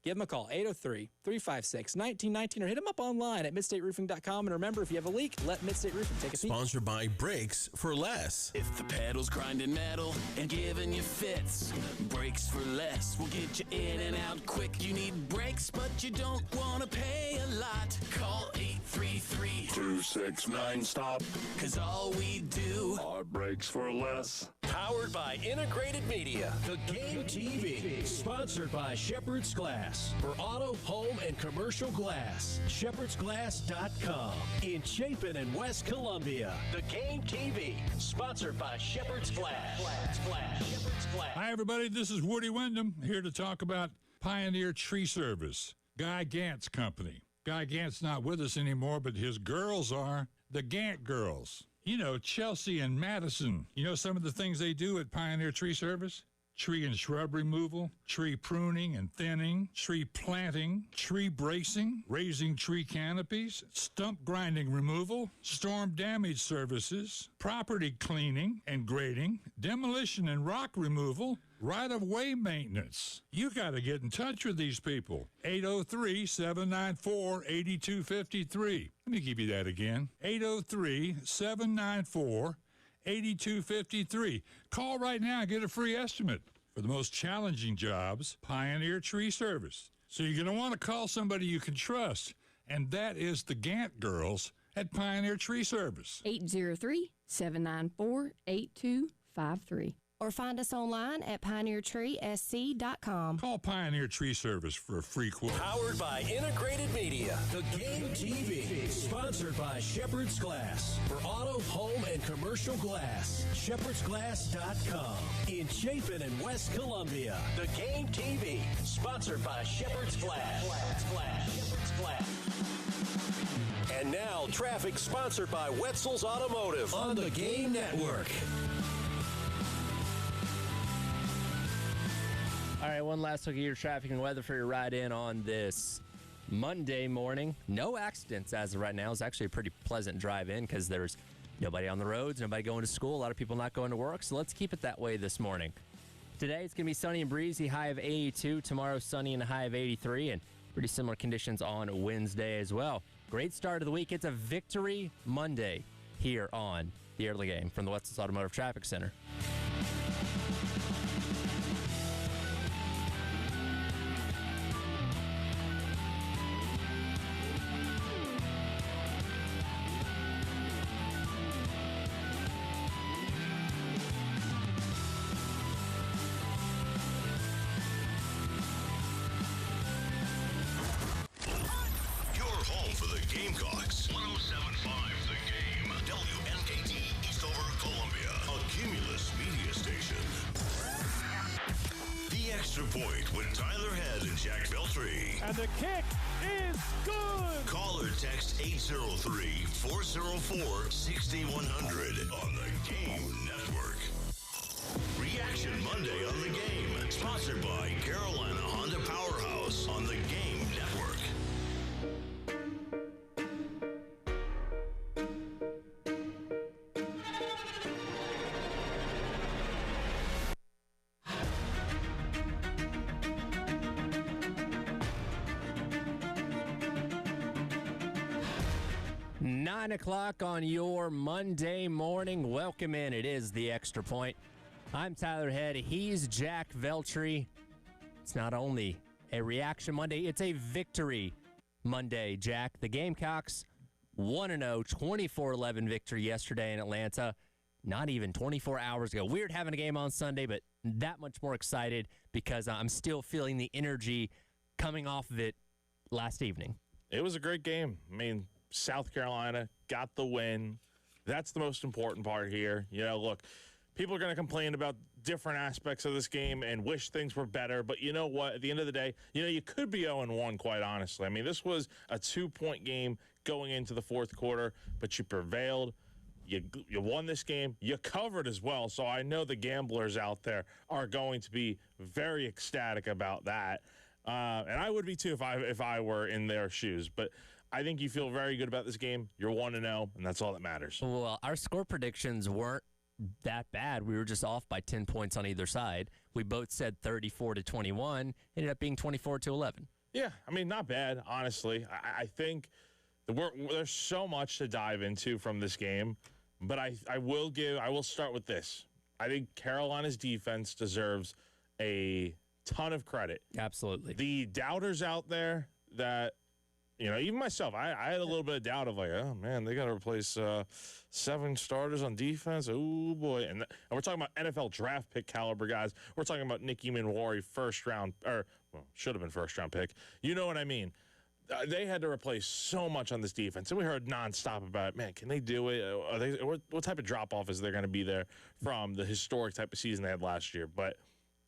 Give them a call, 803-356-1919, or hit them up online at midstateroofing.com. And remember, if you have a leak, let Midstate Roofing take a peek. Sponsored by Brakes for Less. If the pedal's grinding metal and giving you fits, Brakes for Less will get you in and out quick. You need brakes, but you don't want to pay a lot. Call 833-269-STOP, because all we do are Brakes for Less. Powered by Integrated Media. The Game TV. Sponsored by Shepherd's Glass. For auto, home, and commercial glass. ShepherdsGlass.com. In Chapin and West Columbia. The Game TV. Sponsored by Shepherd's Glass. Shepherd's Glass. Hi, everybody. This is Woody Wyndham here to talk about Pioneer Tree Service. Guy Gant's company. Guy Gant's not with us anymore, but his girls are. The Gant girls. You know, Chelsea and Madison. You know some of the things they do at Pioneer Tree Service? Tree and shrub removal, tree pruning and thinning, tree planting, tree bracing, raising tree canopies, stump grinding removal, storm damage services, property cleaning and grading, demolition and rock removal, right-of-way maintenance. You got to get in touch with these people. 803-794-8253. Let me give you that again. 803-794-8253. Call right now and get a free estimate. For the most challenging jobs, Pioneer Tree Service. So you're going to want to call somebody you can trust, and that is the Gant girls at Pioneer Tree Service. 803-794-8253. Or find us online at pioneertreesc.com. Call Pioneer Tree Service for a free quote. Powered by Integrated Media. The Game TV. Sponsored by Shepherd's Glass. For auto, home, and commercial glass. ShepherdsGlass.com. In Chapin and West Columbia. The Game TV. Sponsored by Shepherd's Glass. Shepherd's Glass. And now, traffic sponsored by Wetzel's Automotive on the Game Network. All right, one last look at your traffic and weather for your ride in on this Monday morning. No accidents as of right now. It's actually a pretty pleasant drive in because there's nobody on the roads, nobody going to school, a lot of people not going to work. So let's keep it that way this morning. Today it's going to be sunny and breezy, high of 82. Tomorrow sunny and a high of 83, and pretty similar conditions on Wednesday as well. Great start of the week. It's a Victory Monday here on the Early Game from the Wetzel's Automotive Traffic Center. And the kick is good. Call or text 803-404-6100 on the Game Network. Reaction Monday on the Game. Sponsored by Carolina Honda Powerhouse on the Game Network. Nine o'clock on your Monday morning. Welcome in. It is the Extra Point. I'm Tyler Head. He's Jack Veltri. It's not only a Reaction Monday, it's a Victory Monday, Jack. The Gamecocks 1-0, 24-11 victory yesterday in Atlanta. Not even 24 hours ago. Weird having a game on Sunday, but that much more excited because I'm still feeling the energy coming off of it last evening. It was a great game. I mean, South Carolina got the win. That's the most important part here. You know, look, people are going to complain about different aspects of this game and wish things were better. But you know what? At the end of the day, you know, you could be 0-1, quite honestly. I mean, this was a 2-point game going into the fourth quarter, but you prevailed. You won this game. You covered as well. So I know the gamblers out there are going to be very ecstatic about that. And I would be too if I were in their shoes. But I think you feel very good about this game. You're 1-0, and that's all that matters. Well, our score predictions weren't that bad. We were just off by 10 points on either side. We both said 34-21. Ended up being 24-11. Yeah, I mean, not bad, honestly. I think there's so much to dive into from this game, but I will start with this. I think Carolina's defense deserves a ton of credit. Absolutely. The doubters out there that, even myself, I had a little bit of doubt of like, oh, man, they got to replace 7 starters on defense. Oh, boy. And we're talking about NFL draft pick caliber guys. We're talking about Nicky Manwari, should have been first-round pick. You know what I mean. They had to replace so much on this defense, and we heard nonstop about it. Man, can they do it? What type of drop-off is there going to be there from the historic type of season they had last year? But,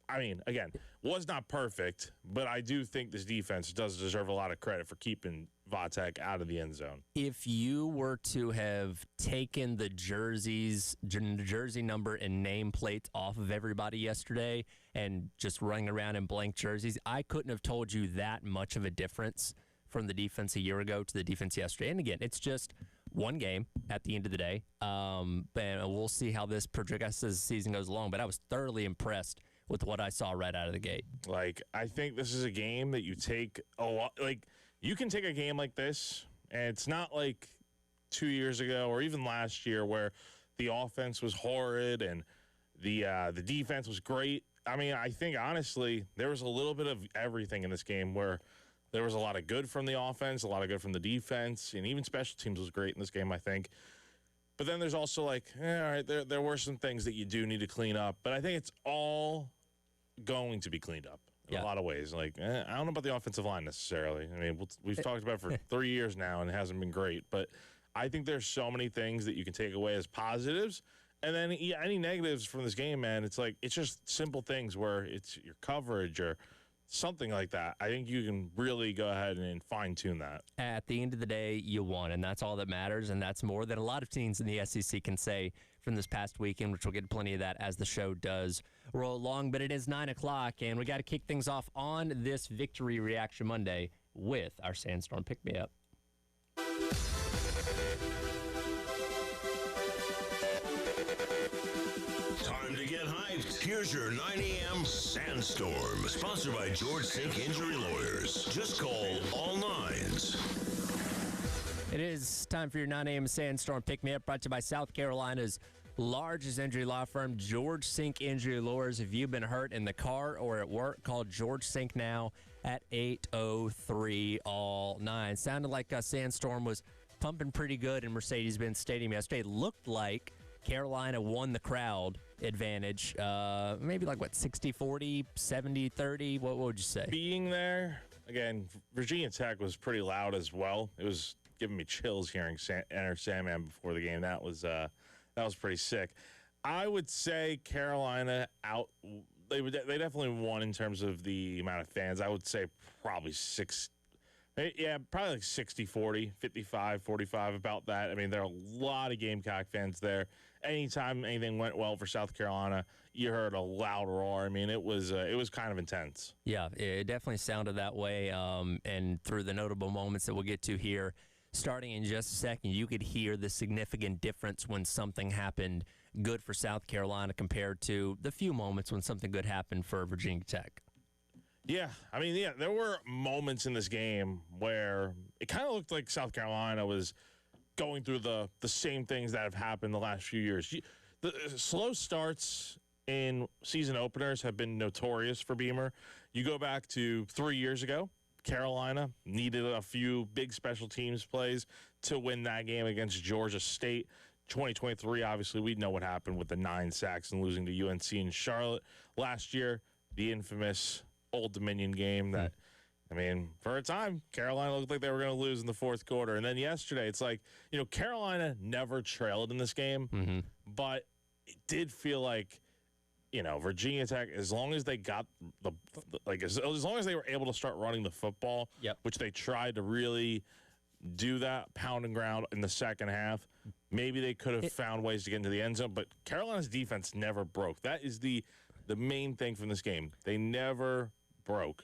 I mean, again, was not perfect, but I do think this defense does deserve a lot of credit for keeping Vatek out of the end zone. If you were to have taken the jersey number and nameplates off of everybody yesterday and just running around in blank jerseys, I couldn't have told you that much of a difference from the defense a year ago to the defense yesterday. And again, it's just one game at the end of the day. And we'll see how this progresses as the season goes along. But I was thoroughly impressed with what I saw right out of the gate. Like, I think this is a game that you take a lot. Like, you can take a game like this, and it's not like 2 years ago or even last year where the offense was horrid and the defense was great. I mean, I think, honestly, there was a little bit of everything in this game where there was a lot of good from the offense, a lot of good from the defense, and even special teams was great in this game, I think. But then there's also like, all right, there were some things that you do need to clean up. But I think it's all going to be cleaned up in a lot of ways. Like, I don't know about the offensive line necessarily. I mean, we've talked about it for 3 years now, and it hasn't been great. But I think there's so many things that you can take away as positives. And then any negatives from this game, man, it's like it's just simple things where it's your coverage or something like that. I think you can really go ahead and fine-tune that. At the end of the day, you won, and that's all that matters, and that's more than a lot of teams in the SEC can say from this past weekend, which we'll get plenty of that as the show does roll along. But it is 9 o'clock, and we got to kick things off on this Victory Reaction Monday with our Sandstorm Pick-Me-Up. Time to get hyped. Here's your 9 a.m. Sandstorm, sponsored by George Sink Injury Lawyers. Just call all nines. It is time for your 9 a.m. Sandstorm Pick-Me-Up, brought to you by South Carolina's largest injury law firm, George Sink Injury Lawyers. If you've been hurt in the car or at work, call George Sink now at 803-ALL-9. Sounded like Sandstorm was pumping pretty good in Mercedes-Benz Stadium yesterday. It looked like Carolina won the crowd advantage. Maybe like, 60-40, 70-30? What would you say? Being there, again, Virginia Tech was pretty loud as well. It was giving me chills hearing Enter Sandman before the game. That was pretty sick. I would say Carolina they definitely won in terms of the amount of fans. I would say probably probably like 60-40, 55-45, about that. I mean, there are a lot of Gamecock fans there. Anytime anything went well for South Carolina, you heard a loud roar. I mean, it was kind of intense. Yeah, it definitely sounded that way. And through the notable moments that we'll get to here, starting in just a second, you could hear the significant difference when something happened good for South Carolina compared to the few moments when something good happened for Virginia Tech. Yeah, I mean, there were moments in this game where it kind of looked like South Carolina was going through the same things that have happened the last few years. The slow starts in season openers have been notorious for Beamer. You go back to 3 years ago, Carolina needed a few big special teams plays to win that game against Georgia State. 2023, obviously, we know what happened with the 9 sacks and losing to UNC in Charlotte. Last year, the infamous Old Dominion game that, I mean, for a time, Carolina looked like they were going to lose in the fourth quarter. And then yesterday, it's like, Carolina never trailed in this game, but it did feel like, Virginia Tech, as long as they got as long as they were able to start running the football, which they tried to really do that pound and ground in the second half, maybe they could have found ways to get into the end zone. But Carolina's defense never broke. That is the main thing from this game. They never broke.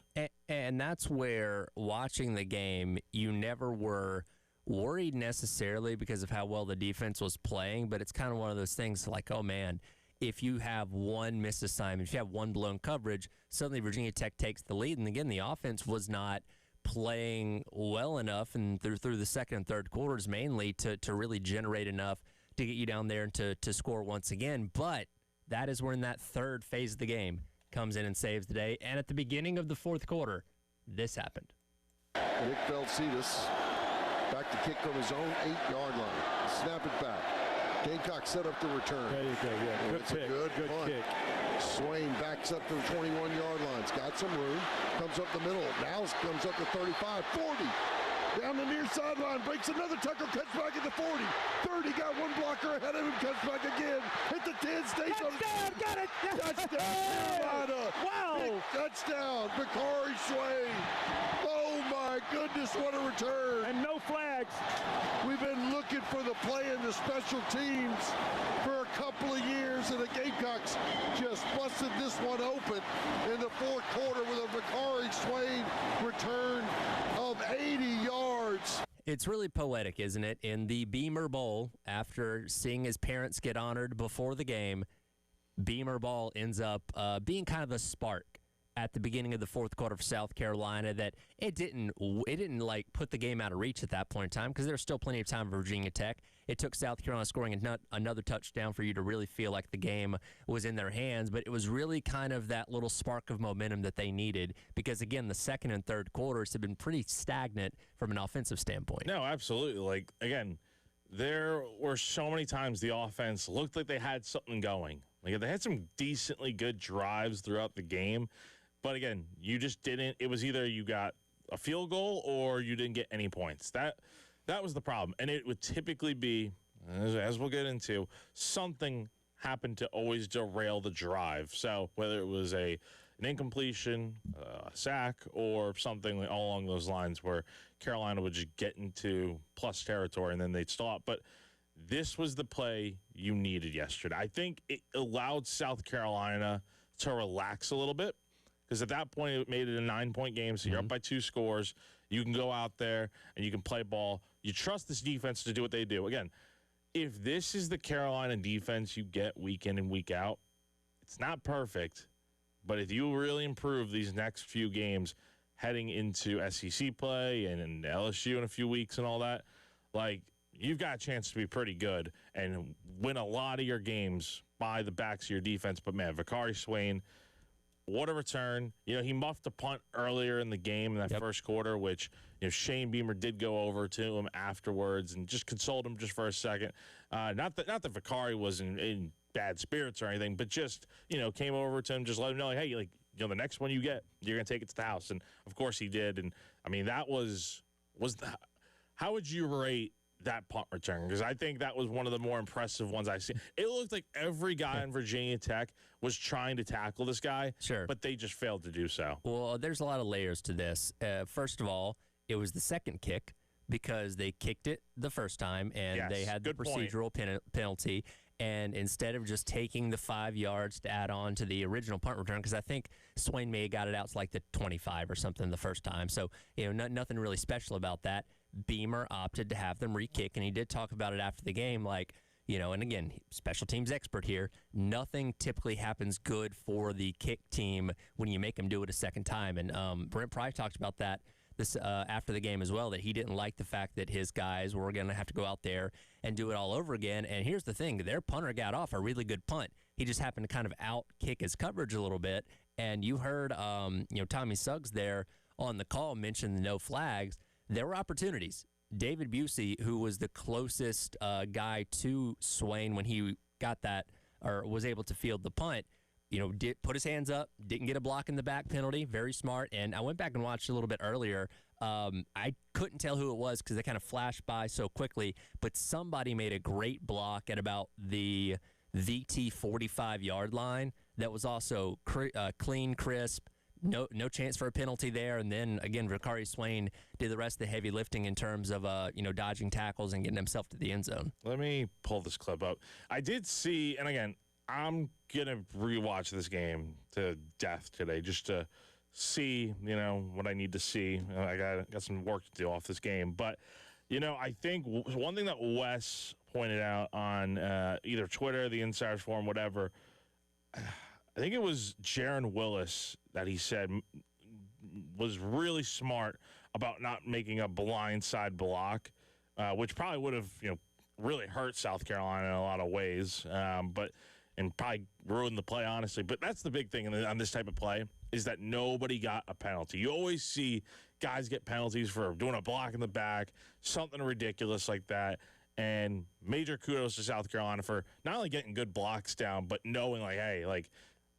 And that's where, watching the game, you never were worried necessarily because of how well the defense was playing, but it's kind of one of those things like, oh man, if you have one missed assignment, if you have one blown coverage, suddenly Virginia Tech takes the lead. And again, the offense was not playing well enough and through the second and third quarters mainly to really generate enough to get you down there and to score once again. But that is when that third phase of the game comes in and saves the day. And at the beginning of the fourth quarter, this happened. Nick Velcidas back to kick from his own 8-yard line. Snap it back. Gamecock set up the return. There you go, yeah. Good pick. Good punt. Kick. Swain backs up to the 21-yard line. It's got some room. Comes up the middle. Now comes up to 35, 40. Down the near sideline. Breaks another tackle. Cuts back at the 40. 30. Got one blocker ahead of him. Cuts back again. Hit the 10. Stays on it. Touchdown! Got it! Touchdown, Carolina. Wow! Big touchdown. Bakari Swain. Oh, my goodness. What a return. And no flags. We've been looking for the play in the special teams for a couple of years, and the Gamecocks just busted this one open in the fourth quarter with a Bakari Swain return of 80 yards. It's really poetic, isn't it? In the Beamer Bowl, after seeing his parents get honored before the game, Beamer Bowl ends up being kind of a spark at the beginning of the fourth quarter for South Carolina that it didn't like put the game out of reach at that point in time because there was still plenty of time for Virginia Tech. It took South Carolina scoring another touchdown for you to really feel like the game was in their hands, but it was really kind of that little spark of momentum that they needed because, again, the second and third quarters have been pretty stagnant from an offensive standpoint. No, absolutely. Like, again, there were so many times the offense looked like they had something going. Like, they had some decently good drives throughout the game. But again, you just didn't. It was either you got a field goal or you didn't get any points. That was the problem. And it would typically be, as we'll get into, something happened to always derail the drive. So whether it was an incompletion, a sack, or something along those lines where Carolina would just get into plus territory and then they'd stop. But this was the play you needed yesterday. I think it allowed South Carolina to relax a little bit. Because at that point, it made it a 9-point game, so you're up by 2 scores. You can go out there and you can play ball. You trust this defense to do what they do. Again, if this is the Carolina defense you get week in and week out, it's not perfect. But if you really improve these next few games heading into SEC play and LSU in a few weeks and all that, like, you've got a chance to be pretty good and win a lot of your games by the backs of your defense. But, man, Bakari Swain, what a return. You know, he muffed a punt earlier in the game in that first quarter, which, you know, Shane Beamer did go over to him afterwards and just consoled him just for a second. Not that Bakari was in bad spirits or anything, but just, you know, came over to him, just let him know, like, hey, like, you know, the next one you get, you're going to take it to the house. And, of course, he did. And, I mean, that was how would you rate that punt return? Because I think that was one of the more impressive ones I've seen. It looked like every guy in Virginia Tech was trying to tackle this guy, but they just failed to do so. Well, there's a lot of layers to this. First of all, it was the second kick because they kicked it the first time, and they had the procedural penalty. And instead of just taking the 5 yards to add on to the original punt return, because I think Swain may have got it out to like the 25 or something the first time. So, you know, nothing really special about that. Beamer opted to have them re-kick, and he did talk about it after the game, like, you know, and again, special teams expert here, nothing typically happens good for the kick team when you make them do it a second time. And Brent Pry talked about that this after the game as well, that he didn't like the fact that his guys were going to have to go out there and do it all over again. And here's the thing, their punter got off a really good punt. He just happened to kind of out-kick his coverage a little bit. And you heard, you know, Tommy Suggs there on the call mention the no flags. There were opportunities. David Busey, who was the closest guy to Swain when he got that or was able to field the punt, you know, did put his hands up, didn't get a block in the back penalty. Very smart. And I went back and watched a little bit earlier. I couldn't tell who it was because they kind of flashed by so quickly, but somebody made a great block at about the VT 45-yard line that was also clean, crisp. No chance for a penalty there. And then, again, Bakari Swain did the rest of the heavy lifting in terms of, you know, dodging tackles and getting himself to the end zone. Let me pull this clip up. I did see, and again, I'm going to rewatch this game to death today just to see, you know, what I need to see. I got some work to do off this game. But, you know, I think one thing that Wes pointed out on either Twitter, the Insiders Forum, whatever, I think it was Jaron Willis that he said was really smart about not making a blindside block, which probably would have, really hurt South Carolina in a lot of ways, and probably ruined the play, honestly. But that's the big thing on this type of play is that nobody got a penalty. You always see guys get penalties for doing a block in the back, something ridiculous like that. And major kudos to South Carolina for not only getting good blocks down, but knowing, hey,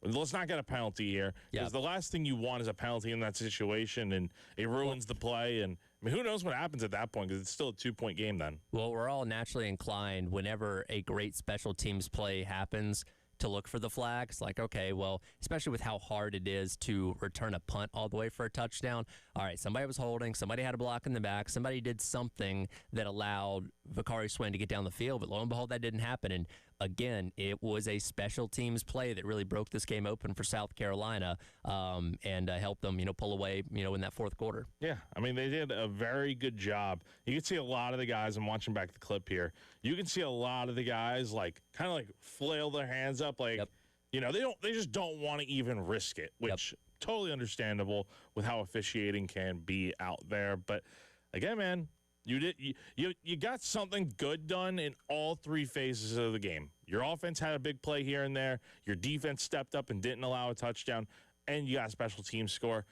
let's not get a penalty here. Because the last thing you want is a penalty in that situation, and it ruins the play. And who knows what happens at that point, because it's still a 2-point game then. Well, we're all naturally inclined whenever a great special teams play happens to look for the flags. Okay, well, especially with how hard it is to return a punt all the way for a touchdown. All right, somebody was holding, somebody had a block in the back, somebody did something that allowed Vakari Swain to get down the field, but lo and behold, that didn't happen. And again, it was a special teams play that really broke this game open for South Carolina and helped them, pull away, in that fourth quarter. Yeah, they did a very good job. You can see a lot of the guys, I'm watching back the clip here, you can see a lot of the guys kind of flail their hands up, they just don't want to even risk it, which totally understandable with how officiating can be out there. But again, man, you got something good done in all three phases of the game. Your offense had a big play here and there. Your defense stepped up and didn't allow a touchdown, and you got a special team score.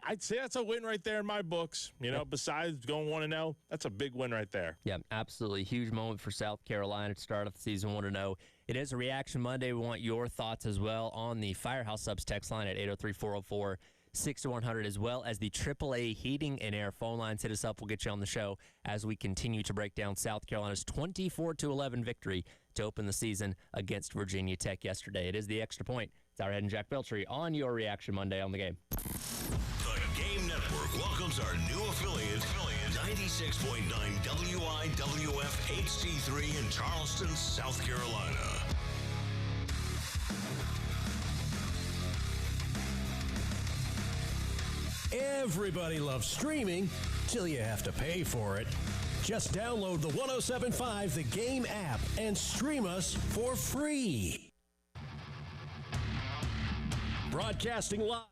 I'd say that's a win right there in my books. Besides going 1-0, that's a big win right there. Yeah, absolutely. Huge moment for South Carolina to start off the season 1-0. It is a Reaction Monday. We want your thoughts as well on the Firehouse Subs text line at 803-404-6100, as well as the AAA Heating and Air phone lines. Hit us up. We'll get you on the show as we continue to break down South Carolina's 24-11 victory to open the season against Virginia Tech yesterday. It is the Extra Point. It's our head and Jack Beltry on your Reaction Monday on the game. The Game Network welcomes our new affiliate 96.9 WIWF HD3 in Charleston, South Carolina. Everybody loves streaming till you have to pay for it. Just download the 107.5 The Game app and stream us for free. Broadcasting live.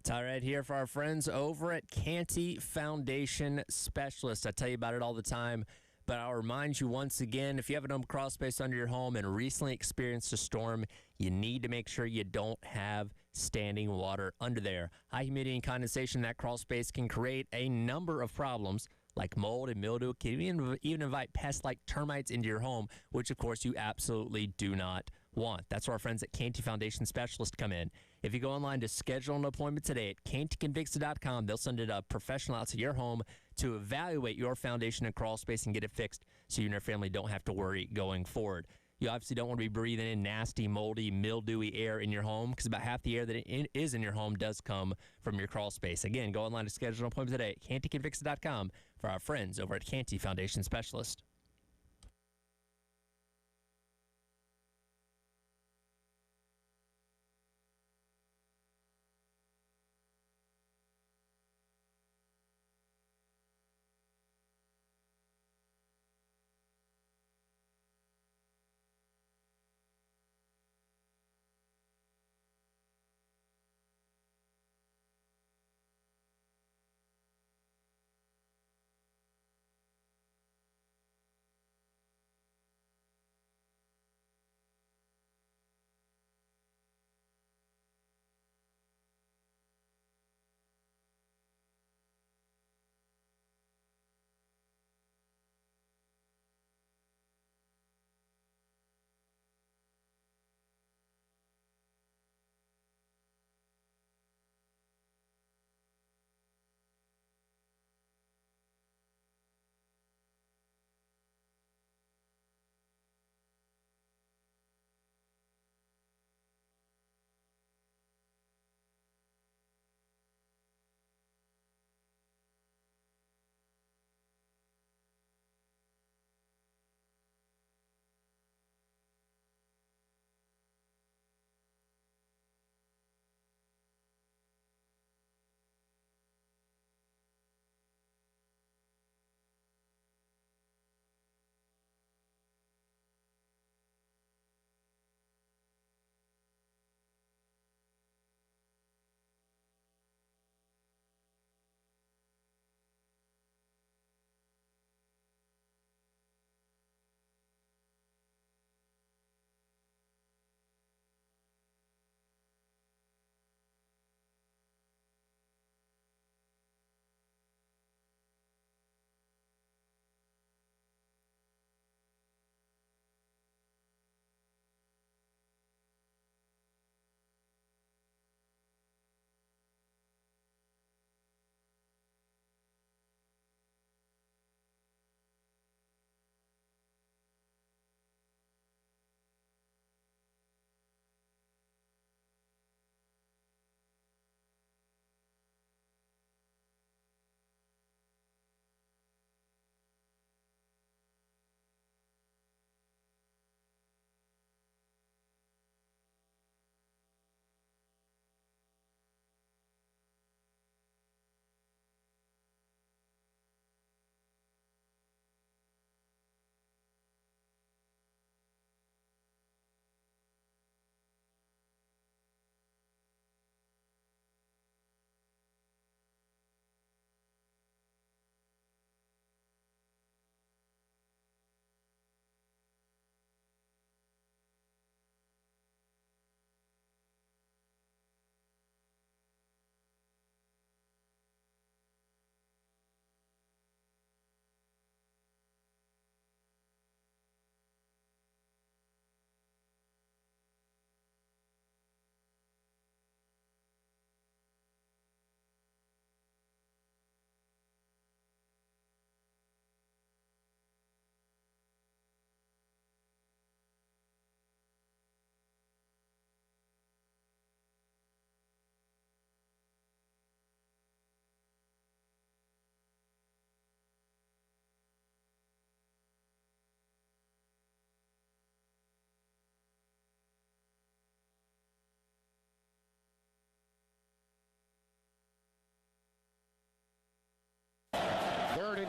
Tyler Ed here for our friends over at Canty Foundation Specialist. I tell you about it all the time, but I'll remind you once again, if you have an open crawl space under your home and recently experienced a storm, you need to make sure you don't have standing water under there. High humidity and condensation in that crawl space can create a number of problems like mold and mildew. It can even invite pests like termites into your home, which of course you absolutely do not want. That's where our friends at Canty Foundation Specialist come in. If you go online to schedule an appointment today at cantyconvicts.com, they'll send a professional out to your home to evaluate your foundation and crawl space and get it fixed so you and your family don't have to worry going forward. You obviously don't want to be breathing in nasty, moldy, mildewy air in your home because about half the air that is in your home does come from your crawl space. Again, go online to schedule an appointment today at cantyconvicts.com for our friends over at Canty Foundation Specialist.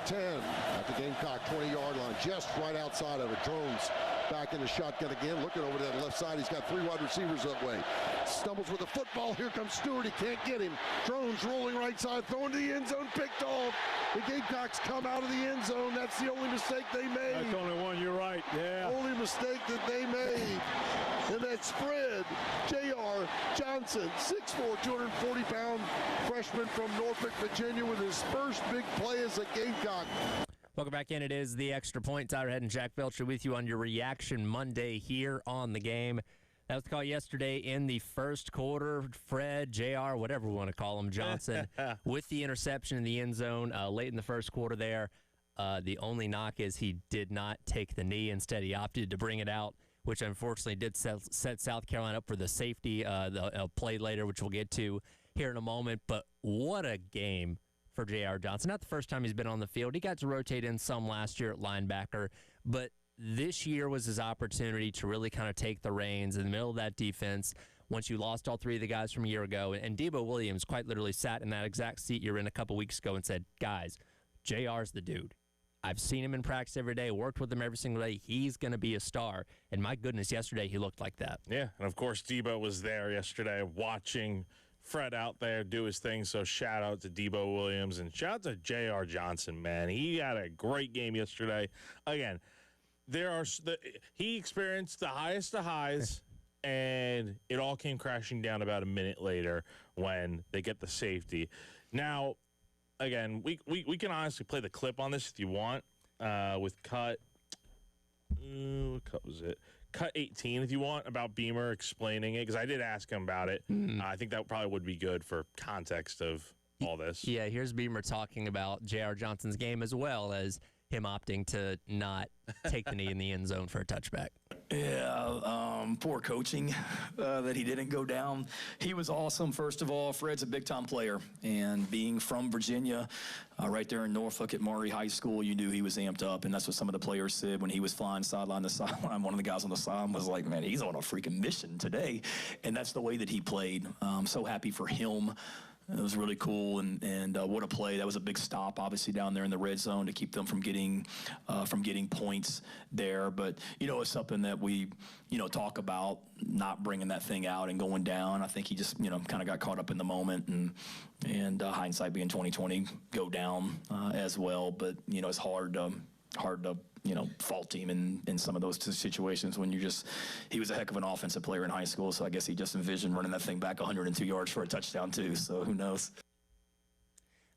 10 at the Gamecock 20-yard line, just right outside of it. Drones back in the shotgun again, looking over to that left side. He's got 3 wide receivers that way. Stumbles with the football. Here comes Stewart. He can't get him. Drones rolling right side, throwing to the end zone, picked off. The Gamecocks come out of the end zone. That's the only mistake they made. That's only one. You're right. Yeah. Only mistake that they made. And that spread, J.R. Johnson, 6'4", 240-pound freshman from Norfolk, Virginia, with his first big play as a Gamecock. Welcome back in. It is the Extra Point. Tyler Head and Jack Belcher with you on your Reaction Monday here on the Game. That was the call yesterday in the first quarter. Fred, JR, whatever we want to call him, Johnson, with the interception in the end zone late in the first quarter there. The only knock is he did not take the knee. Instead, he opted to bring it out, which unfortunately did set South Carolina up for the safety play later, which we'll get to here in a moment. But what a game for J.R. Johnson. Not the first time he's been on the field. He got to rotate in some last year at linebacker, but this year was his opportunity to really kind of take the reins in the middle of that defense once you lost all 3 of the guys from a year ago. And Debo Williams quite literally sat in that exact seat you were in a couple weeks ago and said, guys, JR's the dude. I've seen him in practice every day, worked with him every single day. He's going to be a star. And my goodness, yesterday he looked like that. Yeah, and of course Debo was there yesterday watching Fred out there do his thing, so shout out to Debo Williams and shout out to J.R. Johnson, man. He had a great game yesterday. Again, he experienced the highest of highs, and it all came crashing down about a minute later when they get the safety. Now, again, we can honestly play the clip on this if you want with cut. What cut was it? Cut 18 if you want, about Beamer explaining it, because I did ask him about it. I think that probably would be good for context of all this. Yeah, here's Beamer talking about J.R. Johnson's game as well as him opting to not take the knee in the end zone for a touchback. Yeah, poor coaching that he didn't go down. He was awesome, first of all. Fred's a big-time player, and being from Virginia, right there in Norfolk at Murray High School, you knew he was amped up, and that's what some of the players said when he was flying sideline to sideline. One of the guys on the sideline was like, man, he's on a freaking mission today, and that's the way that he played. So happy for him. It was really cool, and what a play. That was a big stop, obviously, down there in the red zone to keep them from getting points there. But, it's something that we, talk about, not bringing that thing out and going down. I think he just, kind of got caught up in the moment, and hindsight being 20/20, go down as well. But, it's hard to fault him in some of those situations when he was a heck of an offensive player in high school, so I guess he just envisioned running that thing back 102 yards for a touchdown too, so who knows.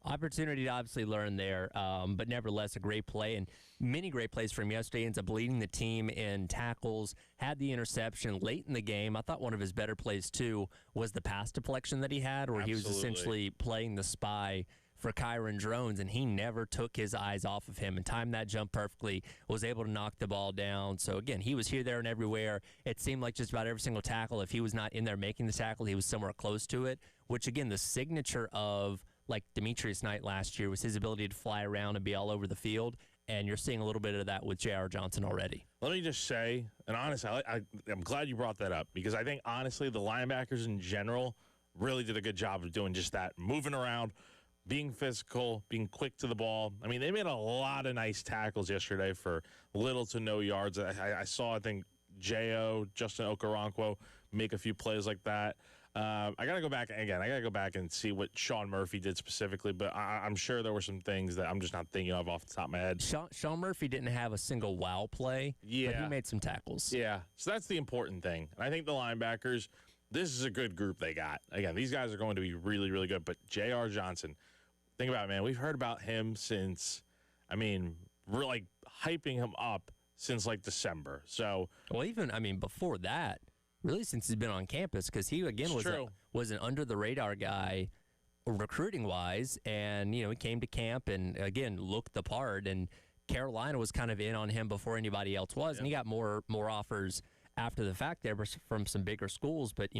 Opportunity to obviously learn there, but nevertheless a great play, and many great plays from him yesterday. Ends up leading the team in tackles, had the interception late in the game. I thought one of his better plays too was the pass deflection that he had, where he was essentially playing the spy for Kyron Drones, and he never took his eyes off of him and timed that jump perfectly, was able to knock the ball down. So, again, he was here, there, and everywhere. It seemed like just about every single tackle, if he was not in there making the tackle, he was somewhere close to it, which, again, the signature of, like, Demetrius Knight last year was his ability to fly around and be all over the field, and you're seeing a little bit of that with J.R. Johnson already. Let me just say, and honestly, I'm glad you brought that up, because I think, honestly, the linebackers in general really did a good job of doing just that, moving around, being physical, being quick to the ball. I mean, they made a lot of nice tackles yesterday for little to no yards. I saw, I think, J.O., Justin Okoronkwo, make a few plays like that. I got to go back, again, I got to go back and see what Sean Murphy did specifically, but I'm sure there were some things that I'm just not thinking of off the top of my head. Sean Murphy didn't have a single wow play, but he made some tackles. Yeah, so that's the important thing. And I think the linebackers, this is a good group they got. Again, these guys are going to be really, really good, but J.R. Johnson, think about it, man. We've heard about him since, we're like hyping him up since like December. So, well, even before that, really since he's been on campus, because he again was an under the radar guy, recruiting wise, and he came to camp and again looked the part. And Carolina was kind of in on him before anybody else was, and he got more offers after the fact there from some bigger schools. But,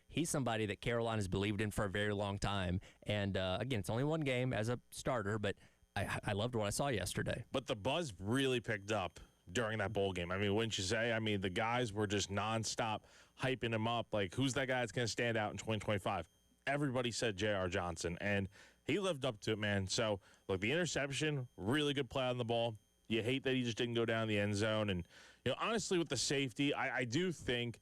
he's somebody that Carolina's believed in for a very long time. And, again, it's only one game as a starter, but I loved what I saw yesterday. But the buzz really picked up during that bowl game. Wouldn't you say? The guys were just nonstop hyping him up. Like, who's that guy that's going to stand out in 2025? Everybody said J.R. Johnson. And he lived up to it, man. So, look, the interception, really good play on the ball. You hate that he just didn't go down the end zone. And, honestly, with the safety, I do think,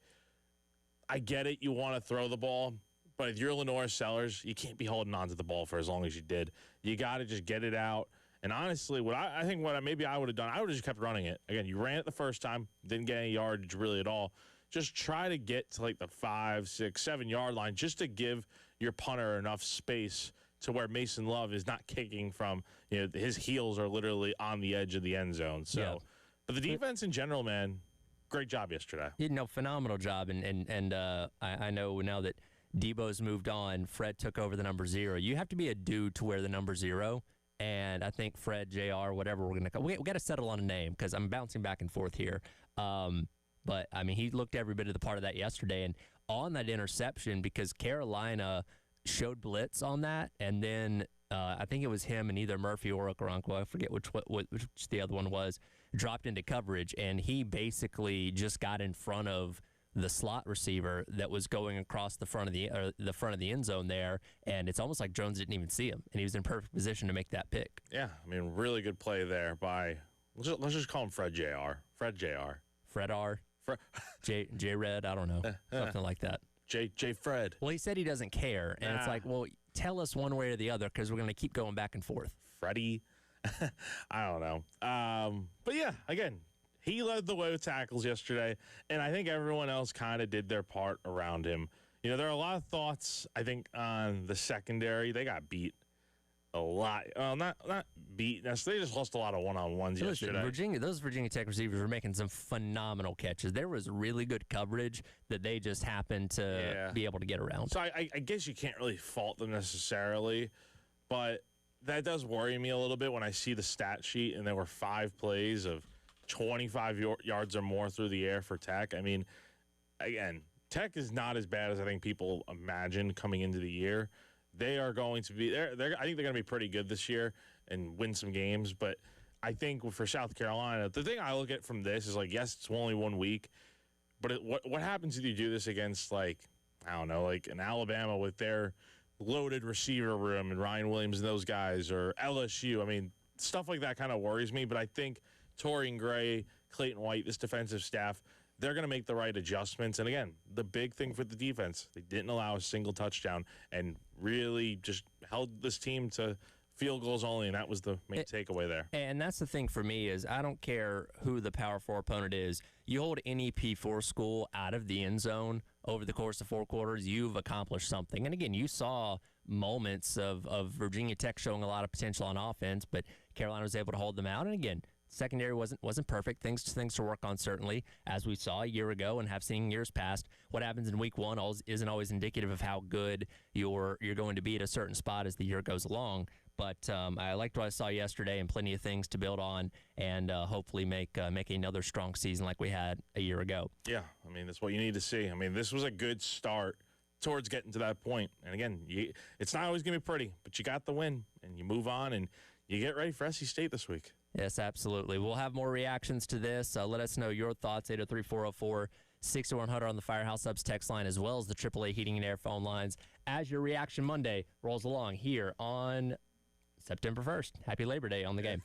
I get it, you want to throw the ball. But if you're Lenore Sellers, you can't be holding on to the ball for as long as you did. You got to just get it out. And honestly, I think maybe I would have done, I would have just kept running it. Again, you ran it the first time, didn't get any yardage really at all. Just try to get to like the 5, 6, 7 yard line just to give your punter enough space to where Mason Love is not kicking from, his heels are literally on the edge of the end zone. So, yeah. But the defense in general, man, great job yesterday. Phenomenal job. And I know now that Debo's moved on, Fred took over the number 0. You have to be a dude to wear the number 0. And I think Fred, JR, whatever we're going to call, we got to settle on a name because I'm bouncing back and forth here. But, I mean, he looked every bit of the part of that yesterday. And on that interception, because Carolina showed blitz on that, and then I think it was him and either Murphy or Okoronkwo, I forget which the other one was, dropped into coverage. And he basically just got in front of the slot receiver that was going across the front of the end zone there, and it's almost like Jones didn't even see him, and he was in perfect position to make that pick. Yeah, I mean, really good play there by let's just call him Fred Jr. Fred R. J Red, I don't know, something like that. J Fred. Well, he said he doesn't care, and it's like, well, tell us one way or the other because we're going to keep going back and forth. Freddie, I don't know, but yeah, again. He led the way with tackles yesterday, and I think everyone else kind of did their part around him. There are a lot of thoughts, I think, on the secondary. They got beat a lot. Well, not beat. They just lost a lot of one-on-ones yesterday. Those Virginia Tech receivers were making some phenomenal catches. There was really good coverage that they just happened to be able to get around. So I guess you can't really fault them necessarily, but that does worry me a little bit when I see the stat sheet, and there were 5 plays of 25 yards or more through the air for Tech. I mean, again, Tech is not as bad as I think people imagine coming into the year. They are going to be I think they're going to be pretty good this year and win some games. But I think for South Carolina, the thing I look at from this is like, yes, it's only 1 week, but what happens if you do this against like an Alabama with their loaded receiver room and Ryan Williams and those guys, or LSU? I mean, stuff like that kind of worries me. But I think Torian Gray, Clayton White, this defensive staff, they're going to make the right adjustments. And again, the big thing for the defense, they didn't allow a single touchdown and really just held this team to field goals only, and that was the main takeaway there. And that's the thing for me is I don't care who the Power 4 opponent is. You hold any P4 school out of the end zone over the course of 4 quarters, you've accomplished something. And again, you saw moments of Virginia Tech showing a lot of potential on offense, but Carolina was able to hold them out. And again, secondary wasn't perfect. Things to work on, certainly, as we saw a year ago and have seen years past. What happens in week 1 isn't always indicative of how good you're going to be at a certain spot as the year goes along. But I liked what I saw yesterday, and plenty of things to build on, and hopefully make another strong season like we had a year ago. Yeah, I mean, that's what you need to see. I mean, this was a good start towards getting to that point. And again, it's not always going to be pretty, but you got the win, and you move on, and you get ready for SC State this week. Yes, absolutely. We'll have more reactions to this. Let us know your thoughts, 803-404-6100 on the Firehouse Subs text line, as well as the AAA Heating and Air phone lines, as your Reaction Monday rolls along here on September 1st. Happy Labor Day on the game.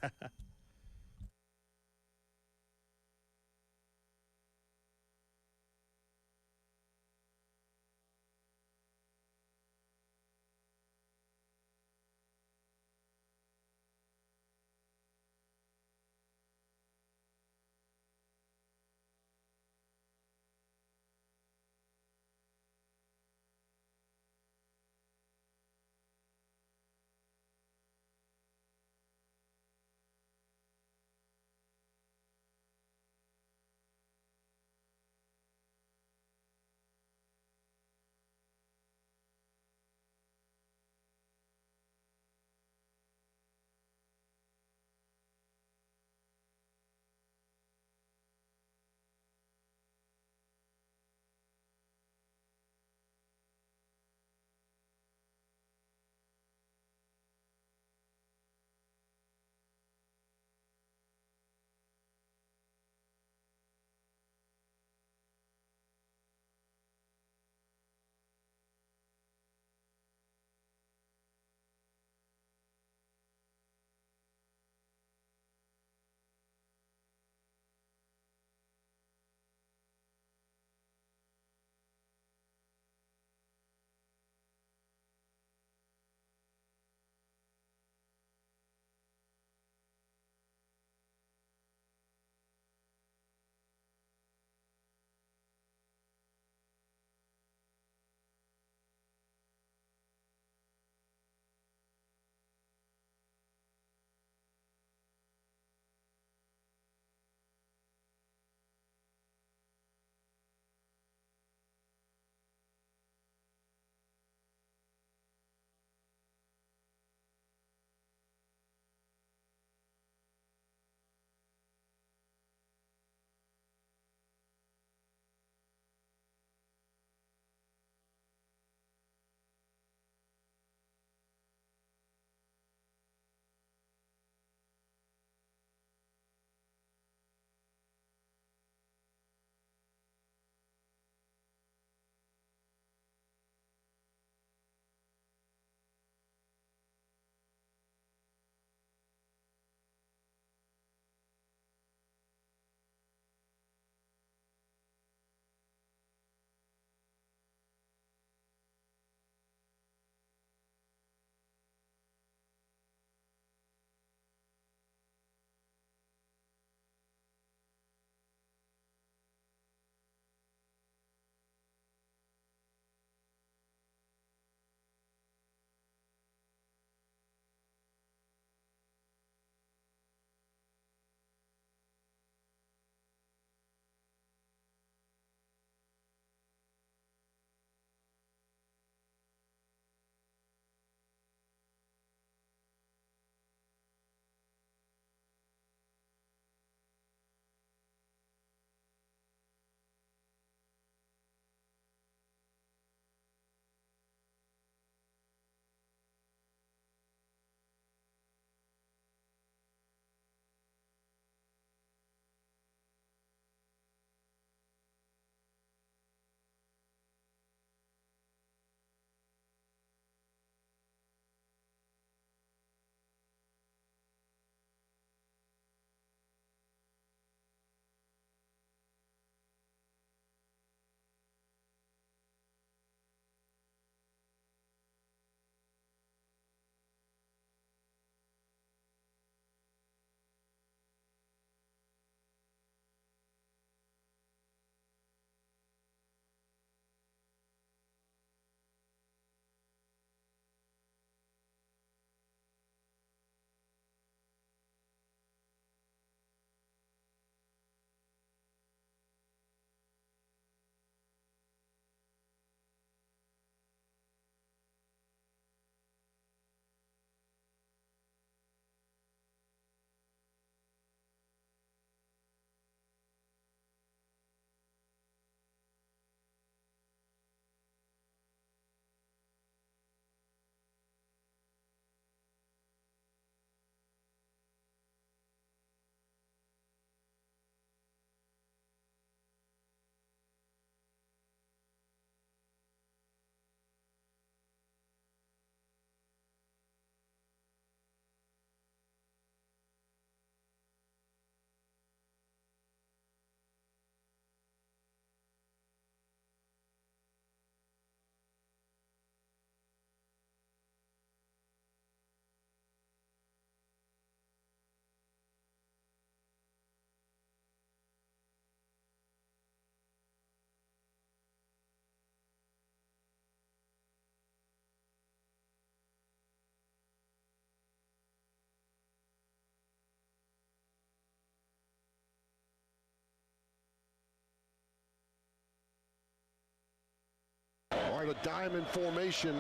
All right, a diamond formation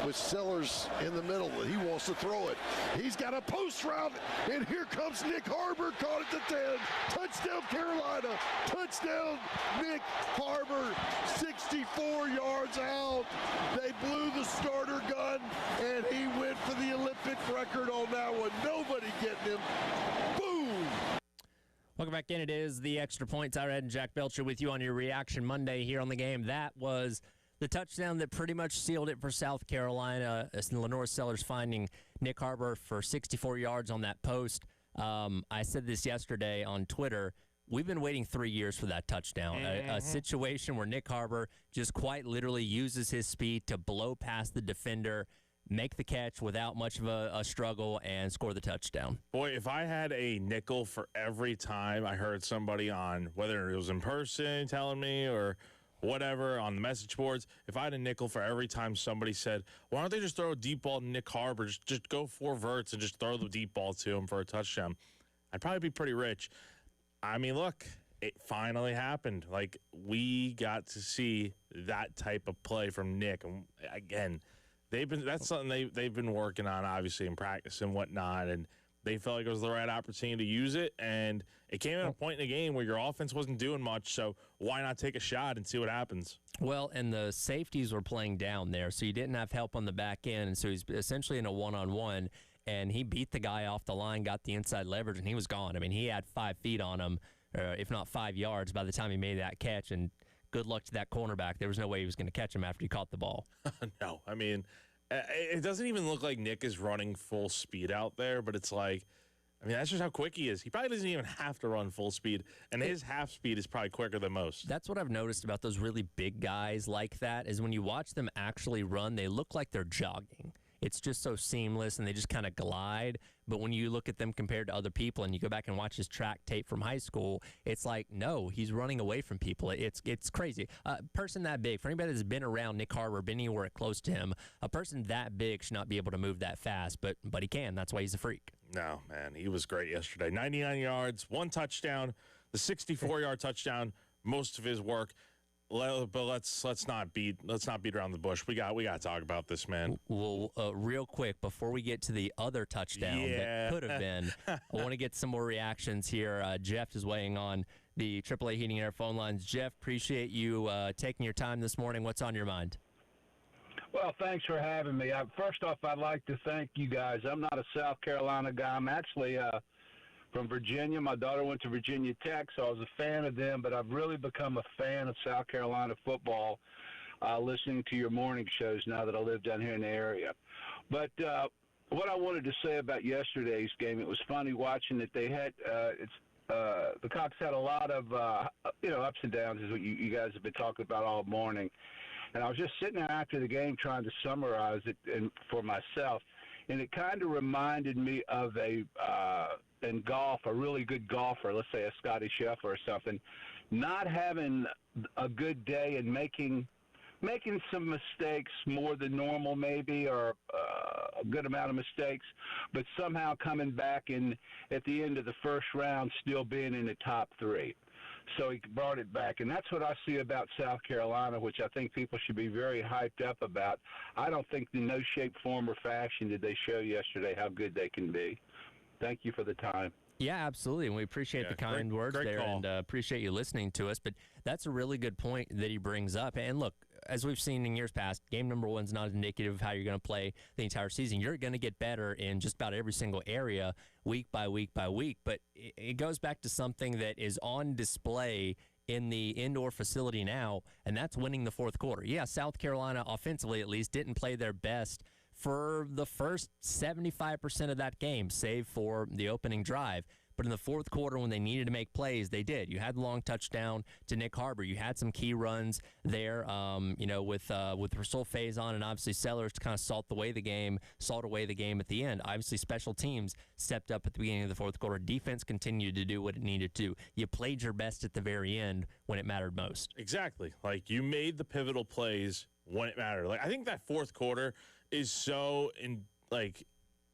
with Sellers in the middle. He wants to throw it. He's got a post route, and here comes Nick Harbor, caught at the 10. Touchdown, Carolina. Touchdown, Nick Harbor. 64 yards out. They blew the starter gun, and he went for the Olympic record on that one. Nobody getting him. Boom! Welcome back in. It is the Extra Point. Tyler Head and Jack Belcher with you on your Reaction Monday here on the game. That was the touchdown that pretty much sealed it for South Carolina. Lenore Sellers finding Nick Harbor for 64 yards on that post. I said this yesterday on Twitter. We've been waiting 3 years for that touchdown. A situation where Nick Harbor just quite literally uses his speed to blow past the defender, make the catch without much of a struggle, and score the touchdown. Boy, if I had a nickel for every time I heard somebody on, whether it was in person telling me or whatever on the message boards, if I had a nickel for every time somebody said, why don't they just throw a deep ball to Nick Harbor, just go 4 verts and just throw the deep ball to him for a touchdown, I'd probably be pretty rich. I mean, look, it finally happened. Like, we got to see that type of play from Nick. And again, that's something they've been working on, obviously, in practice and whatnot, and they felt like it was the right opportunity to use it, and it came at a point in the game where your offense wasn't doing much, so why not take a shot and see what happens? Well, and the safeties were playing down there, so you didn't have help on the back end, and so he's essentially in a one-on-one, and he beat the guy off the line, got the inside leverage, and he was gone. I mean, he had 5 feet on him, if not 5 yards, by the time he made that catch, and good luck to that cornerback. There was no way he was going to catch him after he caught the ball. No, I mean, it doesn't even look like Nick is running full speed out there, but it's like, I mean, that's just how quick he is. He probably doesn't even have to run full speed, and his half speed is probably quicker than most. That's what I've noticed about those really big guys like that is when you watch them actually run, they look like they're jogging. It's just so seamless, and they just kind of glide. But when you look at them compared to other people and you go back and watch his track tape from high school, it's like, no, he's running away from people. It's crazy. A person that big, for anybody that's been around Nick Harbor, been anywhere close to him, a person that big should not be able to move that fast, but he can. That's why he's a freak. No, man, he was great yesterday. 99 yards, 1 touchdown, the 64-yard touchdown, most of his work. But let's not beat around the bush. We got to talk about this, man. Well, real quick before we get to the other touchdown that could have been, I want to get some more reactions here. Jeff is weighing on the AAA Heating and Air phone lines. Jeff, appreciate you taking your time this morning. What's on your mind? Well, thanks for having me. First off, I'd like to thank you guys. I'm not a South Carolina guy. I'm actually from Virginia. My daughter went to Virginia Tech, so I was a fan of them, but I've really become a fan of South Carolina football listening to your morning shows now that I live down here in the area. But what I wanted to say about yesterday's game, it was funny watching that they had the Cox had a lot of ups and downs, is what you guys have been talking about all morning. And I was just sitting there after the game trying to summarize it for myself, and it kind of reminded me of in golf, a really good golfer, let's say a Scotty Scheffler or something, not having a good day and making some mistakes more than normal maybe, or a good amount of mistakes, but somehow coming back and at the end of the first round still being in the top 3. So he brought it back, and that's what I see about South Carolina, which I think people should be very hyped up about. I don't think in no shape, form, or fashion did they show yesterday how good they can be. Thank you for the time. Yeah, absolutely, and we appreciate the kind words there, and appreciate you listening to us. But that's a really good point that he brings up. And look, as we've seen in years past, game number 1 is not indicative of how you're going to play the entire season. You're going to get better in just about every single area, week by week by week. But it goes back to something that is on display in the indoor facility now, and that's winning the fourth quarter. Yeah, South Carolina, offensively at least, didn't play their best for the first 75% of that game, save for the opening drive. But in the fourth quarter, when they needed to make plays, they did. You had the long touchdown to Nick Harbor. You had some key runs there, with Rasul Faison and obviously Sellers to kind of salt away the game at the end. Obviously, special teams stepped up at the beginning of the fourth quarter. Defense continued to do what it needed to. You played your best at the very end when it mattered most. Exactly. Like, you made the pivotal plays when it mattered. Like, I think that fourth quarter is so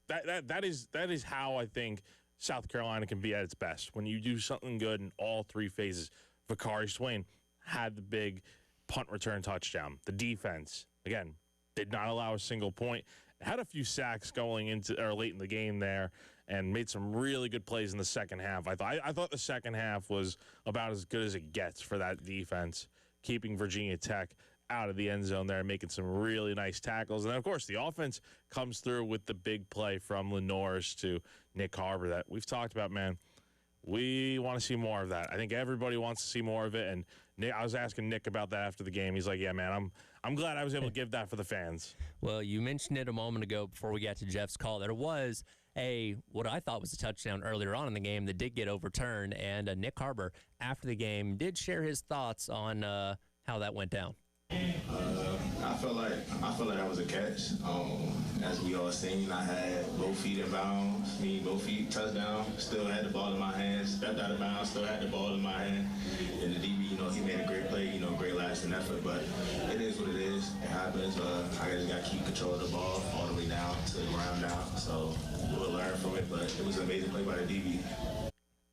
that is how I think South Carolina can be at its best, when you do something good in all 3 phases. Vakari Swain had the big punt return touchdown. The defense, again, did not allow a single point. Had a few sacks going into or late in the game there, and made some really good plays in the second half. I thought the second half was about as good as it gets for that defense, keeping Virginia Tech out of the end zone there, making some really nice tackles. And then, of course, the offense comes through with the big play from Lenore's to Nick Harbor that we've talked about, man. We want to see more of that. I think everybody wants to see more of it. And Nick, I was asking Nick about that after the game. He's like, yeah, man, I'm glad I was able to give that for the fans. Well, you mentioned it a moment ago before we got to Jeff's call. There was what I thought was a touchdown earlier on in the game that did get overturned. And Nick Harbor, after the game, did share his thoughts on how that went down. I felt like that was a catch. As we all seen, I had both feet in bounds, both feet touchdown. Still had the ball in my hand. Stepped out of bounds, still had the ball in my hand. And the DB, he made a great play, great lasting effort. But it is what it is. It happens. I just got to keep control of the ball all the way down to the ground now. So we'll learn from it. But it was an amazing play by the DB.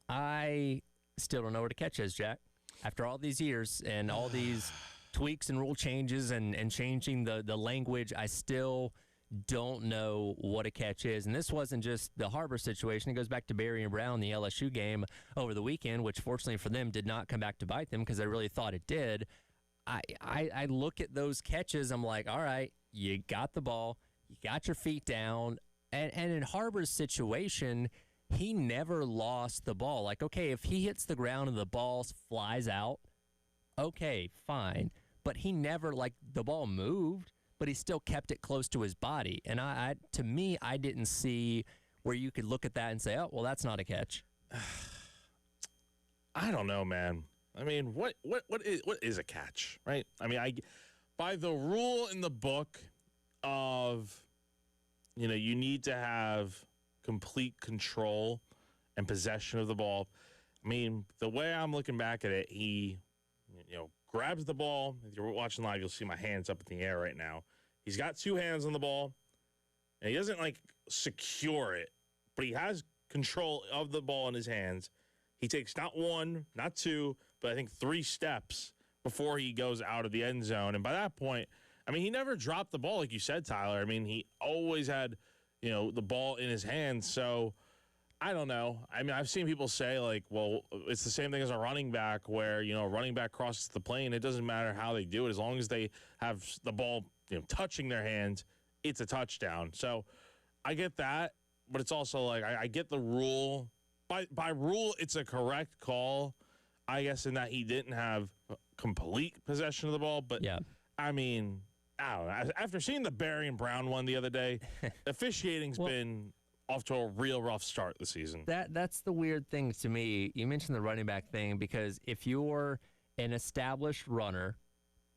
I still don't know where the catch is, Jack. After all these years and all these tweaks and rule changes and changing the language, I still don't know what a catch is. And this wasn't just the Harbor situation. It goes back to Barry and Brown, the LSU game over the weekend, which fortunately for them did not come back to bite them because I really thought it did. I look at those catches, I'm like, all right, you got the ball, you got your feet down. And in Harbor's situation, he never lost the ball. Like, okay, if he hits the ground and the ball flies out, okay, fine. But he never, the ball moved, but he still kept it close to his body. And to me, I didn't see where you could look at that and say, oh, well, that's not a catch. I don't know, man. I mean, what is a catch, right? I mean, by the rule in the book of, you need to have complete control and possession of the ball. I mean, the way I'm looking back at it, he, grabs the ball. If you're watching live, you'll see my hands up in the air right now. He's got two hands on the ball, and he doesn't, secure it, but he has control of the ball in his hands. He takes not one, not two, but I think 3 steps before he goes out of the end zone. And by that point, I mean, he never dropped the ball, like you said, Tyler. I mean, he always had, the ball in his hands. So I don't know. I mean, I've seen people say, well, it's the same thing as a running back where, a running back crosses the plane. It doesn't matter how they do it. As long as they have the ball, touching their hands, it's a touchdown. So I get that, but it's also I get the rule. By rule, it's a correct call, I guess, in that he didn't have complete possession of the ball. But, yeah. I mean, I don't know. After seeing the Barry and Brown one the other day, officiating's been off to a real rough start this season. That's the weird thing to me. You mentioned the running back thing because if you're an established runner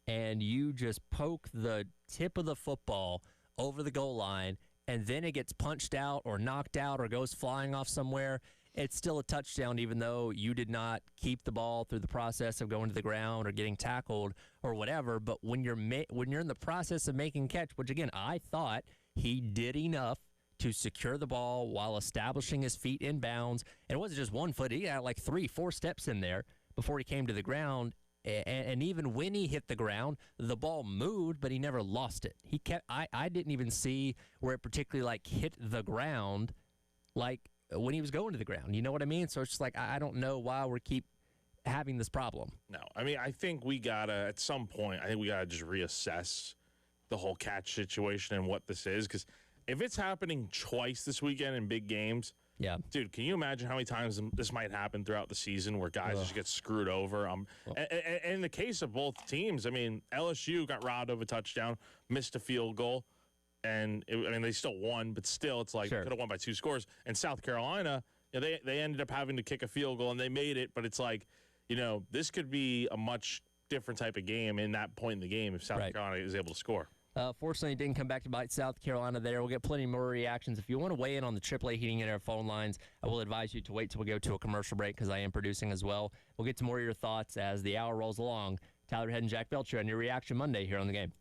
and you just poke the tip of the football over the goal line and then it gets punched out or knocked out or goes flying off somewhere, it's still a touchdown even though you did not keep the ball through the process of going to the ground or getting tackled or whatever. But when you're in the process of making catch, which again, I thought he did enough to secure the ball while establishing his feet in bounds. And it wasn't just 1 foot. He had 3-4 steps in there before he came to the ground. And even when he hit the ground, the ball moved, but he never lost it. He kept. I didn't even see where it particularly hit the ground when he was going to the ground. You know what I mean? So it's just I don't know why we keep having this problem. No, I mean, I think we gotta, at some point, just reassess the whole catch situation and what this is, because if it's happening twice this weekend in big games, yeah, dude, can you imagine how many times this might happen throughout the season where guys just get screwed over? And in the case of both teams, I mean, LSU got robbed of a touchdown, missed a field goal, and they still won, but still, it's could have won by 2 scores. And South Carolina, they ended up having to kick a field goal, and they made it, but it's this could be a much different type of game in that point in the game if South Carolina is able to score. Fortunately, it didn't come back to bite South Carolina there. We'll get plenty more reactions. If you want to weigh in on the AAA Heating and Air phone lines, I will advise you to wait till we go to a commercial break because I am producing as well. We'll get to more of your thoughts as the hour rolls along. Tyler Head and Jack Belcher on your Reaction Monday here on The Game.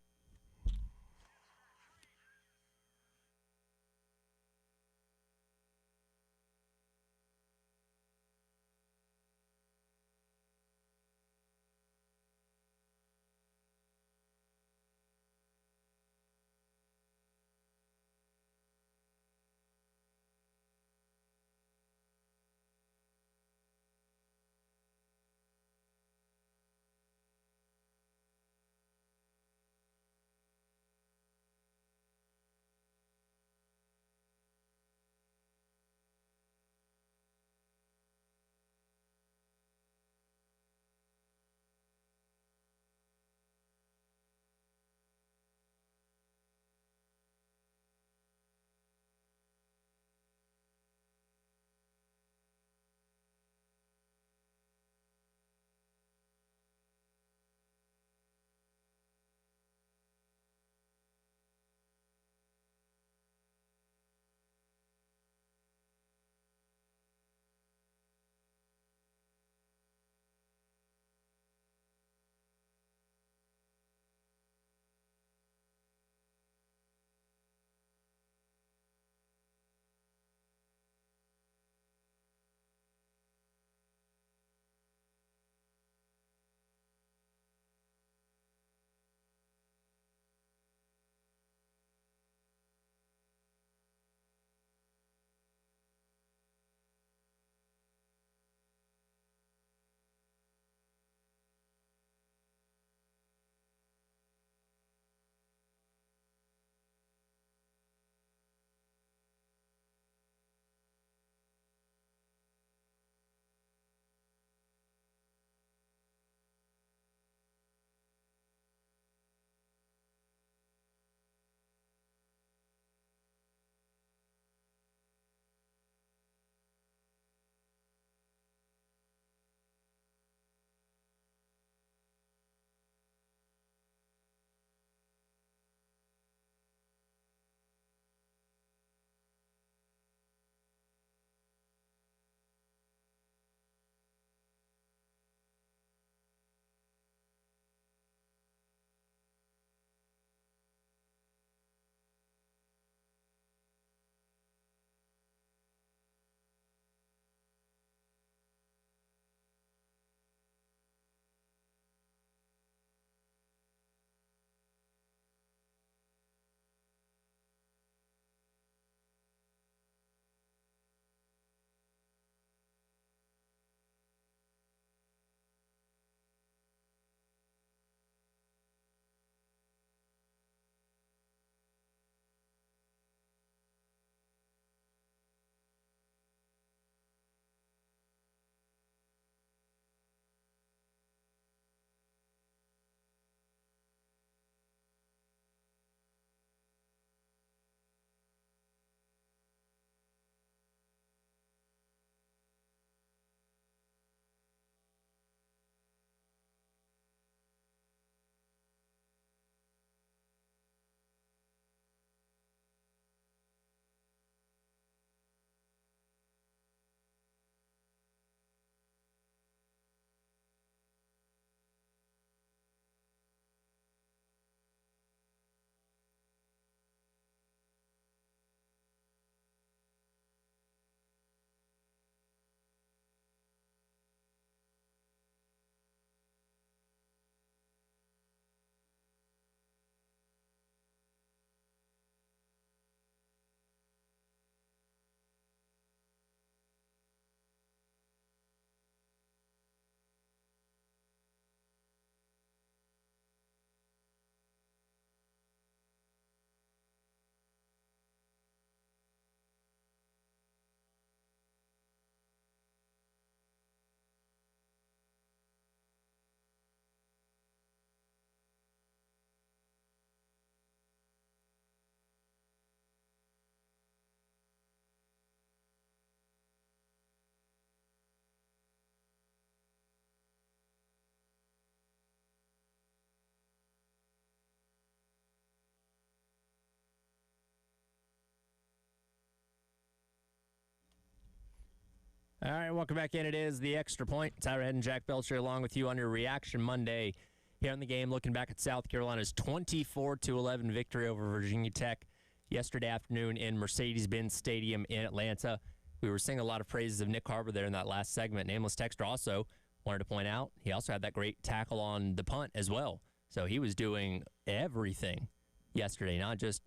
All right, welcome back in. It is the Extra Point. Tyler Head and Jack Belcher along with you on your Reaction Monday here on the game, looking back at South Carolina's 24-11 victory over Virginia Tech yesterday afternoon in Mercedes-Benz Stadium in Atlanta. We were singing a lot of praises of Nick Harbor there in that last segment. Nameless Texter also wanted to point out he also had that great tackle on the punt as well. So he was doing everything yesterday, not just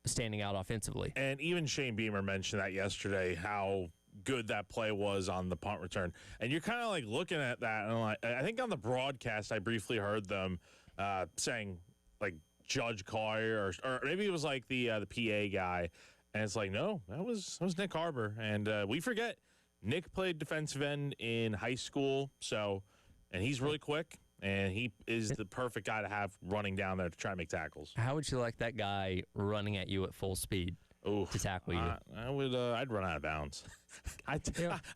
standing out offensively. And even Shane Beamer mentioned that yesterday, how good that play was on the punt return. And you're kind of like looking at that, and like, I think on the broadcast I briefly heard them saying like Judge Collier, or maybe it was like the PA guy, and it's like, no, that was Nick Harbor. And we forget Nick played defensive end in high school, and he's really quick, and he is the perfect guy to have running down there to try and make tackles. How would you like that guy running at you at full speed to tackle you? I'd run out of bounds. I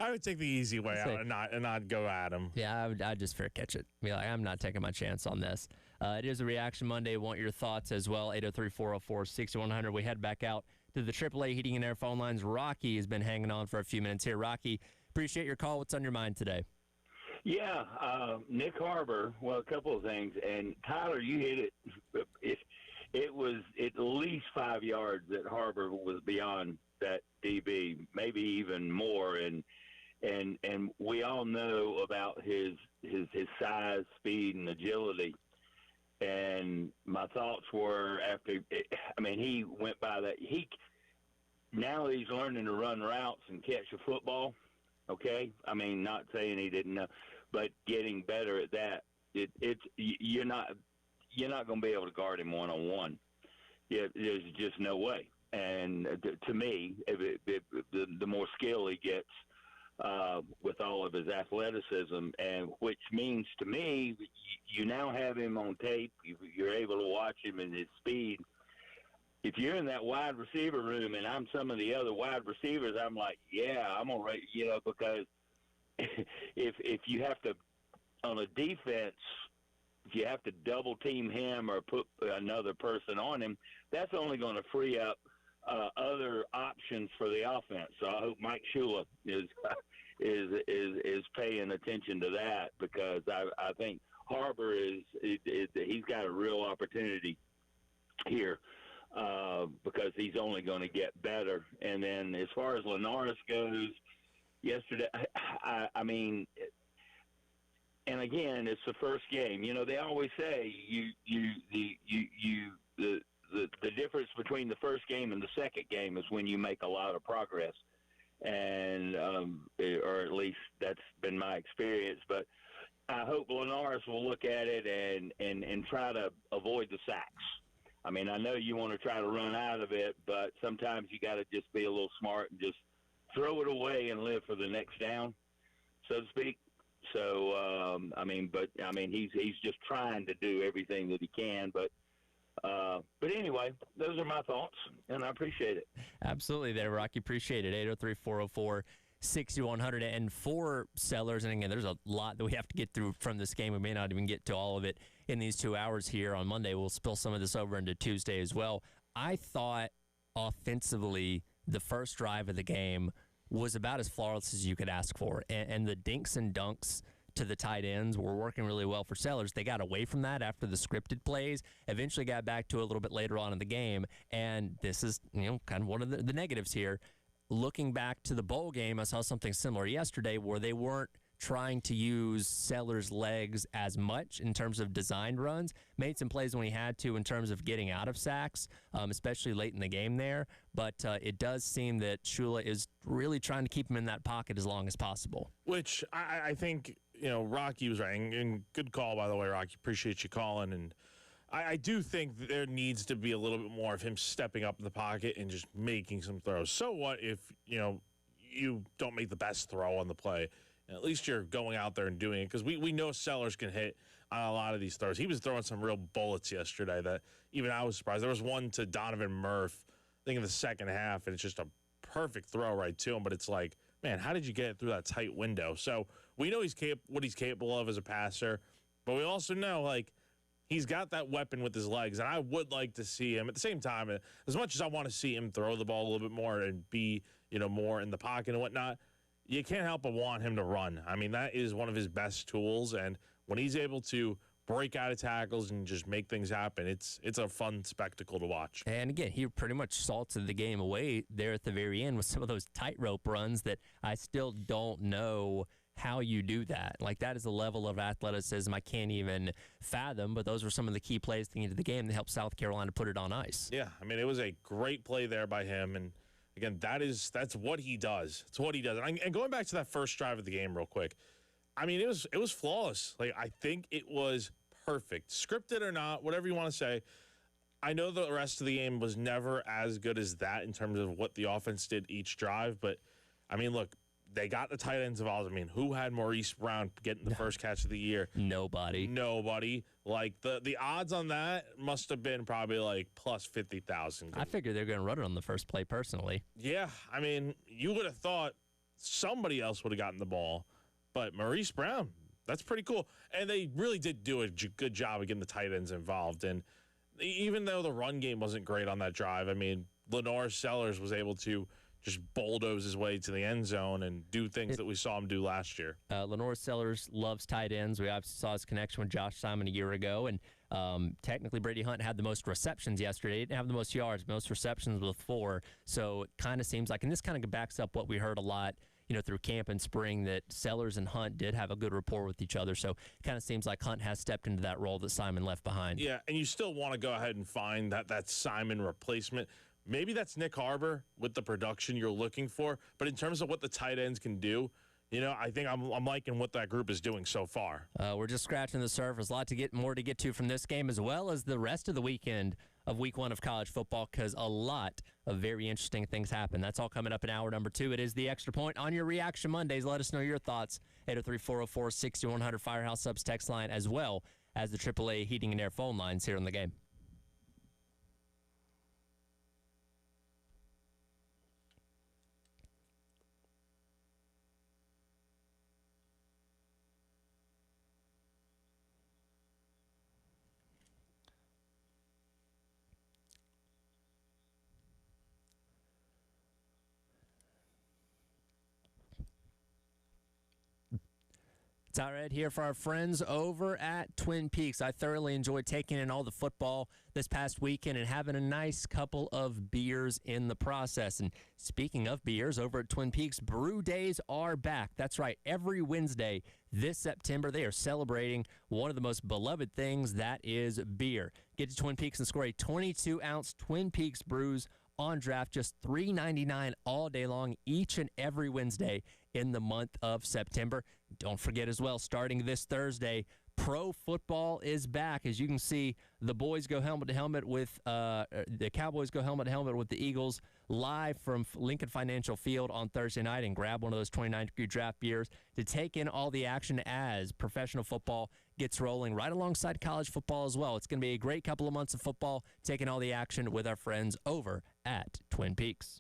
would take the easy way out and not go at him. Yeah, I'd just fair catch it. Be like, I'm not taking my chance on this. It is a Reaction Monday. Want your thoughts as well. 803-404-6100. We head back out to the AAA Heating and Air phone lines. Rocky has been hanging on for a few minutes here. Rocky, appreciate your call. What's on your mind today? Yeah, Nick Harbor, well, a couple of things. And, Tyler, you hit it. It was at least 5 yards that Harbor was beyond that DB, maybe even more. And we all know about his size, speed, and agility. And my thoughts were he went by that. Now he's learning to run routes and catch a football. Okay, I mean, not saying he didn't know, but getting better at that. You're not going to be able to guard him one-on-one. There's just no way. And to me, the more skill he gets with all of his athleticism, and which means to me, you now have him on tape. You're able to watch him and his speed. If you're in that wide receiver room and I'm some of the other wide receivers, I'm like, yeah, I'm all right, because if you have to, on a defense, if you have to double team him or put another person on him, that's only going to free up other options for the offense. So I hope Mike Shula is paying attention to that, because I think Harbor he's got a real opportunity here. Because he's only going to get better. And then as far as Linares goes, yesterday, I mean, and again, it's the first game. They always say the difference between the first game and the second game is when you make a lot of progress, and or at least that's been my experience. But I hope Linares will look at it and try to avoid the sacks. I mean, I know you want to try to run out of it, but sometimes you got to just be a little smart and just throw it away and live for the next down, so to speak. So, he's just trying to do everything that he can. But anyway, those are my thoughts, and I appreciate it. Absolutely there, Rocky. Appreciate it. 803-404-6100. And for Sellers, and again, there's a lot that we have to get through from this game. We may not even get to all of it in these 2 hours here on Monday. We'll spill some of this over into Tuesday as well. I thought offensively the first drive of the game was about as flawless as you could ask for. And the dinks and dunks to the tight ends were working really well for Sellers. They got away from that after the scripted plays, eventually got back to it a little bit later on in the game. And this is, kind of one of the negatives here. Looking back to the bowl game, I saw something similar yesterday where they weren't trying to use Sellers' legs as much in terms of designed runs. Made some plays when he had to in terms of getting out of sacks, especially late in the game there. But it does seem that Shula is really trying to keep him in that pocket as long as possible. Which I think, Rocky was right. And good call, by the way, Rocky. Appreciate you calling. And I do think that there needs to be a little bit more of him stepping up in the pocket and just making some throws. So what if, you don't make the best throw on the play? At least you're going out there and doing it, because we know Sellers can hit on a lot of these throws. He was throwing some real bullets yesterday that even I was surprised. There was one to Donovan Murph, I think in the second half, and it's just a perfect throw right to him. But it's like, man, how did you get it through that tight window? So we know what he's capable of as a passer, but we also know, he's got that weapon with his legs, and I would like to see him at the same time. As much as I want to see him throw the ball a little bit more and be, more in the pocket and whatnot, you can't help but want him to run. I mean, that is one of his best tools, and when he's able to break out of tackles and just make things happen, it's a fun spectacle to watch. And again, he pretty much salted the game away there at the very end with some of those tightrope runs that I still don't know how you do that. Like, that is a level of athleticism I can't even fathom, but those were some of the key plays at the end of the game that helped South Carolina put it on ice. Yeah, I mean, it was a great play there by him, and again, that's what he does. It's what he does. And going back to that first drive of the game real quick, I mean, it was flawless. Like, I think it was perfect. Scripted or not, whatever you want to say. I know the rest of the game was never as good as that in terms of what the offense did each drive, but, I mean, look, they got the tight ends involved. I mean, who had Maurice Brown getting the first catch of the year? Nobody. Like, the odds on that must have been probably like plus 50,000. I figured they're going to run it on the first play personally. Yeah, I mean, you would have thought somebody else would have gotten the ball, but Maurice Brown, that's pretty cool. And they really did do a good job of getting the tight ends involved. And even though the run game wasn't great on that drive, I mean, Lenore Sellers was able to just bulldoze his way to the end zone and do things that we saw him do last year. Lenore Sellers loves tight ends. We obviously saw his connection with Josh Simon a year ago, and technically Brady Hunt had the most receptions yesterday. He didn't have the most yards, most receptions with 4. So it kind of seems like, and this kind of backs up what we heard a lot, through camp and spring, that Sellers and Hunt did have a good rapport with each other. So it kind of seems like Hunt has stepped into that role that Simon left behind. Yeah, and you still want to go ahead and find that Simon replacement. Maybe that's Nick Harbor with the production you're looking for, but in terms of what the tight ends can do, I think I'm liking what that group is doing so far. We're just scratching the surface. A lot more to get to from this game, as well as the rest of the weekend of week 1 of college football, because a lot of very interesting things happen. That's all coming up in hour number 2. It is the Extra Point on your Reaction Mondays. Let us know your thoughts. 803-404-6100 Firehouse Subs text line, as well as the AAA Heating and Air phone lines here in the game. It's all right here for our friends over at Twin Peaks. I thoroughly enjoyed taking in all the football this past weekend and having a nice couple of beers in the process. And speaking of beers, over at Twin Peaks, Brew Days are back. That's right. Every Wednesday this September, they are celebrating one of the most beloved things, that is beer. Get to Twin Peaks and score a 22-ounce Twin Peaks Brews on draft, just $3.99 all day long, each and every Wednesday in the month of September. Don't forget as well, starting this Thursday, pro football is back. As you can see, the boys go helmet to helmet with the Cowboys go helmet to helmet with the Eagles live from Lincoln Financial Field on Thursday night, and grab one of those 29-degree draft beers to take in all the action as professional football gets rolling right alongside college football as well. It's going to be a great couple of months of football, taking all the action with our friends over at Twin Peaks.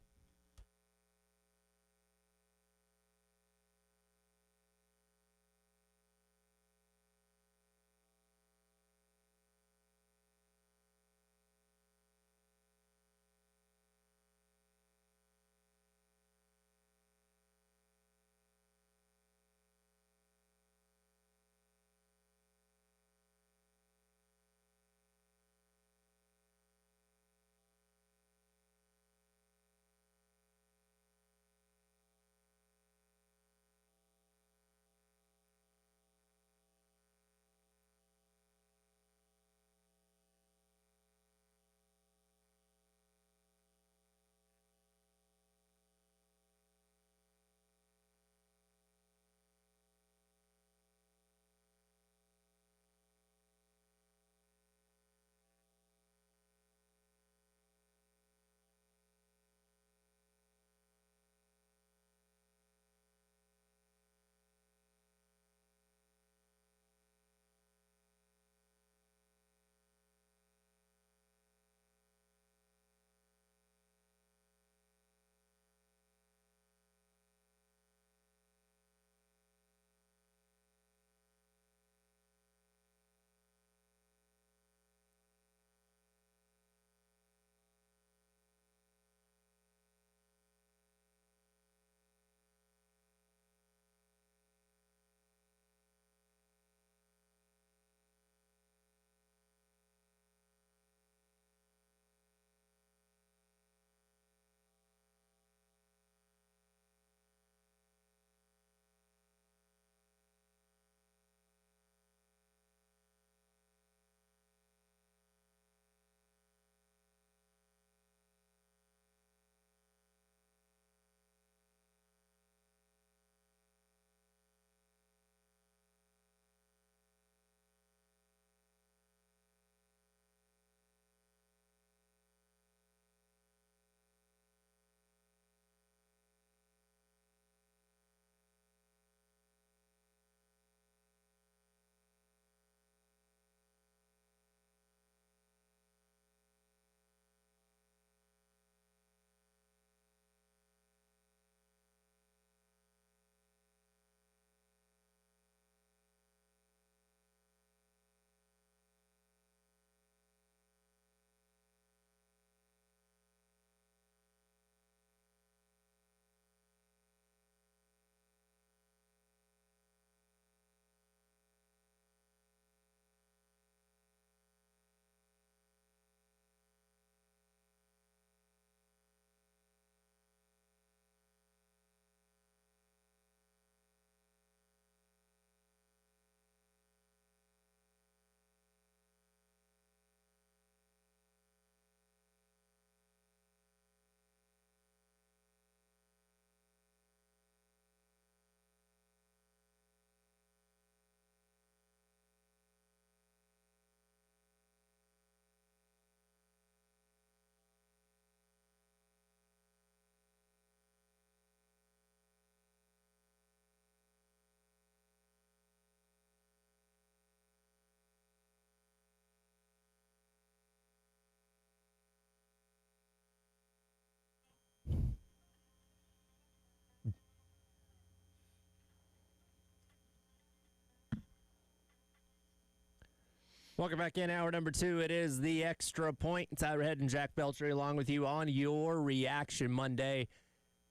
Welcome back in hour number 2. It is the Extra Point. Tyler Head and Jack Beltry along with you on your Reaction Monday,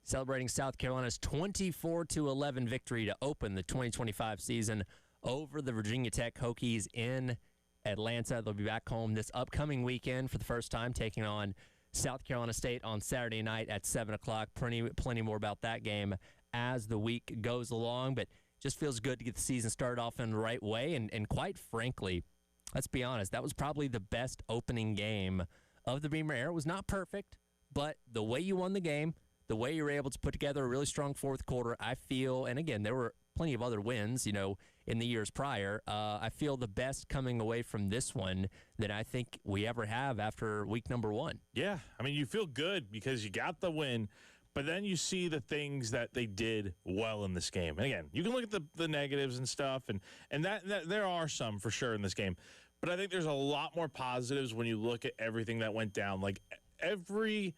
celebrating South Carolina's 24-11 victory to open the 2025 season over the Virginia Tech Hokies in Atlanta. They'll be back home this upcoming weekend for the first time, taking on South Carolina State on Saturday night at 7 o'clock. Plenty more about that game as the week goes along, but just feels good to get the season started off in the right way. And quite frankly, let's be honest, that was probably the best opening game of the Beamer era. It was not perfect, but the way you won the game, the way you were able to put together a really strong fourth quarter, I feel, and again, there were plenty of other wins, in the years prior. I feel the best coming away from this one that I think we ever have after week number 1. Yeah, I mean, you feel good because you got the win, but then you see the things that they did well in this game. And again, you can look at the negatives and stuff, and that there are some for sure in this game. But I think there's a lot more positives when you look at everything that went down. Like every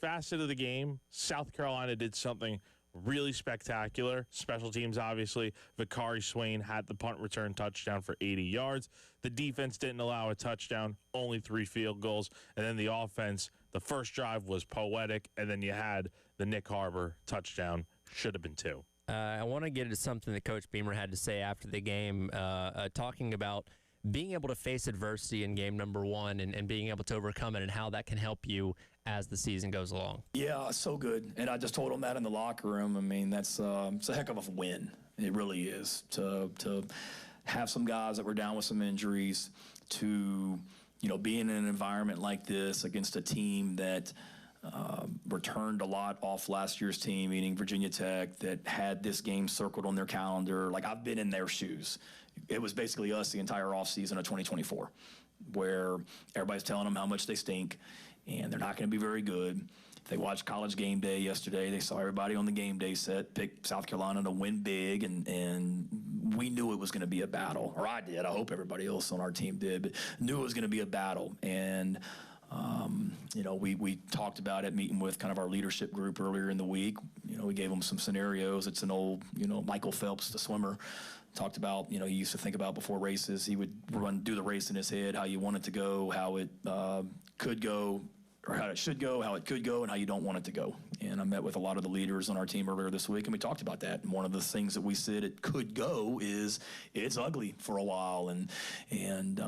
facet of the game, South Carolina did something really spectacular. Special teams, obviously. Vakari Swain had the punt return touchdown for 80 yards. The defense didn't allow a touchdown, only 3 field goals. And then the offense, the first drive was poetic. And then you had the Nick Harbor touchdown. Should have been 2. I want to get into something that Coach Beamer had to say after the game, talking about being able to face adversity in game number 1 and being able to overcome it and how that can help you as the season goes along. Yeah, so good. And I just told him that in the locker room. I mean, it's a heck of a win. It really is. To have some guys that were down with some injuries, to be in an environment like this against a team that returned a lot off last year's team, meaning Virginia Tech, that had this game circled on their calendar. Like, I've been in their shoes. It was basically us the entire offseason of 2024, where everybody's telling them how much they stink and they're not going to be very good. They watched College Game Day yesterday. They saw everybody on the game day set pick South Carolina to win big, and we knew it was going to be a battle. Or I did. I hope everybody else on our team did, but knew it was going to be a battle. And we talked about it, meeting with kind of our leadership group earlier in the week. We gave them some scenarios. It's an old, Michael Phelps, the swimmer, talked about, he used to think about before races, he would do the race in his head, how you want it to go, how it could go, or how it should go, how it could go, and how you don't want it to go. And I met with a lot of the leaders on our team earlier this week, and we talked about that. And one of the things that we said it could go is it's ugly for a while, and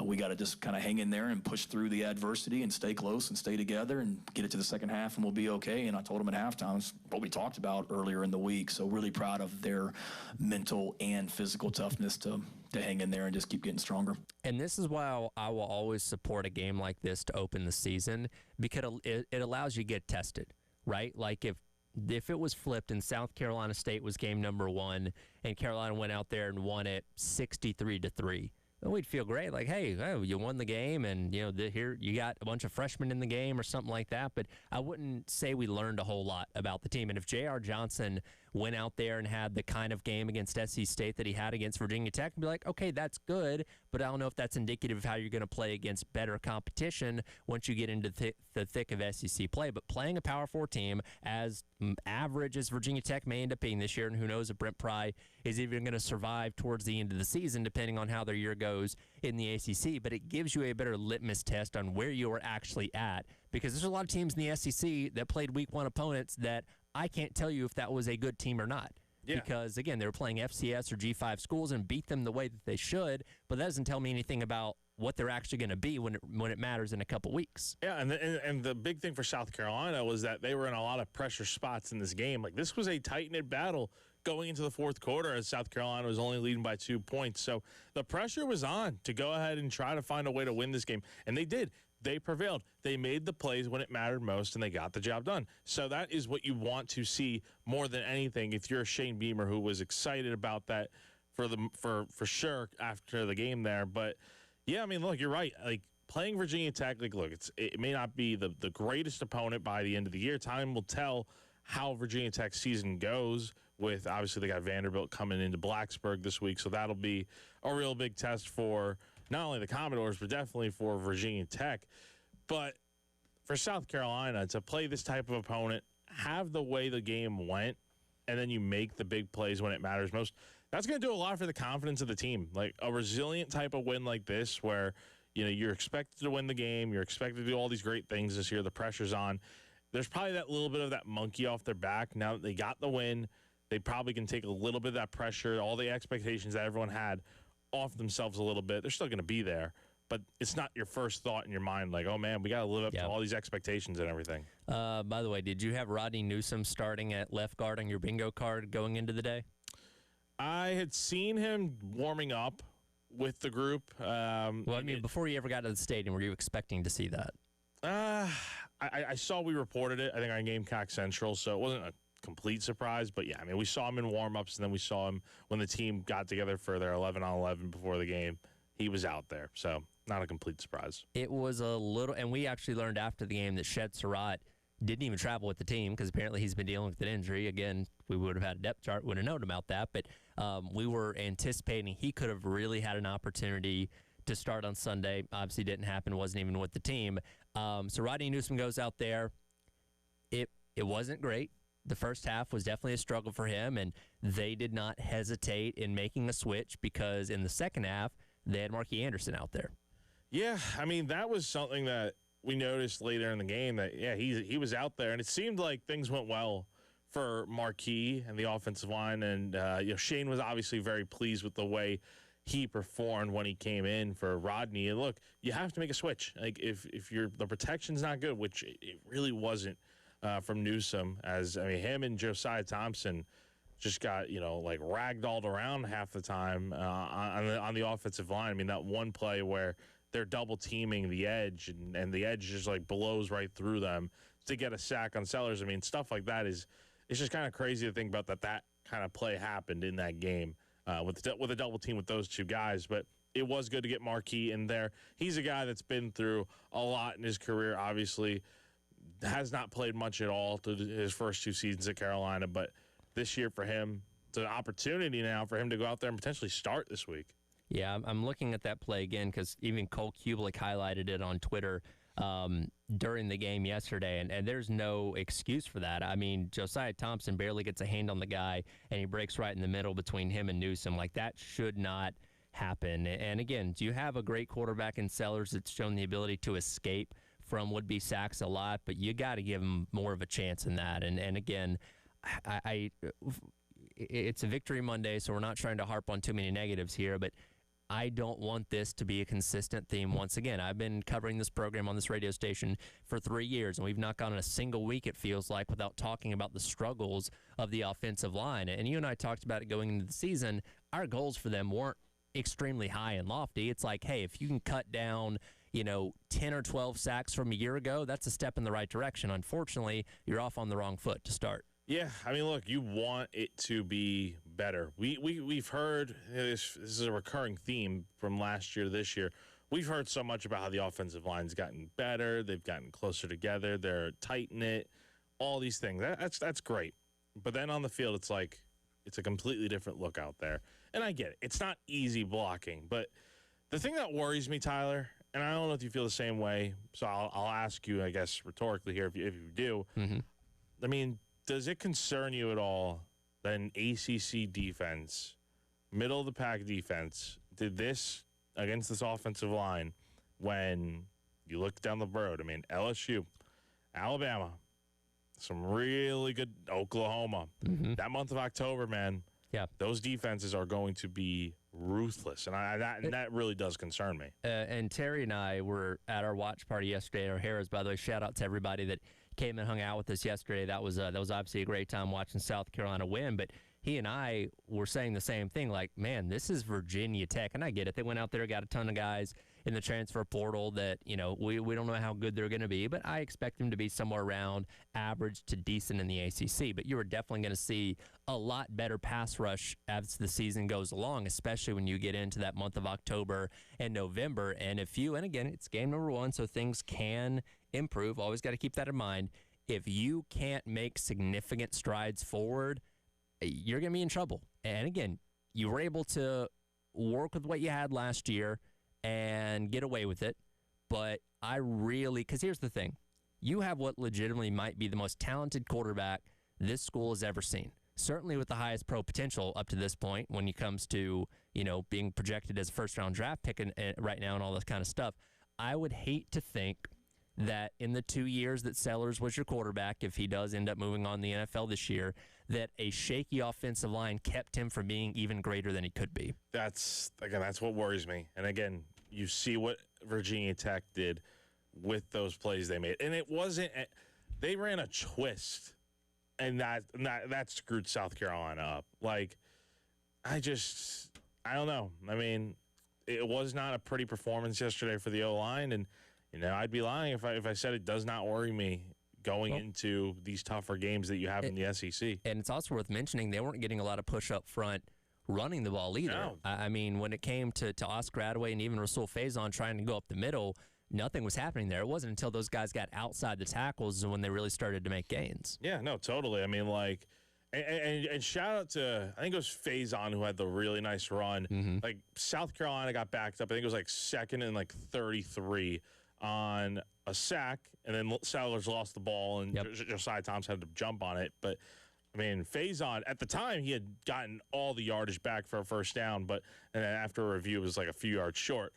we got to just kind of hang in there and push through the adversity and stay close and stay together and get it to the second half, and we'll be okay. And I told them at halftime, it's what we talked about earlier in the week. So really proud of their mental and physical toughness to hang in there and just keep getting stronger. And this is why I will always support a game like this to open the season, because it allows you to get tested, right? Like if it was flipped and South Carolina State was game number 1 and Carolina went out there and won it 63-3, then we'd feel great. Like, hey, you won the game, and here you got a bunch of freshmen in the game or something like that. But I wouldn't say we learned a whole lot about the team. And if J.R. Johnson went out there and had the kind of game against SC State that he had against Virginia Tech, and be like, okay, that's good, but I don't know if that's indicative of how you're going to play against better competition once you get into the thick of SEC play. But playing a Power 4 team as average as Virginia Tech may end up being this year, and who knows if Brent Pry is even going to survive towards the end of the season, depending on how their year goes in the ACC. But it gives you a better litmus test on where you are actually at, because there's a lot of teams in the SEC that played week 1 opponents that I can't tell you if that was a good team or not. Yeah. Because, again, they were playing FCS or G5 schools and beat them the way that they should, but that doesn't tell me anything about what they're actually going to be when it matters in a couple weeks. Yeah, and the big thing for South Carolina was that they were in a lot of pressure spots in this game. Like, this was a tight-knit battle going into the fourth quarter, as South Carolina was only leading by 2 points. So the pressure was on to go ahead and try to find a way to win this game, and they did. They prevailed. They made the plays when it mattered most, and they got the job done. So that is what you want to see more than anything if you're a Shane Beamer who was excited about that for sure after the game there. But, yeah, I mean, look, you're right. Like, playing Virginia Tech, like, look, it may not be the greatest opponent by the end of the year. Time will tell how Virginia Tech's season goes with, obviously, they got Vanderbilt coming into Blacksburg this week, so that'll be a real big test for not only the Commodores, but definitely for Virginia Tech. But for South Carolina, to play this type of opponent, have the way the game went, and then you make the big plays when it matters most, that's going to do a lot for the confidence of the team. Like a resilient type of win like this where, you're expected to win the game. You're expected to do all these great things this year. The pressure's on. There's probably that little bit of that monkey off their back. Now that they got the win, they probably can take a little bit of that pressure, all the expectations that everyone had off themselves a little bit. They're still going to be there, but it's not your first thought in your mind like, oh, man, we got to live up to all these expectations and everything. By the way, did you have Rodney Newsom starting at left guard on your bingo card going into the day? I had seen him warming up with the group. Before you ever got to the stadium, were you expecting to see that? I saw we reported it, I think, on Gamecock Central, so it wasn't a complete surprise. But, yeah, we saw him in warm-ups, and then we saw him when the team got together for their 11-on-11 before the game. He was out there, so not a complete surprise. It was a little, and we actually learned after the game that Shed Surratt didn't even travel with the team because apparently he's been dealing with an injury. Again, we would have had a depth chart, would have known about that, but we were anticipating he could have really had an opportunity to start on Sunday. Obviously didn't happen, wasn't even with the team. So Rodney Newsom goes out there. It wasn't great. The first half was definitely a struggle for him, and they did not hesitate in making a switch because in the second half, they had Marquis Anderson out there. Yeah, that was something that we noticed later in the game that, he was out there, and it seemed like things went well for Marquis and the offensive line, and Shane was obviously very pleased with the way he performed when he came in for Rodney. And look, you have to make a switch. Like if the protection's not good, which it really wasn't from Newsom, as him and Josiah Thompson just got ragdolled around half the time on the offensive line. That one play where they're double teaming the edge and the edge just blows right through them to get a sack on Sellers. Stuff like that it's just kind of crazy to think about that kind of play happened in that game with a double team with those two guys. But it was good to get Marquis in there. He's a guy that's been through a lot in his career, obviously. Has not played much at all through his first two seasons at Carolina, but this year for him, it's an opportunity now for him to go out there and potentially start this week. Yeah, I'm looking at that play again because even Cole Kubelik highlighted it on Twitter during the game yesterday, and there's no excuse for that. Josiah Thompson barely gets a hand on the guy, and he breaks right in the middle between him and Newsom. That should not happen. And again, do you have a great quarterback in Sellers that's shown the ability to escape from would-be sacks a lot, but you got to give him more of a chance in that. And again, it's a Victory Monday, so we're not trying to harp on too many negatives here, but I don't want this to be a consistent theme once again. I've been covering this program on this radio station for 3 years, and we've not gone in a single week, it feels like, without talking about the struggles of the offensive line. And you and I talked about it going into the season. Our goals for them weren't extremely high and lofty. It's like, hey, if you can cut down 10 or 12 sacks from a year ago, that's a step in the right direction. Unfortunately, you're off on the wrong foot to start. Yeah, look, you want it to be better. We've heard, this is a recurring theme from last year to this year. We've heard so much about how the offensive line's gotten better. They've gotten closer together. They're tight-knit, all these things. That's great. But then on the field, it's like it's a completely different look out there. And I get it. It's not easy blocking. But the thing that worries me, Tyler, and I don't know if you feel the same way, so I'll ask you, I guess, rhetorically here if you do. Mm-hmm. Does it concern you at all that an ACC defense, middle-of-the-pack defense, did this against this offensive line when you look down the road? LSU, Alabama, some really good Oklahoma. Mm-hmm. That month of October, man, those defenses are going to be ruthless, and that really does concern me. And Terry and I were at our watch party yesterday at O'Hara's. By the way, shout out to everybody that came and hung out with us yesterday. That was obviously a great time watching South Carolina win, but he and I were saying the same thing, man, this is Virginia Tech, and I get it. They went out there, got a ton of guys in the transfer portal that, we don't know how good they're going to be, but I expect them to be somewhere around average to decent in the ACC. But you are definitely going to see a lot better pass rush as the season goes along, especially when you get into that month of October and November. And again, it's game number 1, so things can improve. Always got to keep that in mind. If you can't make significant strides forward, you're going to be in trouble. And again, you were able to work with what you had last year and get away with it. But because here's the thing, you have what legitimately might be the most talented quarterback this school has ever seen. certainly with the highest pro potential up to this point when it comes to, being projected as a first-round draft pick right now and all this kind of stuff. I would hate to think that in the 2 years that Sellers was your quarterback, if he does end up moving on the NFL this year, that a shaky offensive line kept him from being even greater than he could be. That's what worries me. And again, you see what Virginia Tech did with those plays they made. And it wasn't – they ran a twist, and that screwed South Carolina up. Like, I don't know. I mean, it was not a pretty performance yesterday for the O-line, and I'd be lying if I said it does not worry me going into these tougher games that you have in the SEC. And it's also worth mentioning they weren't getting a lot of push up front running the ball either. No. I mean, when it came to Oscar Adaway and even Rasul Faison trying to go up the middle, nothing was happening there. It wasn't until those guys got outside the tackles when they really started to make gains. Yeah, no, totally. I mean, like, and shout out to, I think it was Faison who had the really nice run. Mm-hmm. Like, South Carolina got backed up. I think it was like second and like 33 on a sack, and then Sellers lost the ball, and Josiah Thompson had to jump on it. But, I mean, Faison, at the time, he had gotten all the yardage back for a first down, and then after a review, it was like a few yards short.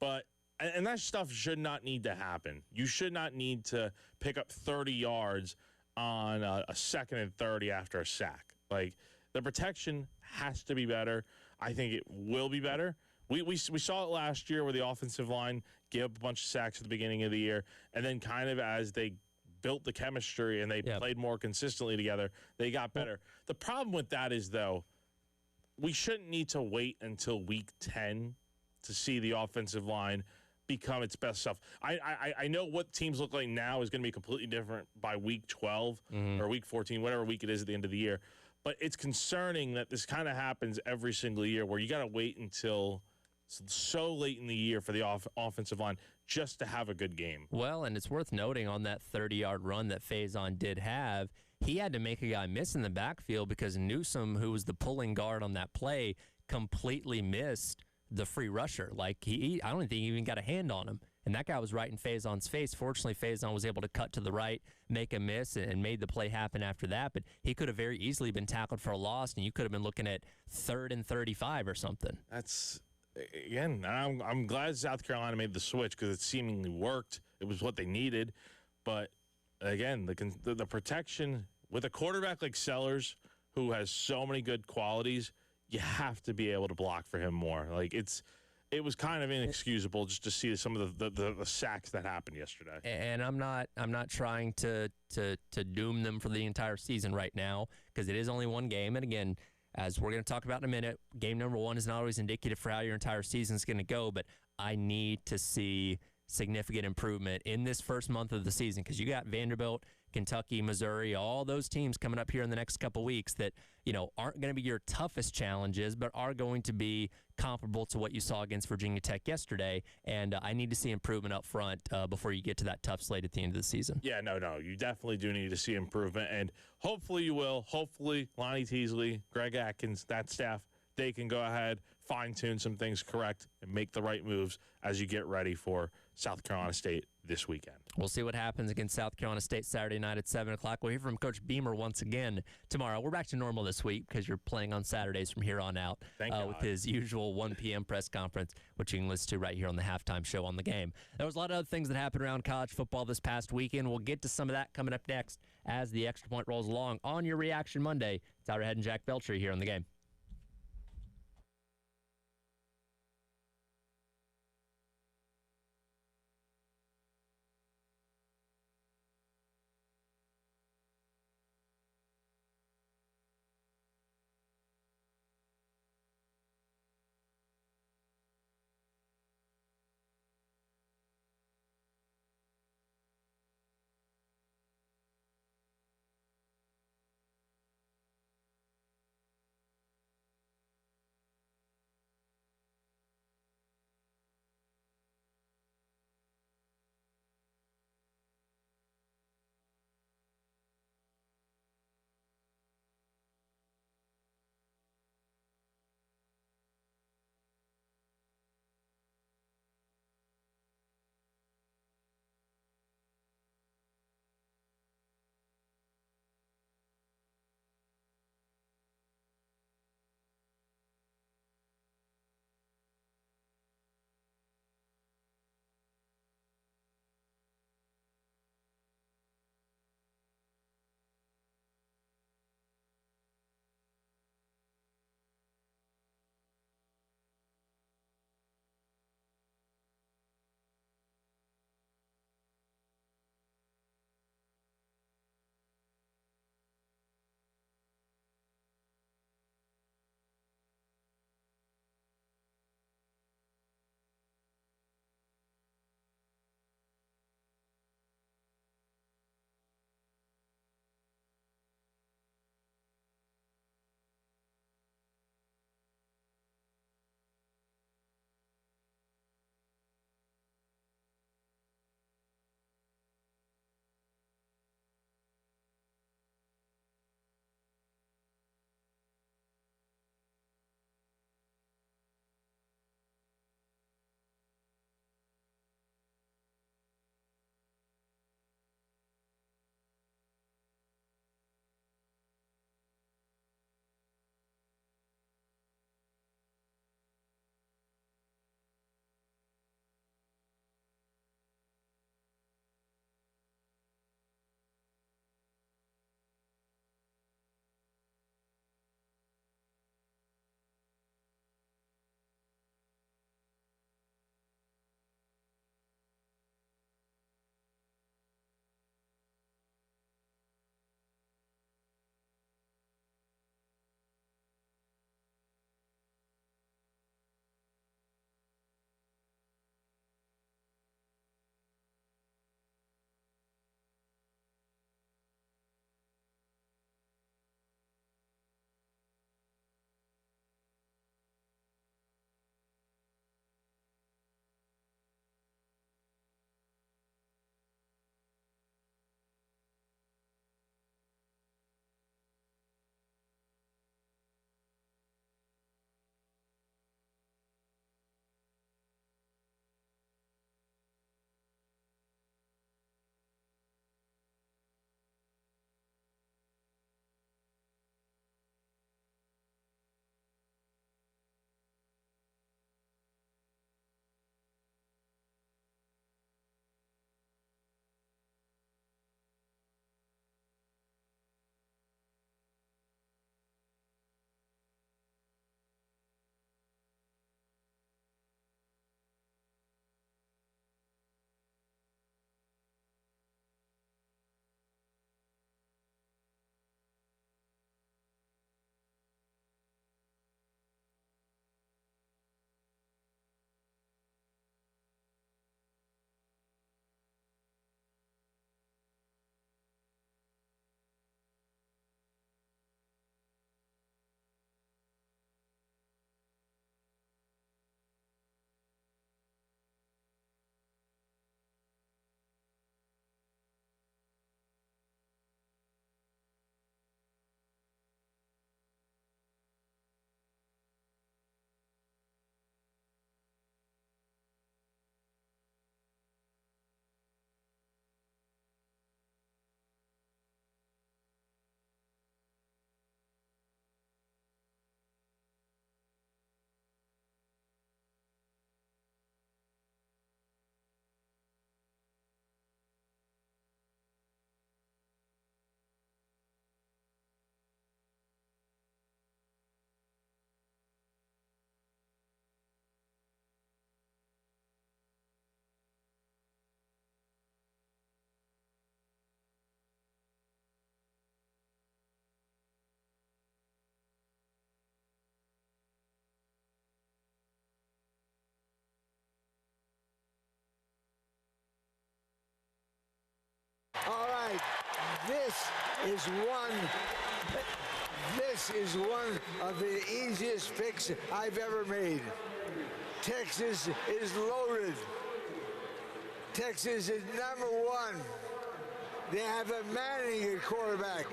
But, and that stuff should not need to happen. You should not need to pick up 30 yards on a second and 30 after a sack. Like, the protection has to be better. I think it will be better. We saw it last year where the offensive line gave up a bunch of sacks at the beginning of the year, and then kind of as they built the chemistry and they played more consistently together, they got better. The problem with that is, though, we shouldn't need to wait until week 10 to see the offensive line become its best self. I know what teams look like now is going to be completely different by week 12 or week 14, whatever week it is at the end of the year. But it's concerning that this kind of happens every single year where you got to wait until so late in the year for the offensive line just to have a good game. Well, and it's worth noting on that 30-yard run that Faison did have, he had to make a guy miss in the backfield because Newsome, who was the pulling guard on that play, completely missed the free rusher. Like, I don't think he even got a hand on him. And that guy was right in Faison's face. Fortunately, Faison was able to cut to the right, make a miss, and made the play happen after that. But he could have very easily been tackled for a loss, and you could have been looking at 3rd and 35 or something. That's, again, I'm glad South Carolina made the switch because it seemingly worked. It was what they needed. But, again, the protection with a quarterback like Sellers, who has so many good qualities, you have to be able to block for him more. Like, it was kind of inexcusable just to see some of the sacks that happened yesterday. And I'm not trying to doom them for the entire season right now because it is only one game. And again, as we're going to talk about in a minute, game number 1 is not always indicative for how your entire season is going to go. But I need to see significant improvement in this first month of the season because you got Vanderbilt, Kentucky, Missouri, all those teams coming up here in the next couple weeks that, aren't going to be your toughest challenges, but are going to be comparable to what you saw against Virginia Tech yesterday. And I need to see improvement up front before you get to that tough slate at the end of the season. Yeah, no, you definitely do need to see improvement. And hopefully you will. Hopefully Lonnie Teasley, Greg Atkins, that staff, they can go ahead, fine-tune some things correct, and make the right moves as you get ready for South Carolina State this weekend. We'll see what happens against South Carolina State Saturday night at 7 o'clock. We'll hear from Coach Beamer once again tomorrow. We're back to normal this week because you're playing on Saturdays from here on out with his usual 1 p.m. press conference, which you can listen to right here on the halftime show on the game. There was a lot of other things that happened around college football this past weekend. We'll get to some of that coming up next as the Extra Point rolls along on your Reaction Monday. Tyler Head and Jack Beltry here on the game. This is one of the easiest picks I've ever made. Texas is loaded. Texas is number one. They have a Manning at quarterback.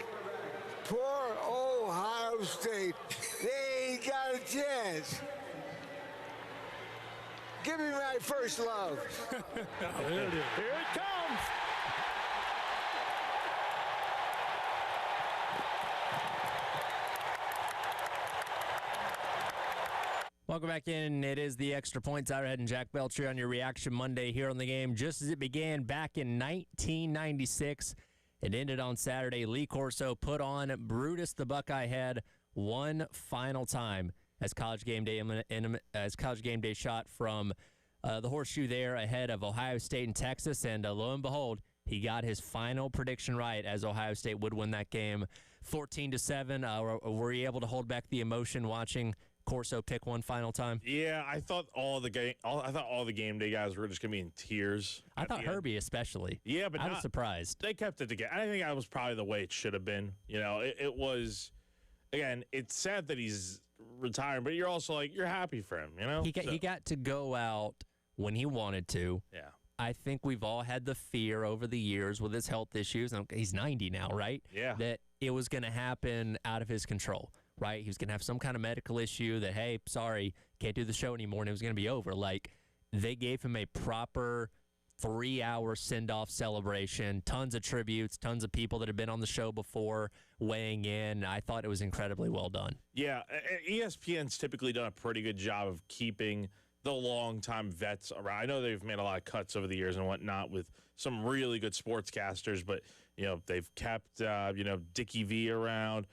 Poor Ohio State. They ain't got a chance. Give me my first love. There it is. Here it comes. Welcome back in. It is the Extra Points. Tyler Head and Jack Belcher on your Reaction Monday here on the game. Just as it began back in 1996, it ended on Saturday. Lee Corso put on Brutus the Buckeye Head one final time as College Game Day shot from the horseshoe there ahead of Ohio State and Texas. And lo and behold, he got his final prediction right as Ohio State would win that game 14-7. Were you able to hold back the emotion watching Corso pick one final time? Yeah, I thought all the game day guys were just gonna be in tears. I thought Herbie especially. Yeah, but I was surprised. They kept it together. I think that was probably the way it should have been. You know, it was. Again, it's sad that he's retiring, but you're also like you're happy for him. You know, he got to go out when he wanted to. Yeah. I think we've all had the fear over the years with his health issues. And he's 90 now, right? Yeah. That it was going to happen out of his control. Right? He was going to have some kind of medical issue that, hey, sorry, can't do the show anymore, and it was going to be over. Like, they gave him a proper 3-hour send-off celebration, tons of tributes, tons of people that have been on the show before weighing in. I thought it was incredibly well done. Yeah, ESPN's typically done a pretty good job of keeping the longtime vets around. I know they've made a lot of cuts over the years and whatnot with some really good sportscasters, but, you know, they've kept, Dickie V around,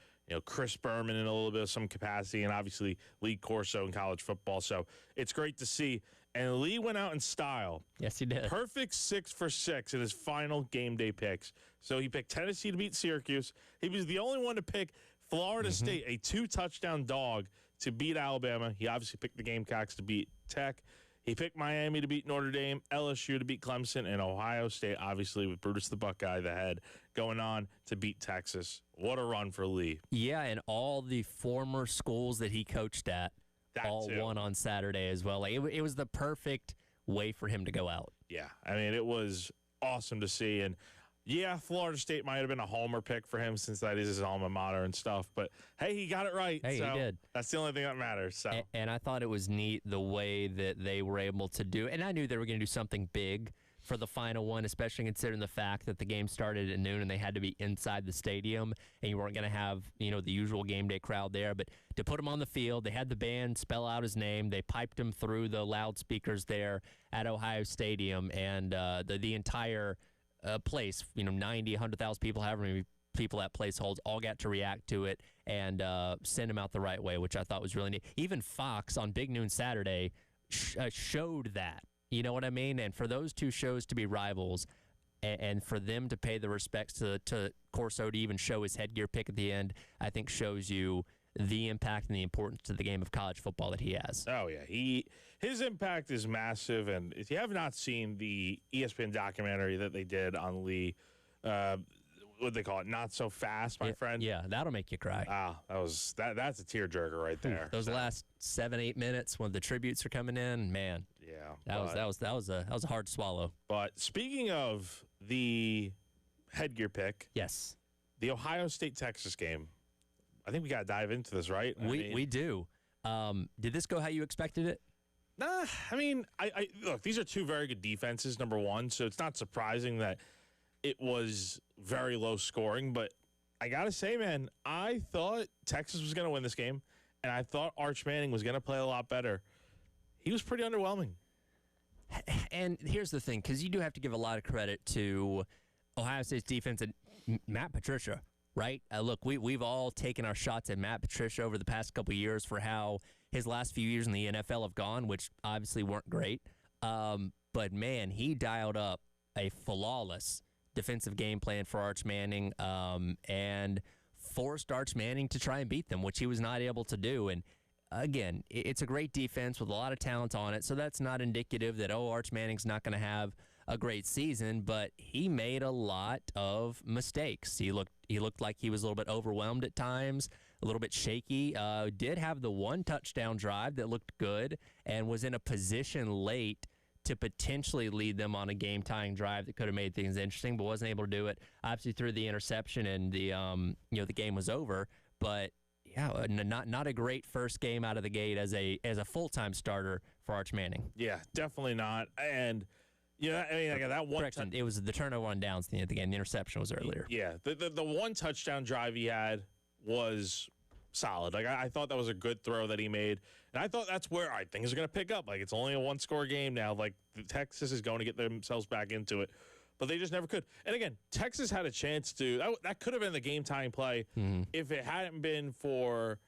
Chris Berman in a little bit of some capacity, and obviously Lee Corso in college football. So it's great to see. And Lee went out in style. Yes, he did. Perfect 6 for 6 in his final game day picks. So he picked Tennessee to beat Syracuse. He was the only one to pick Florida State, a 2-touchdown dog, to beat Alabama. He obviously picked the Gamecocks to beat Tech. He picked Miami to beat Notre Dame, LSU to beat Clemson, and Ohio State, obviously, with Brutus the Buckeye, the head, going on to beat Texas. What a run for Lee. Yeah, and all the former schools that he coached at won on Saturday as well. Like, it was the perfect way for him to go out. Yeah, I mean, it was awesome to see. And, yeah, Florida State might have been a homer pick for him since that is his alma mater and stuff. But, hey, he got it right. Hey, so he did. That's the only thing that matters. So. And I thought it was neat the way that they were able to do. And I knew they were going to do something big for the final one, especially considering the fact that the game started at noon and they had to be inside the stadium and you weren't going to have, the usual game day crowd there. But to put him on the field, they had the band spell out his name. They piped him through the loudspeakers there at Ohio Stadium, and the entire place, 90, 100,000 people, however many people that place holds, all got to react to it and send him out the right way, which I thought was really neat. Even Fox on Big Noon Saturday showed that. You know what I mean? And for those two shows to be rivals and for them to pay the respects to Corso to even show his headgear pick at the end, I think shows you the impact and the importance to the game of college football that he has. Oh, yeah. His impact is massive. And if you have not seen the ESPN documentary that they did on Lee, what they call it, Not So Fast, my friend. Yeah, that'll make you cry. That's a tearjerker right there. Those last 7-8 minutes when the tributes are coming in, man. Yeah, that was a hard swallow. But speaking of the headgear pick, yes, the Ohio State-Texas game. I think we got to dive into this, right? We do. Did this go how you expected it? Nah, I mean, I look, these are two very good defenses, number one, so it's not surprising that it was very low scoring. But I got to say, man, I thought Texas was going to win this game, and I thought Arch Manning was going to play a lot better. He was pretty underwhelming. And here's the thing, because you do have to give a lot of credit to Ohio State's defense and Matt Patricia, right? Look, we've all taken our shots at Matt Patricia over the past couple of years for how his last few years in the NFL have gone, which obviously weren't great. But, man, he dialed up a flawless defensive game plan for Arch Manning and forced Arch Manning to try and beat them, which he was not able to do. And, again, it's a great defense with a lot of talent on it, so that's not indicative that, Arch Manning's not going to have a great season, but he made a lot of mistakes. He looked like he was a little bit overwhelmed at times, a little bit shaky. Did have the one touchdown drive that looked good and was in a position late to potentially lead them on a game-tying drive that could have made things interesting, but wasn't able to do it. Obviously threw the interception and the game was over. But yeah, not a great first game out of the gate as a full-time starter for Arch Manning. Yeah, definitely not. And I mean, I got that one. Correction, it was the turnover on downs at the end of the game. The interception was earlier. Yeah, the one touchdown drive he had was solid. Like I thought that was a good throw that he made, and I thought that's where things are going to pick up. Like it's only a one-score game now. Like Texas is going to get themselves back into it, but they just never could. And again, Texas had a chance to. That could have been the game-tying play if it hadn't been for.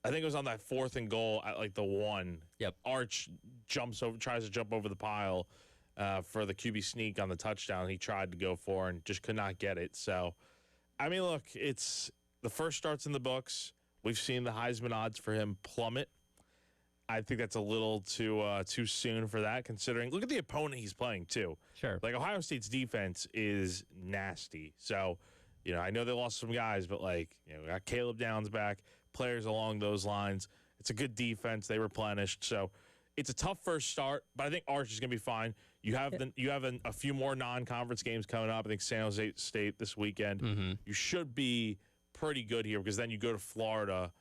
I think it was on that 4th and goal at like the 1. Yep. Arch tries to jump over the pile for the QB sneak on the touchdown. He tried to go for and just could not get it. So, I mean, look, it's the first starts in the books. We've seen the Heisman odds for him plummet. I think that's a little too soon for that, considering look at the opponent he's playing too. Sure. Like Ohio State's defense is nasty. So, I know they lost some guys, but we got Caleb Downs back, players along those lines. It's a good defense. They replenished. So it's a tough first start, but I think Arch is going to be fine. You have a few more non-conference games coming up. I think San Jose State this weekend. Mm-hmm. You should be pretty good here because then you go to Florida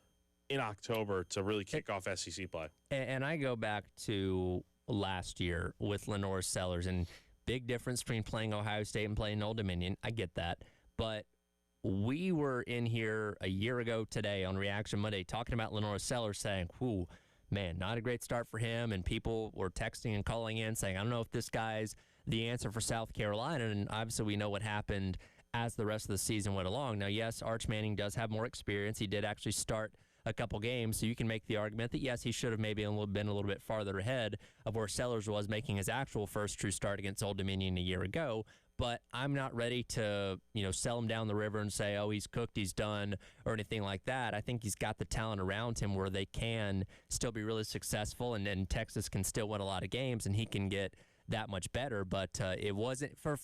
in October to really kick off SEC play. And I go back to last year with Lenore Sellers, and big difference between playing Ohio State and playing Old Dominion. I get that. But we were in here a year ago today on Reaction Monday talking about Lenore Sellers saying, whew, man, not a great start for him. And people were texting and calling in saying, I don't know if this guy's the answer for South Carolina. And obviously we know what happened as the rest of the season went along. Now, yes, Arch Manning does have more experience. He did actually start a couple games, so you can make the argument that, yes, he should have maybe been a little bit farther ahead of where Sellers was making his actual first true start against Old Dominion a year ago. But I'm not ready to, sell him down the river and say, oh, he's cooked, he's done, or anything like that. I think he's got the talent around him where they can still be really successful, and then Texas can still win a lot of games, and he can get that much better. But it wasn't for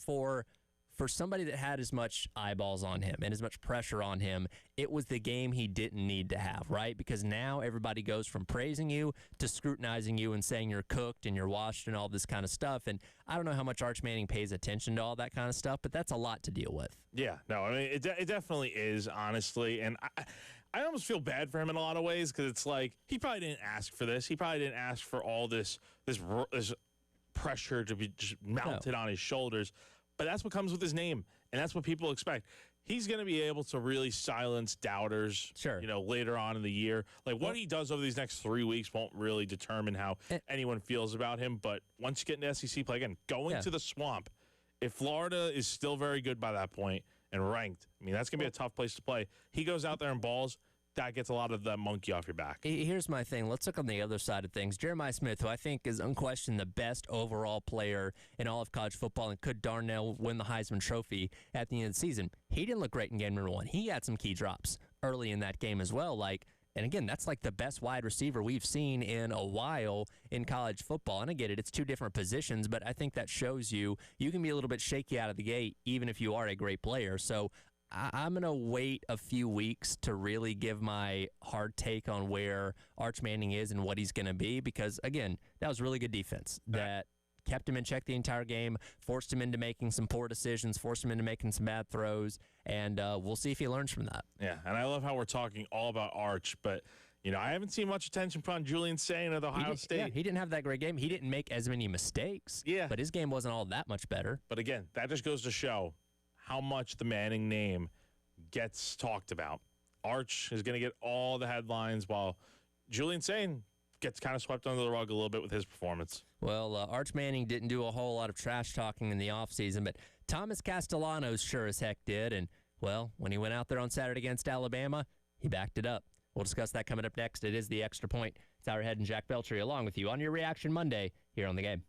somebody that had as much eyeballs on him and as much pressure on him, it was the game he didn't need to have, right? Because now everybody goes from praising you to scrutinizing you and saying you're cooked and you're washed and all this kind of stuff. And I don't know how much Arch Manning pays attention to all that kind of stuff, but that's a lot to deal with. Yeah, no, I mean, it definitely is, honestly. And I almost feel bad for him in a lot of ways because it's like he probably didn't ask for this. He probably didn't ask for all this pressure to be just mounted on his shoulders. But that's what comes with his name, and that's what people expect. He's going to be able to really silence doubters, later on in the year. Like, what he does over these next 3 weeks won't really determine how anyone feels about him. But once you get into SEC play, again, going to the Swamp, if Florida is still very good by that point and ranked, I mean, that's going to be a tough place to play. He goes out there and balls. That gets a lot of the monkey off your back. Here's my thing. Let's look on the other side of things. Jeremiah Smith, who I think is unquestioned the best overall player in all of college football and could darn near win the Heisman Trophy at the end of the season. He didn't look great in game number 1. He had some key drops early in that game as well. And again, that's like the best wide receiver we've seen in a while in college football. And I get it, it's two different positions, but I think that shows you can be a little bit shaky out of the gate, even if you are a great player. So I'm going to wait a few weeks to really give my hard take on where Arch Manning is and what he's going to be because, again, that was really good defense that kept him in check the entire game, forced him into making some poor decisions, forced him into making some bad throws, and we'll see if he learns from that. Yeah, and I love how we're talking all about Arch, but I haven't seen much attention put on Julian Sain of Ohio State. Yeah, he didn't have that great game. He didn't make as many mistakes, but his game wasn't all that much better. But again, that just goes to show how much the Manning name gets talked about. Arch is going to get all the headlines while Julian Sain gets kind of swept under the rug a little bit with his performance. Well, Arch Manning didn't do a whole lot of trash talking in the offseason, but Thomas Castellanos sure as heck did. And, well, when he went out there on Saturday against Alabama, he backed it up. We'll discuss that coming up next. It is The Extra Point. Tyler Head and Jack Beltry along with you on your Reaction Monday here on The Game.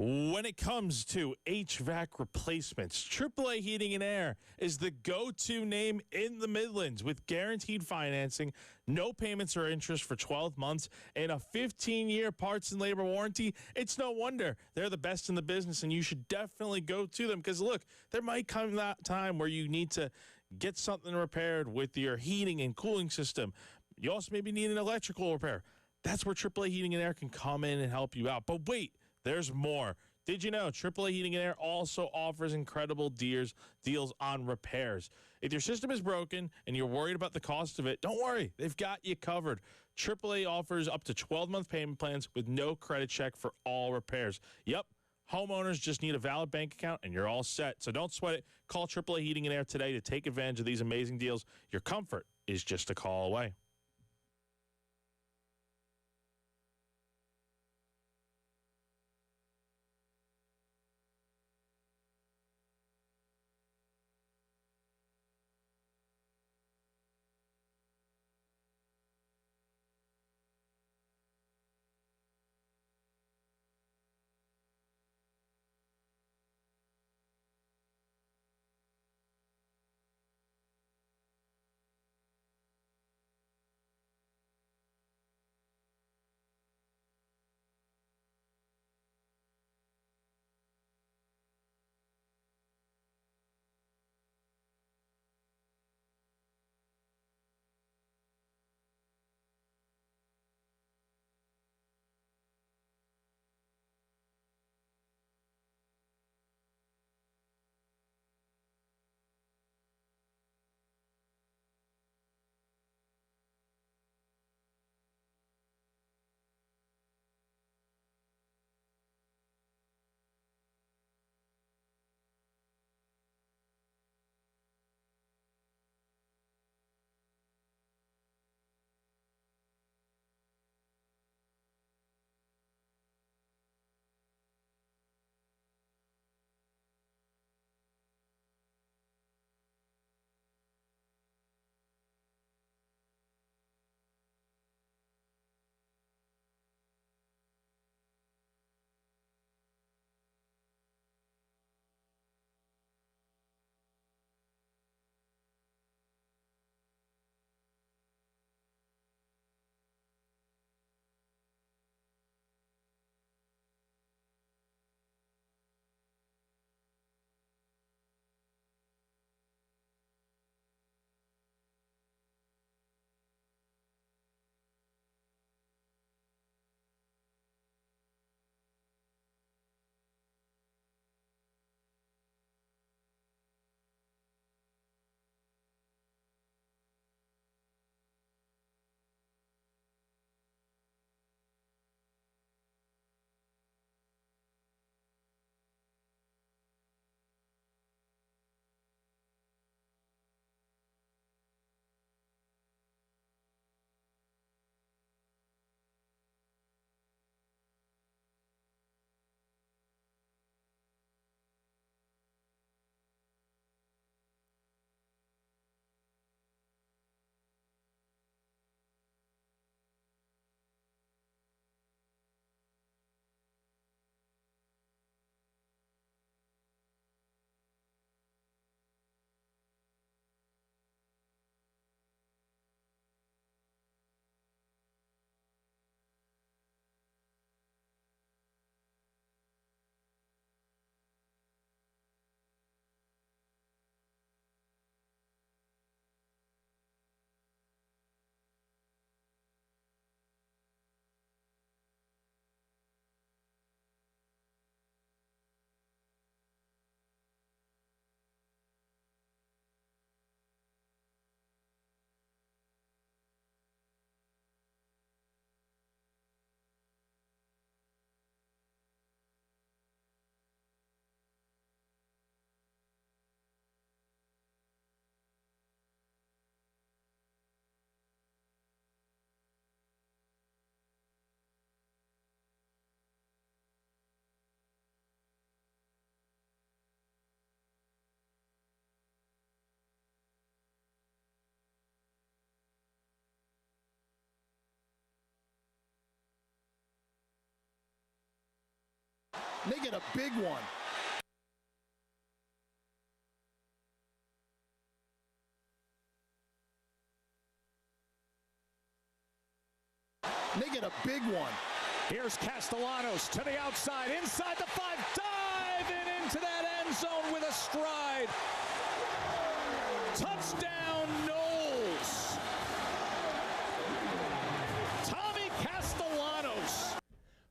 When it comes to HVAC replacements, AAA Heating and Air is the go-to name in the Midlands with guaranteed financing, no payments or interest for 12 months, and a 15-year parts and labor warranty. It's no wonder they're the best in the business, and you should definitely go to them because, look, there might come that time where you need to get something repaired with your heating and cooling system. You also maybe need an electrical repair. That's where AAA Heating and Air can come in and help you out. But wait. There's more. Did you know AAA Heating and Air also offers incredible deals on repairs? If your system is broken and you're worried about the cost of it, don't worry. They've got you covered. AAA offers up to 12-month payment plans with no credit check for all repairs. Yep, homeowners just need a valid bank account and you're all set. So don't sweat it. Call AAA Heating and Air today to take advantage of these amazing deals. Your comfort is just a call away. and they get a big one. And they get a big one. Here's Castellanos to the outside, inside the 5, diving into that end zone with a stride. Touchdown, Knowles. Tommy Castellanos.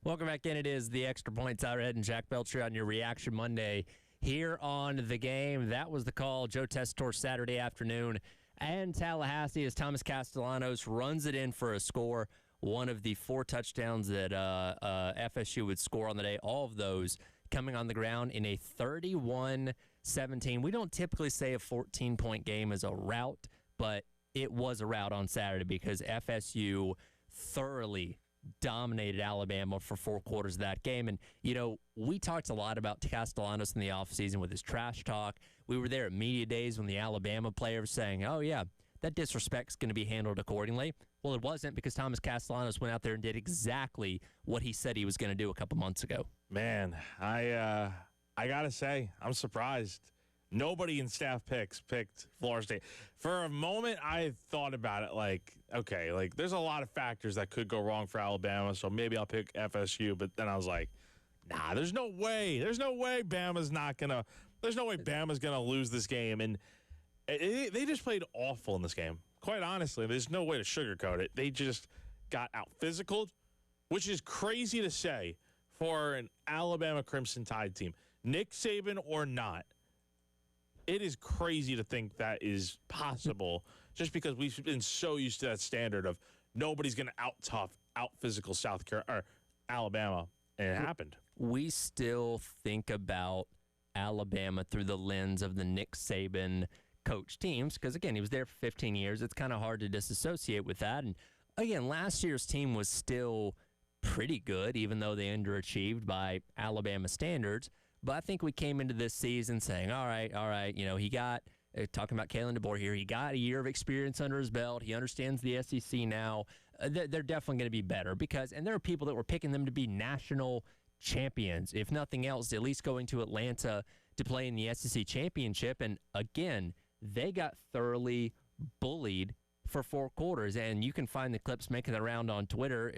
Welcome back in. It is the Extra Point. Tyler Head and Jack Belcher on your Reaction Monday here on The Game. That was the call. Joe Tessitore Saturday afternoon and Tallahassee as Thomas Castellanos runs it in for a score. One of the 4 touchdowns that FSU would score on the day, all of those coming on the ground in a 31-17. We don't typically say a 14-point game is a rout, but it was a rout on Saturday because FSU thoroughly dominated Alabama for 4 quarters of that game. And, you know, we talked a lot about Castellanos in the offseason with his trash talk. We were there at media days when the Alabama players saying, oh, yeah, that disrespect's going to be handled accordingly. Well, it wasn't because Thomas Castellanos went out there and did exactly what he said he was going to do a couple months ago. Man, I got to say, I'm surprised. Nobody in staff picked Florida State. For a moment, I thought about it like, okay, like there's a lot of factors that could go wrong for Alabama, so maybe I'll pick FSU. But then I was like, nah, there's no way. There's no way Bama's going to lose this game. And they just played awful in this game. Quite honestly, there's no way to sugarcoat it. They just got out-physicaled, which is crazy to say for an Alabama Crimson Tide team. Nick Saban or not, it is crazy to think that is possible just because we've been so used to that standard of nobody's going to out-tough, out-physical South Carolina or Alabama, and it happened. We still think about Alabama through the lens of the Nick Saban coach teams because, again, he was there for 15 years. It's kind of hard to disassociate with that. And, again, last year's team was still pretty good, even though they underachieved by Alabama standards. But I think we came into this season saying, all right, you know, he got, talking about Kalen DeBoer here, he got a year of experience under his belt. He understands the SEC now. They're definitely going to be better because, and there are people that were picking them to be national champions, if nothing else, at least going to Atlanta to play in the SEC championship. And, again, they got thoroughly bullied for 4 quarters, and you can find the clips making the round on Twitter,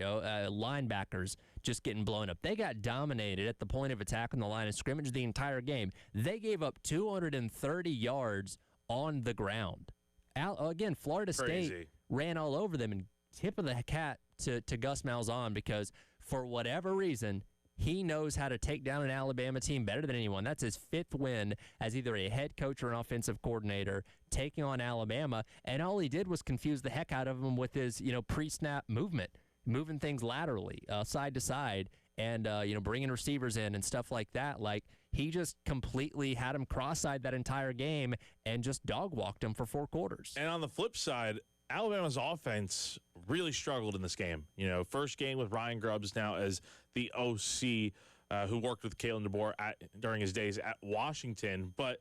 linebackers just getting blown up. They got dominated at the point of attack on the line of scrimmage the entire game. They gave up 230 yards on the ground. Again, Florida State ran all over them, and tip of the hat to Gus Malzahn because for whatever reason, he knows how to take down an Alabama team better than anyone. That's his 5th win as either a head coach or an offensive coordinator taking on Alabama. And all he did was confuse the heck out of them with his, pre-snap movement, moving things laterally, side to side, and, bringing receivers in and stuff like that. Like, he just completely had him cross-eyed that entire game and just dog-walked him for 4 quarters. And on the flip side, Alabama's offense really struggled in this game. First game with Ryan Grubbs now as the OC who worked with Kalen DeBoer during his days at Washington. But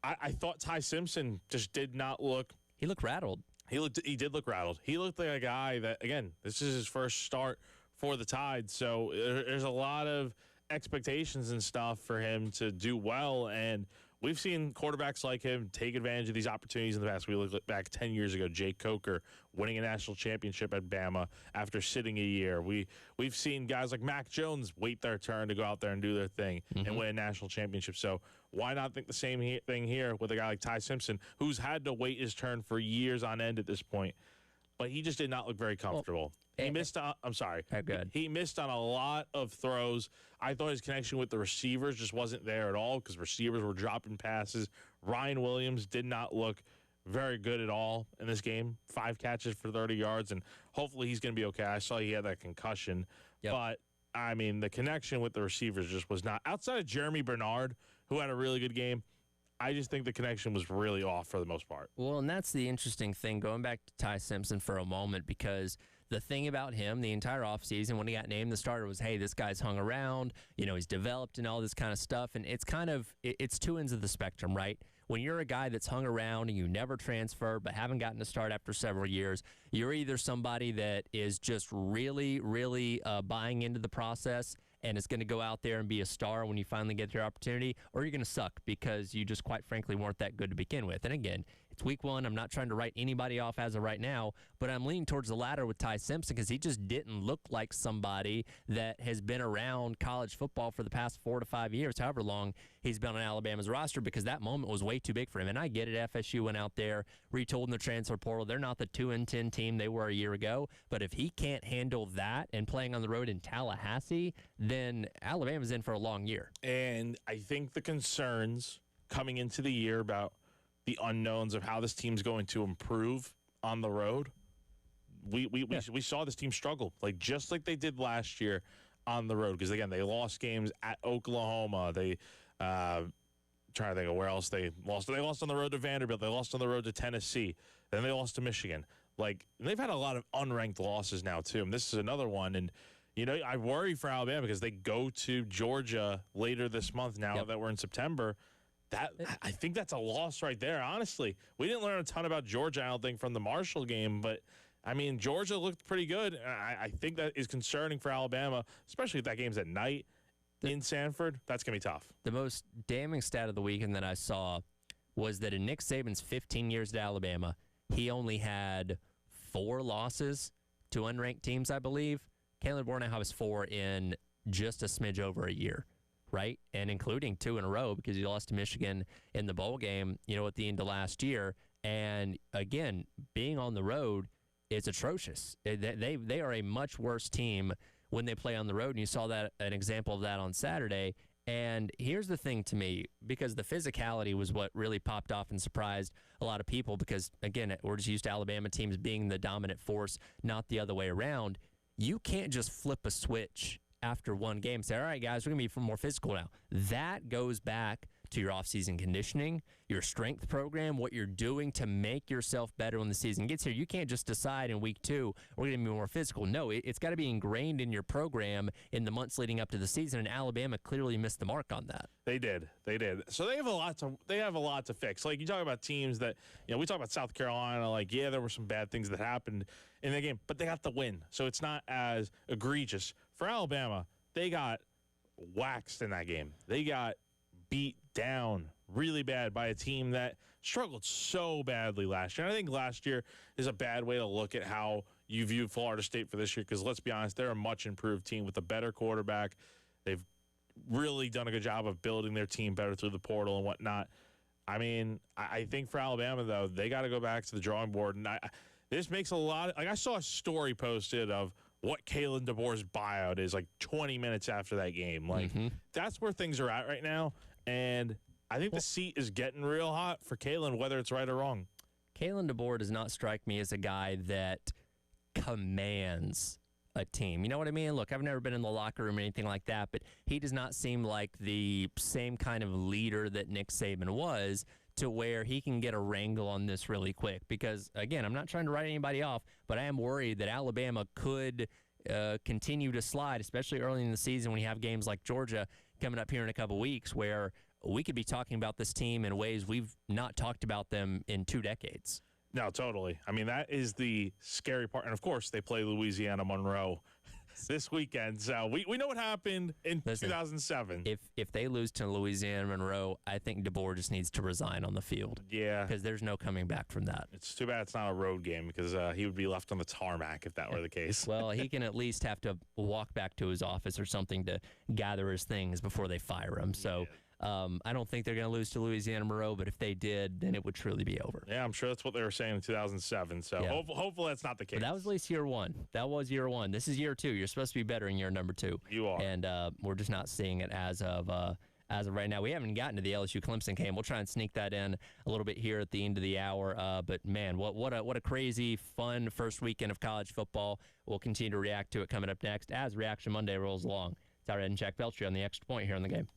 I thought Ty Simpson just did not look. He looked rattled. He did look rattled. He looked like a guy that, again, this is his first start for the Tide. So there's a lot of expectations and stuff for him to do well. And we've seen quarterbacks like him take advantage of these opportunities in the past. We look back 10 years ago, Jake Coker winning a national championship at Bama after sitting a year. We've seen guys like Mac Jones wait their turn to go out there and do their thing and win a national championship. So why not think the same thing here with a guy like Ty Simpson, who's had to wait his turn for years on end at this point? But he just did not look very comfortable. He missed on, I'm sorry. He missed on a lot of throws. I thought his connection with the receivers just wasn't there at all because receivers were dropping passes. Ryan Williams did not look very good at all in this game. 5 catches for 30 yards, and hopefully he's going to be okay. I saw he had that concussion. Yep. But, I mean, the connection with the receivers just was not. Outside of Jeremy Bernard, who had a really good game, I just think the connection was really off for the most part. Well, and that's the interesting thing, going back to Ty Simpson for a moment, because the thing about him the entire offseason when he got named the starter was, hey, this guy's hung around, he's developed and all this kind of stuff. And it's it's 2 ends of the spectrum, right? When you're a guy that's hung around and you never transferred but haven't gotten to start after several years, you're either somebody that is just really, really buying into the process and is going to go out there and be a star when you finally get your opportunity, or you're going to suck because you just quite frankly weren't that good to begin with. And again, it's week one. I'm not trying to write anybody off as of right now, but I'm leaning towards the latter with Ty Simpson because he just didn't look like somebody that has been around college football for the past 4 to 5 years, however long he's been on Alabama's roster, because that moment was way too big for him. And I get it. FSU went out there, retooled in the transfer portal. They're not the 2-10 team they were a year ago, but if he can't handle that and playing on the road in Tallahassee, then Alabama's in for a long year. And I think the concerns coming into the year about the unknowns of how this team's going to improve on the road, we saw this team struggle, just like they did last year on the road. Because again, they lost games at Oklahoma. They trying to think of where else they lost. They lost on the road to Vanderbilt. They lost on the road to Tennessee. Then they lost to Michigan. They've had a lot of unranked losses now too. And this is another one. And I worry for Alabama because they go to Georgia later this month. Now that we're in September. I think that's a loss right there, honestly. We didn't learn a ton about Georgia, I don't think, from the Marshall game, but, Georgia looked pretty good. I think that is concerning for Alabama, especially if that game's at night in Sanford. That's going to be tough. The most damning stat of the weekend that I saw was that in Nick Saban's 15 years at Alabama, he only had 4 losses to unranked teams, I believe. Caleb Warnow has 4 in just a smidge over a year. Right, and including 2 in a row because he lost to Michigan in the bowl game, at the end of last year. And again, being on the road is atrocious. They are a much worse team when they play on the road, and you saw an example of that on Saturday. And here's the thing to me, because the physicality was what really popped off and surprised a lot of people because, again, we're just used to Alabama teams being the dominant force, not the other way around. You can't just flip a switch after one game, say, all right, guys, we're going to be more physical now. That goes back to your off-season conditioning, your strength program, what you're doing to make yourself better when the season gets here. You can't just decide in week 2, we're going to be more physical. No, it's got to be ingrained in your program in the months leading up to the season, and Alabama clearly missed the mark on that. They did. So they have a lot to fix. You talk about teams that, we talk about South Carolina, there were some bad things that happened in the game, but they got the win. So it's not as egregious. For Alabama, they got waxed in that game. They got beat down really bad by a team that struggled so badly last year. And I think last year is a bad way to look at how you view Florida State for this year because, let's be honest, they're a much improved team with a better quarterback. They've really done a good job of building their team better through the portal and whatnot. I think for Alabama, though, they got to go back to the drawing board. And this makes a lot of, I saw a story posted of what Kalen DeBoer's buyout is 20 minutes after that game. That's where things are at right now. And I think the seat is getting real hot for Kalen, whether it's right or wrong. Kalen DeBoer does not strike me as a guy that commands a team. You know what I mean? Look, I've never been in the locker room or anything like that, but he does not seem like the same kind of leader that Nick Saban was, to where he can get a wrangle on this really quick. Because, again, I'm not trying to write anybody off, but I am worried that Alabama could continue to slide, especially early in the season when you have games like Georgia coming up here in a couple weeks, where we could be talking about this team in ways we've not talked about them in 2 decades. No, totally. That is the scary part. And, of course, they play Louisiana Monroe this weekend. So we know what happened in 2007. If they lose to Louisiana Monroe, I think DeBoer just needs to resign on the field. Yeah. Because there's no coming back from that. It's too bad it's not a road game because he would be left on the tarmac if that were the case. Well, he can at least have to walk back to his office or something to gather his things before they fire him. So I don't think they're going to lose to Louisiana Monroe, but if they did, then it would truly be over. Yeah, I'm sure that's what they were saying in 2007. So hopefully that's not the case. But that was at least year 1. That was year 1. This is year 2. You're supposed to be better in year number 2. You are. And we're just not seeing it as of right now. We haven't gotten to the LSU Clemson game. We'll try and sneak that in a little bit here at the end of the hour. But man, what a crazy, fun first weekend of college football. We'll continue to react to it coming up next as Reaction Monday rolls along. Tyler and Jack Belcher on the Extra Point here on the game.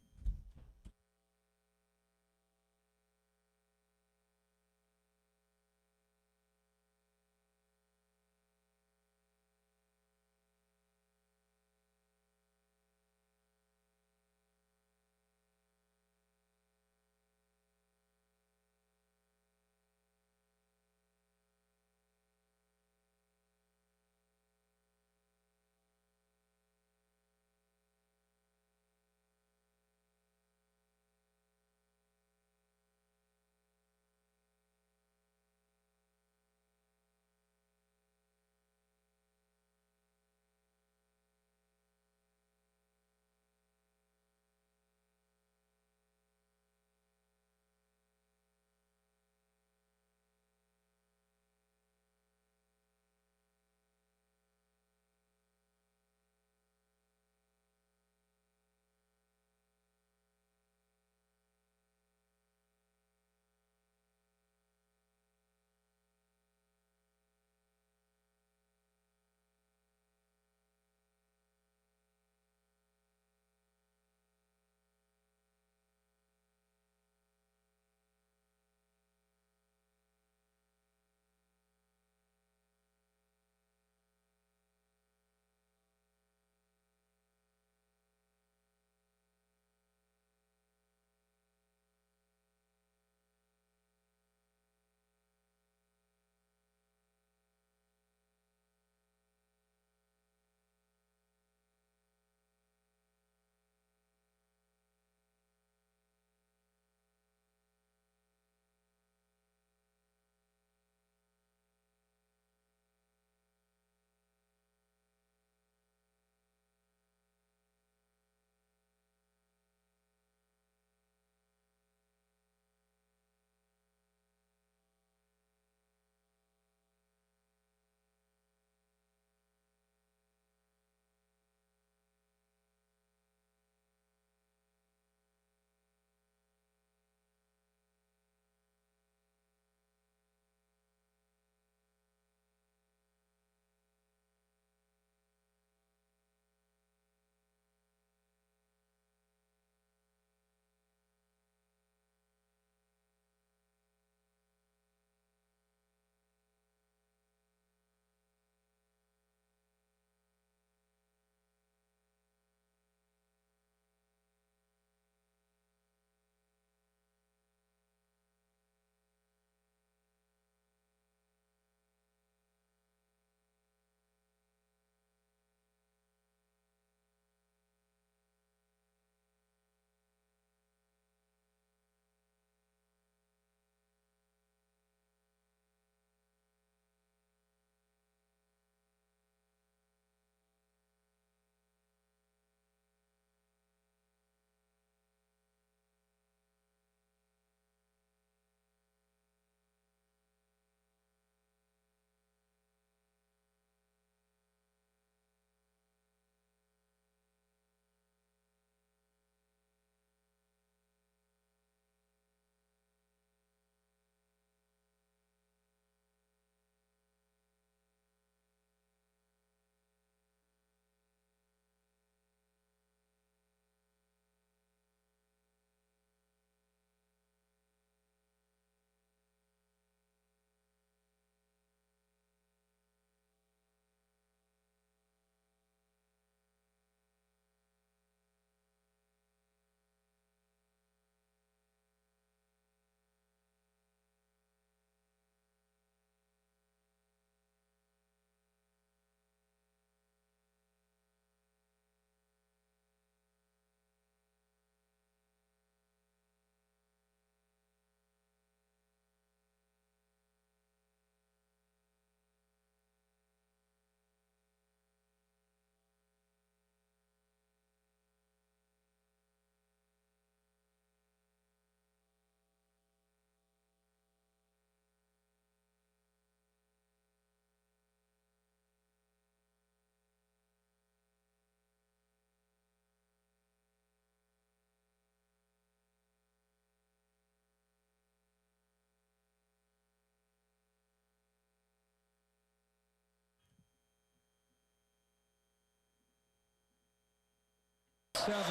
7.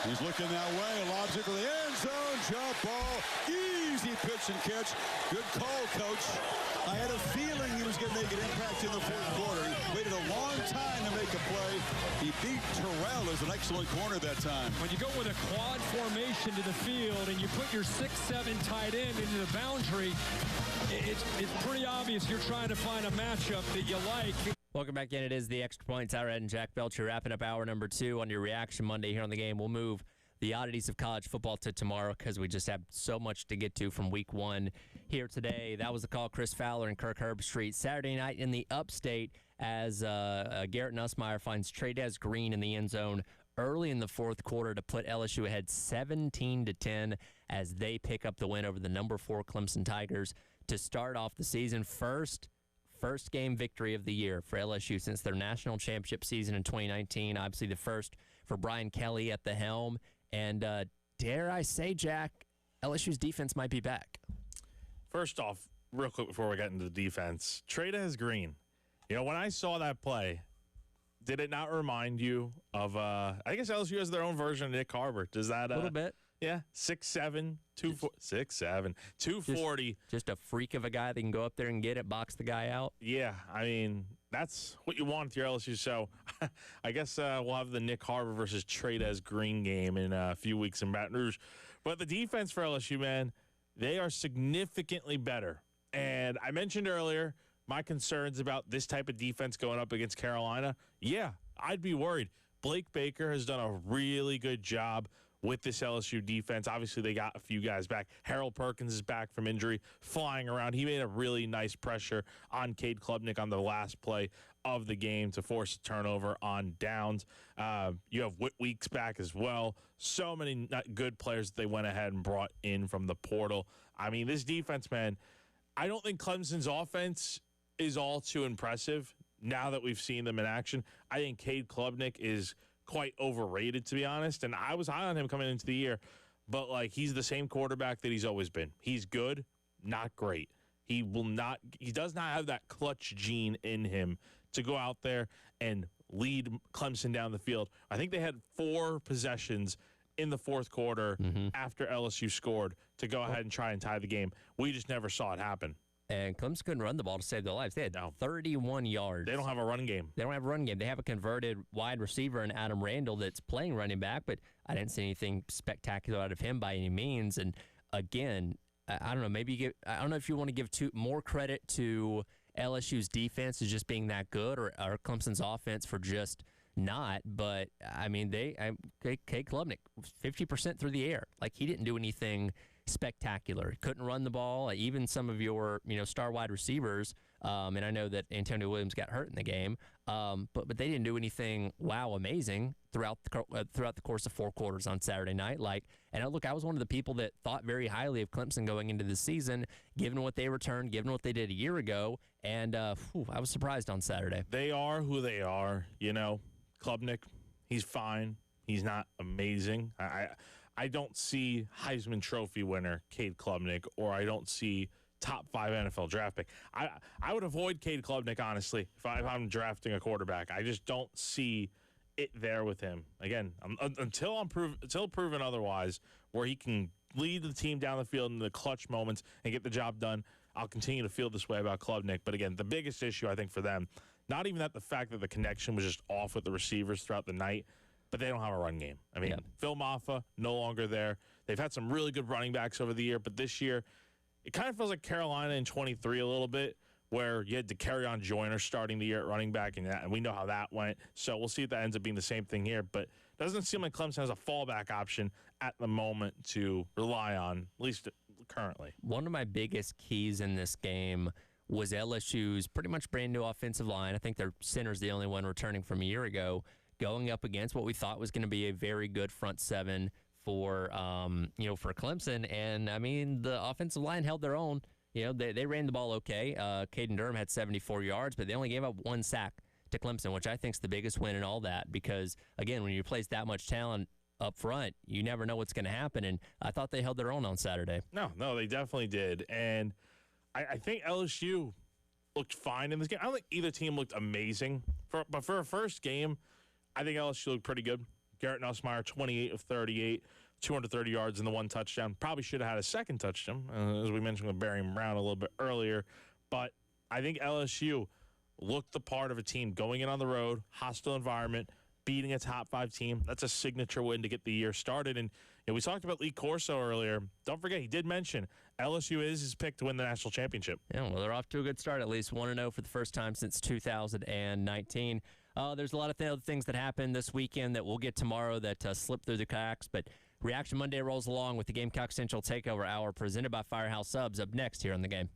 He's looking that way, lobs it to the end zone, jump ball, easy pitch and catch. Good call, Coach. I had a feeling he was going to make an impact in the fourth quarter. He waited a long time to make a play. He beat Terrell as an excellent corner that time. When you go with a quad formation to the field and you put your 6-7 tight end into the boundary, it's pretty obvious you're trying to find a matchup that you like. Welcome back in. It is the Extra Point. Tyler Ed and Jack Belcher wrapping up hour number 2 on your Reaction Monday here on the game. We'll move the oddities of college football to tomorrow because we just have so much to get to from week 1 here today. That was the call. Chris Fowler and Kirk Herbstreit. Saturday night in the upstate as Garrett Nussmeier finds Trey'Dez Green in the end zone early in the fourth quarter to put LSU ahead 17-10 as they pick up the win over the number 4 Clemson Tigers to start off the season. First game victory of the year for LSU since their national championship season in 2019. Obviously the first for Brian Kelly at the helm. And dare I say, Jack, LSU's defense might be back. First off, real quick before we get into the defense, Trey'Dez Green. You know, when I saw that play, did it not remind you of, I guess LSU has their own version of Nick Harbor. Does that? A little bit. Yeah, 6'7", 240. Just a freak of a guy that can go up there and get it, box the guy out. Yeah, I mean, that's what you want with your LSU. So I guess we'll have the Nick Harbor versus Trey'Dez Green game in a few weeks in Baton Rouge. But the defense for LSU, man, they are significantly better. And I mentioned earlier my concerns about this type of defense going up against Carolina. Yeah, I'd be worried. Blake Baker has done a really good job with this LSU defense. Obviously, they got a few guys back. Harold Perkins is back from injury, flying around. He made a really nice pressure on Cade Klubnik on the last play of the game to force a turnover on downs. You have Whit Weeks back as well. So many good players that they went ahead and brought in from the portal. I mean, this defense, man, I don't think Clemson's offense is all too impressive now that we've seen them in action. I think Cade Klubnik is quite overrated, to be honest, and I was high on him coming into the year, but like he's the same quarterback that he's always been. He's good, not great. He does not have that clutch gene in him to go out there and lead Clemson down the field. I think they had 4 possessions in the fourth quarter after LSU scored to go ahead and try and tie the game. We just never saw it happen. And Clemson couldn't run the ball to save their lives. They had 31 yards. They don't have a run game. They don't have a run game. They have a converted wide receiver in Adam Randall that's playing running back, but I didn't see anything spectacular out of him by any means. And again, I don't know. I don't know if you want to give more credit to LSU's defense as just being that good, or Clemson's offense for just not. But I mean, Cade Klubnik 50% through the air. Like he didn't do anything spectacular. Couldn't run the ball. Even some of your star wide receivers, and I know that Antonio Williams got hurt in the game, but they didn't do anything amazing throughout the course of 4 quarters on Saturday night. And look, I was one of the people that thought very highly of Clemson going into the season, given what they returned, given what they did a year ago, and I was surprised on Saturday. They are who they are. Klubnik, he's fine. He's not amazing. I don't see Heisman Trophy winner Cade Klubnik, or I don't see top 5 NFL draft pick. I would avoid Cade Klubnik, honestly, if I'm drafting a quarterback. I just don't see it there with him. Again, until proven otherwise, where he can lead the team down the field in the clutch moments and get the job done, I'll continue to feel this way about Klubnik. But again, the biggest issue, I think, for them, not even the fact that the connection was just off with the receivers throughout the night, but they don't have a run game. I mean, Phil Maffa, no longer there. They've had some really good running backs over the year, but this year, it kind of feels like Carolina in 23 a little bit, where you had Decarrion Joyner starting the year at running back, and we know how that went. So we'll see if that ends up being the same thing here. But it doesn't seem like Clemson has a fallback option at the moment to rely on, at least currently. One of my biggest keys in this game was LSU's pretty much brand new offensive line. I think their center's the only one returning from a year ago, going up against what we thought was going to be a very good front seven for Clemson. And I mean, the offensive line held their own. They ran the ball okay. Caden Durham had 74 yards, but they only gave up 1 sack to Clemson, which I think is the biggest win in all that, because again, when you place that much talent up front, you never know what's going to happen. And I thought they held their own on Saturday. No, they definitely did. And I think LSU looked fine in this game. I don't think either team looked amazing, but for a first game, I think LSU looked pretty good. Garrett Nussmeier, 28 of 38, 230 yards and the 1 touchdown. Probably should have had a second touchdown, as we mentioned with Barry Brown a little bit earlier. But I think LSU looked the part of a team going in on the road, hostile environment, beating a top 5 team. That's a signature win to get the year started. And we talked about Lee Corso earlier. Don't forget, he did mention LSU is his pick to win the national championship. Yeah, well, they're off to a good start, at least 1-0 for the first time since 2019. There's a lot of other things that happened this weekend that we'll get tomorrow that slip through the cracks, but Reaction Monday rolls along with the Gamecock Central Takeover Hour presented by Firehouse Subs up next here on The Game.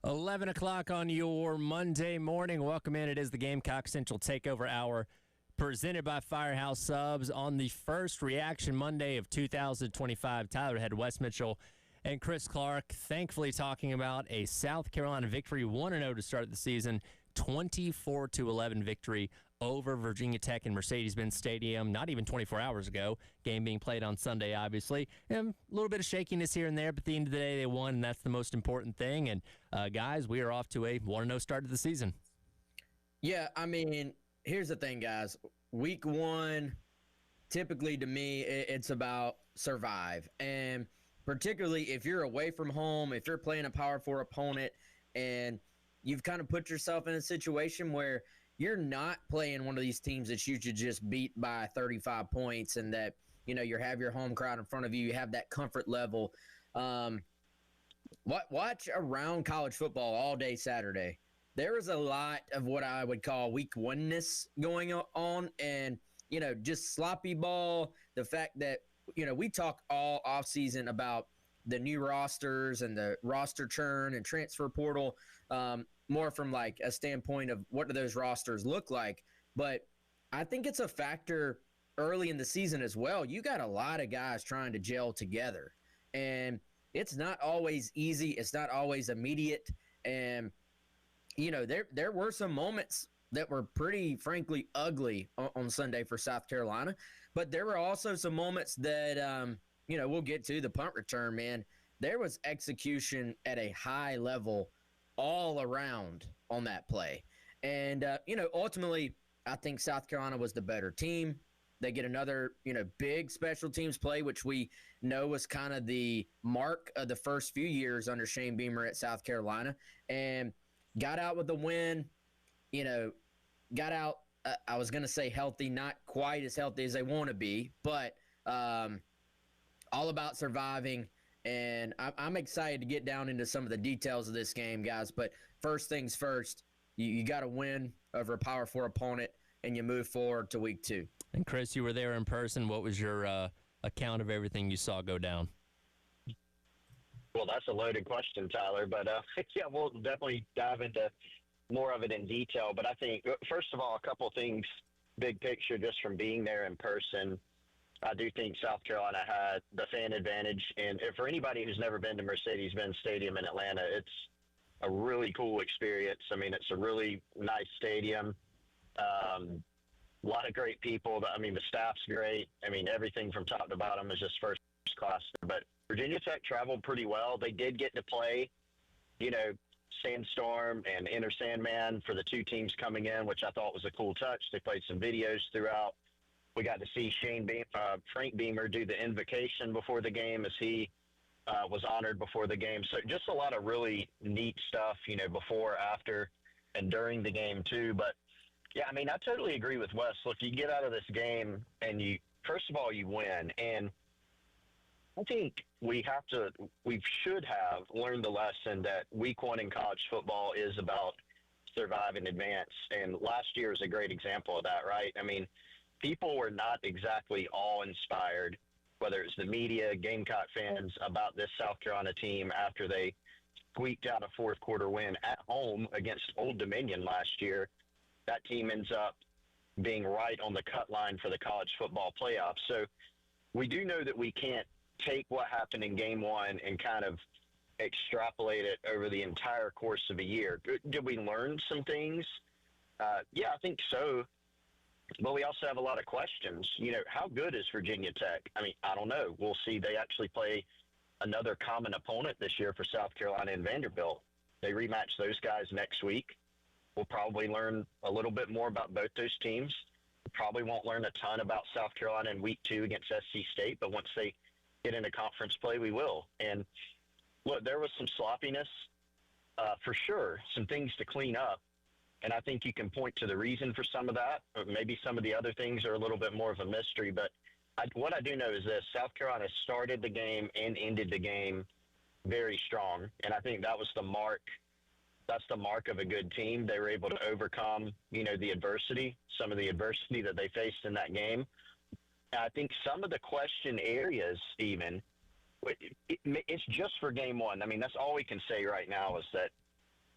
11 o'clock on your Monday morning. Welcome in. It is the Gamecock Central Takeover Hour presented by Firehouse Subs on the first Reaction Monday of 2025. Tyler Head, Wes Mitchell, and Chris Clark thankfully talking about a South Carolina victory, 1-0 to start the season, 24-11 victory over Virginia Tech in Mercedes-Benz Stadium, not even 24 hours ago. Game being played on Sunday, obviously. And a little bit of shakiness here and there, but at the end of the day, they won, and that's the most important thing. And, guys, we are off to a 1-0 start to the season. Yeah, I mean, here's the thing, guys. Week one, typically to me, it's about survive. And particularly if you're away from home, if you're playing a Power 4 opponent, and you've kind of put yourself in a situation where you're not playing one of these teams that you should just beat by 35 points and that, you know, you have your home crowd in front of you, you have that comfort level. Watch around college football all day Saturday. There was a lot of what I would call week one-ness going on and, you know, just sloppy ball, the fact that, you know, we talk all offseason about the new rosters and the roster churn and transfer portal, more from like a standpoint of what do those rosters look like. But I think it's a factor early in the season as well. You got a lot of guys trying to gel together, and it's not always easy. It's not always immediate. And, you know, there were some moments that were pretty, frankly, ugly on Sunday for South Carolina. But there were also some moments that, you know, we'll get to the punt return, man. There was execution at a high level all around on that play. And, you know, ultimately, I think South Carolina was the better team. They get another, you know, big special teams play, which we know was kind of the mark of the first few years under Shane Beamer at South Carolina, and got out with a win, you know, got out, I was going to say healthy, not quite as healthy as they want to be, but all about surviving. And I'm excited to get down into some of the details of this game, guys. But first things first, you got to win over a Power 4 opponent, and you move forward to week two. And, Chris, you were there in person. What was your account of everything you saw go down? Well, that's a loaded question, Tyler. But, yeah, we'll definitely dive into more of it in detail. But I think, first of all, a couple things, big picture, just from being there in person. I do think South Carolina had the fan advantage. And for anybody who's never been to Mercedes-Benz Stadium in Atlanta, it's a really cool experience. I mean, it's a really nice stadium. A lot of great people. I mean, the staff's great. I mean, everything from top to bottom is just first class. But Virginia Tech traveled pretty well. They did get to play, you know, Sandstorm and Enter Sandman for the two teams coming in, which I thought was a cool touch. They played some videos throughout. We got to see Frank Beamer do the invocation before the game as he was honored before the game. So just a lot of really neat stuff, you know, before, after, and during the game too. But, yeah, I mean, I totally agree with Wes. Look, you get out of this game and you, first of all, you win. And I think we should have learned the lesson that week one in college football is about survive and advance. And last year is a great example of that, right? I mean, people were not exactly awe-inspired, whether it's the media, Gamecock fans, about this South Carolina team after they squeaked out a fourth-quarter win at home against Old Dominion last year. That team ends up being right on the cut line for the college football playoffs. So we do know that we can't take what happened in game one and kind of extrapolate it over the entire course of a year. Did we learn some things? Yeah, I think so. But we also have a lot of questions. You know, how good is Virginia Tech? I mean, I don't know. We'll see. They actually play another common opponent this year for South Carolina and Vanderbilt. They rematch those guys next week. We'll probably learn a little bit more about both those teams. We probably won't learn a ton about South Carolina in week two against SC State, but once they get into conference play, we will. And look, there was some sloppiness for sure, some things to clean up. And I think you can point to the reason for some of that. Or maybe some of the other things are a little bit more of a mystery. But what I do know is this: South Carolina started the game and ended the game very strong. And I think that was the mark. That's the mark of a good team. They were able to overcome, you know, the adversity, some of the adversity that they faced in that game. And I think some of the question areas, even, it's just for game one. I mean, that's all we can say right now is that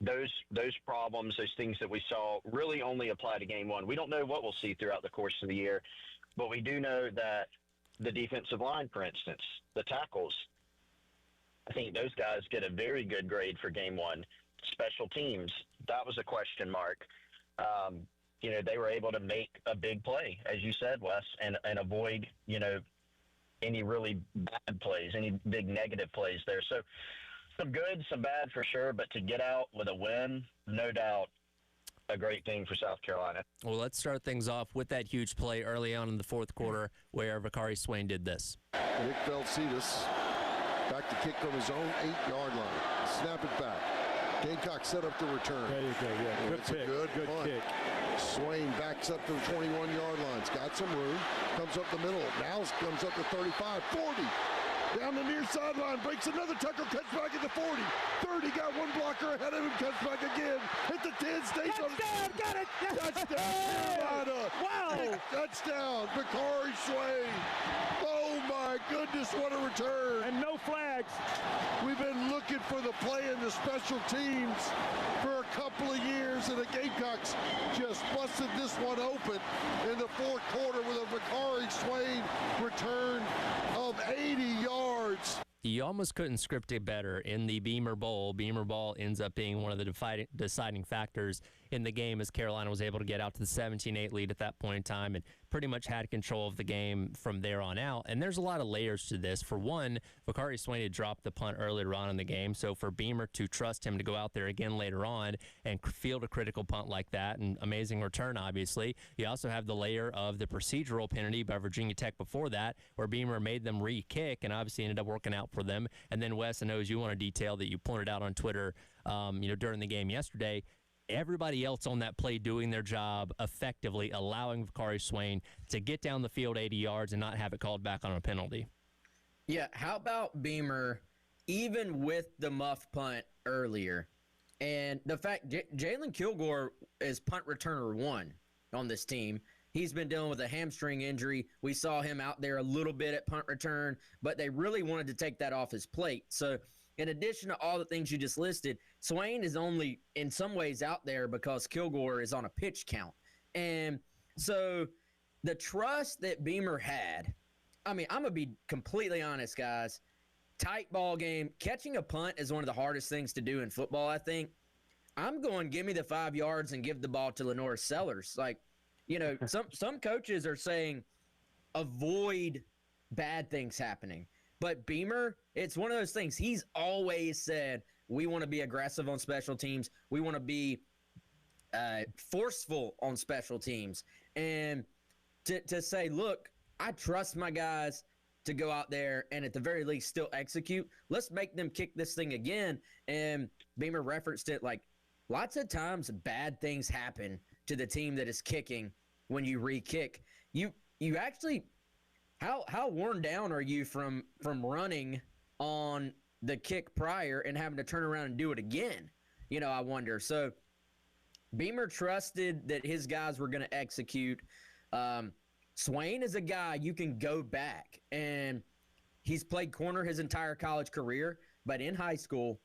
those problems, those things that we saw really only apply to game one. We don't know what we'll see throughout the course of the year, but we do know that the defensive line, for instance, the tackles, I think those guys get a very good grade for game one. Special teams, that was a question mark. They were able to make a big play, as you said, Wes, and avoid, any really bad plays, any big negative plays there. So some good, some bad for sure, but to get out with a win, no doubt, a great thing for South Carolina. Well, let's start things off with that huge play early on in the fourth quarter where Vakari Swain did this. Nick Velcetus back to kick from his own 8-yard line. Snap it back. Gamecock set up the return. There you go, yeah. Good pick. Good punt. Kick. Swain backs up to the 21-yard line. He's got some room. Comes up the middle. Now comes up to 35, 40. Down the near sideline, breaks another tackle, cuts back at the 40. 30, got one blocker ahead of him, cuts back again. Hit the 10, stays on it. Touchdown, got it. Touchdown, Carolina. Wow. Touchdown, Vakari Swain. Oh, my goodness, what a return. And no flags. We've been looking for the play in the special teams for a couple of years, and the Gamecocks just busted this one open in the fourth quarter with a Vakari Swain return of 80 yards. You almost couldn't script it better in the Beamer Bowl. Beamer Bowl ends up being one of the deciding factors in the game as Carolina was able to get out to the 17-8 lead at that point in time and pretty much had control of the game from there on out. And there's a lot of layers to this. For one, Vakari Swain had dropped the punt earlier on in the game, so for Beamer to trust him to go out there again later on and field a critical punt like that, and amazing return, obviously. You also have the layer of the procedural penalty by Virginia Tech before that, where Beamer made them re-kick and obviously ended up working out for them. And then, Wes, I know as you want to detail that you pointed out on Twitter during the game yesterday, everybody else on that play doing their job effectively, allowing Vakari Swain to get down the field 80 yards and not have it called back on a penalty. Yeah, how about Beamer, even with the muff punt earlier, and the fact Jalen Kilgore is punt returner 1 on this team. He's been dealing with a hamstring injury. We saw him out there a little bit at punt return, but they really wanted to take that off his plate. So in addition to all the things you just listed, Swain is only in some ways out there because Kilgore is on a pitch count. And so the trust that Beamer had, I mean, I'm going to be completely honest, guys. Tight ball game. Catching a punt is one of the hardest things to do in football, I think. I'm going, give me the 5 yards and give the ball to Lenore Sellers. Like, some coaches are saying avoid bad things happening. But Beamer, it's one of those things. He's always said, we want to be aggressive on special teams. We want to be forceful on special teams. And to say, look, I trust my guys to go out there and at the very least still execute. Let's make them kick this thing again. And Beamer referenced it like lots of times bad things happen to the team that is kicking when you re-kick. You actually – How worn down are you from running on the kick prior and having to turn around and do it again? I wonder. So Beamer trusted that his guys were going to execute. Swain is a guy you can go back, and he's played corner his entire college career, but in high school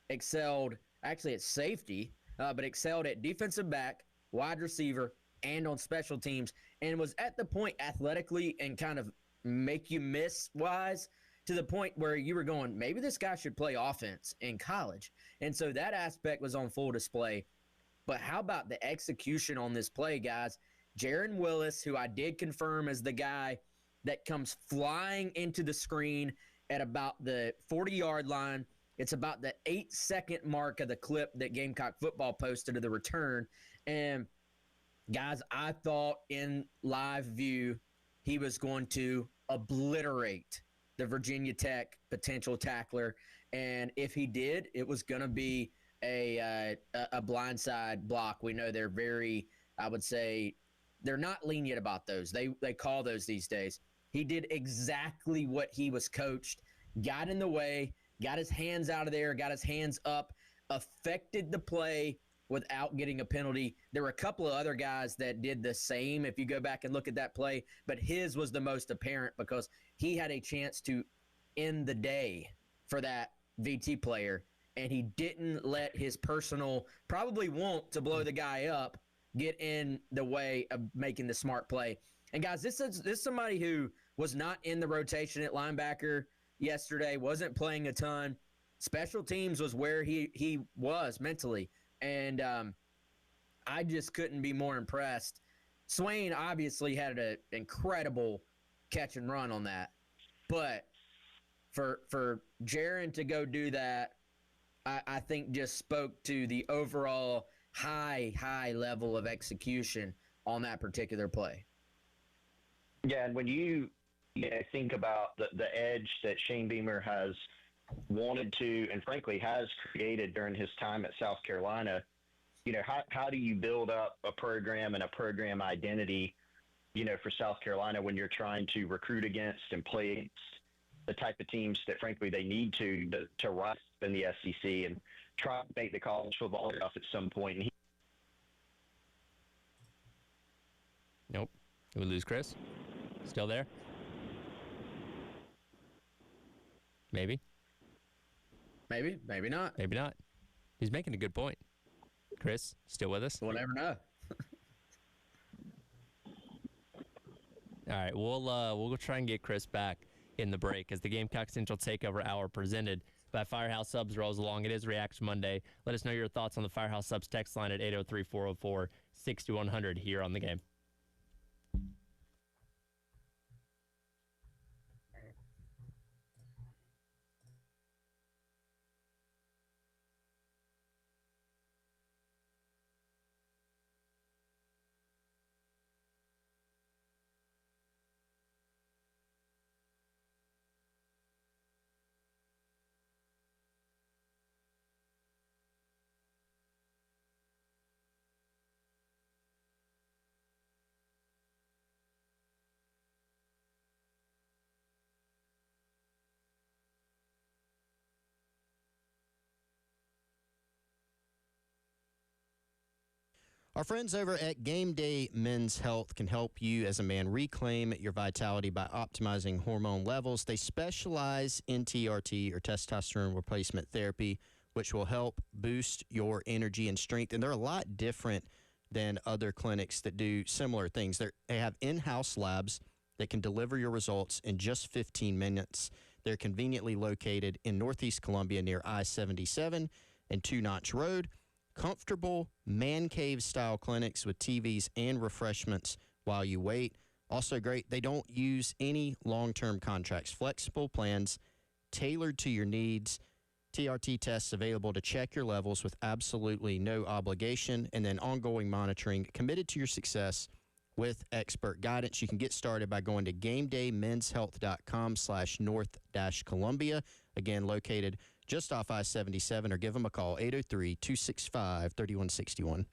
excelled actually at safety, but excelled at defensive back, wide receiver, and on special teams, and was at the point athletically and kind of make you miss wise to the point where you were going, maybe this guy should play offense in college. And so that aspect was on full display. But how about the execution on this play, guys? Jaron Willis, who I did confirm is the guy that comes flying into the screen at about the 40-yard line. It's about the 8-second mark of the clip that Gamecock football posted of the return. And guys, I thought in live view he was going to obliterate the Virginia Tech potential tackler. And if he did, it was going to be a blindside block. We know they're very, I would say, they're not lenient about those. They call those these days. He did exactly what he was coached, got in the way, got his hands out of there, got his hands up, affected the play without getting a penalty. There were a couple of other guys that did the same if you go back and look at that play, but his was the most apparent because he had a chance to end the day for that VT player, and he didn't let his personal, probably want to blow the guy up, get in the way of making the smart play. And guys, this is somebody who was not in the rotation at linebacker yesterday, wasn't playing a ton. Special teams was where he was mentally, and I just couldn't be more impressed. Swain obviously had an incredible catch and run on that, but for Jaron to go do that, I think just spoke to the overall high level of execution on that particular play. Yeah, and when you think about the edge that Shane Beamer has wanted to and frankly has created during his time at South Carolina, how do you build up a program and a program identity, for South Carolina when you're trying to recruit against and play against the type of teams that frankly they need to rise in the SEC and try to make the college football playoff at some point. And Nope. Did we lose Chris? Still there? Maybe. Maybe not. Maybe not. He's making a good point. Chris, still with us? We'll never know. All right, we'll go try and get Chris back in the break as the Gamecock Central Takeover Hour presented by Firehouse Subs rolls along. It is Reaction Monday. Let us know your thoughts on the Firehouse Subs text line at 803-404-6100 here on The Game. Our friends over at Game Day Men's Health can help you as a man reclaim your vitality by optimizing hormone levels. They specialize in TRT, or testosterone replacement therapy, which will help boost your energy and strength. And they're a lot different than other clinics that do similar things. They have in-house labs that can deliver your results in just 15 minutes. They're conveniently located in Northeast Columbia near I-77 and Two Notch Road. Comfortable man cave style clinics with TVs and refreshments while you wait. Also great, they don't use any long-term contracts. Flexible plans tailored to your needs. TRT tests available to check your levels with absolutely no obligation, and then ongoing monitoring committed to your success with expert guidance. You can get started by going to GameDayMen'sHealth.com/North-Columbia. Again, located just off I-77, or give them a call, 803-265-3161.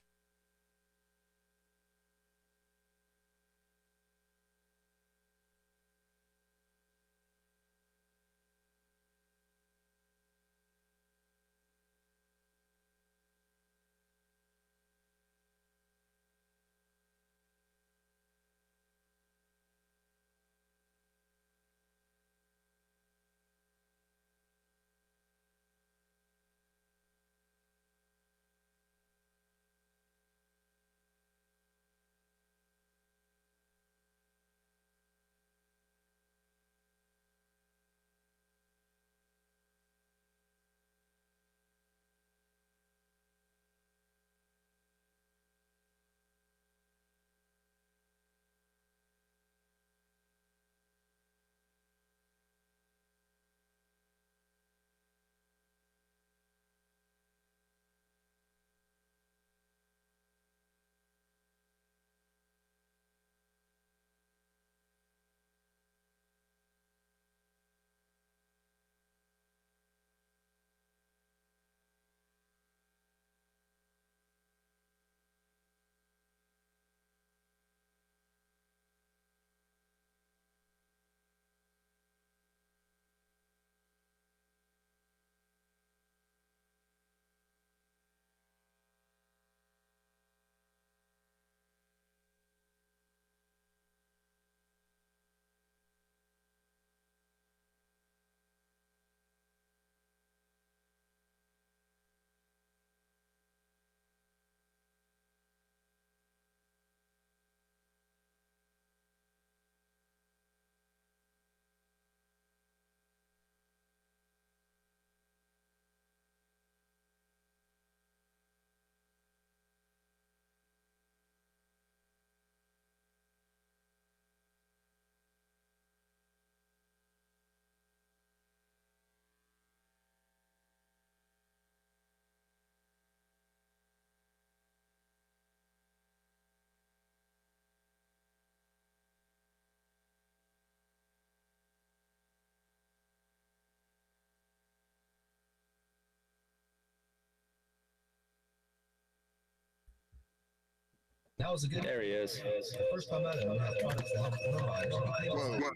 was a good. There he is. First time I met him, I thought it was Whoa.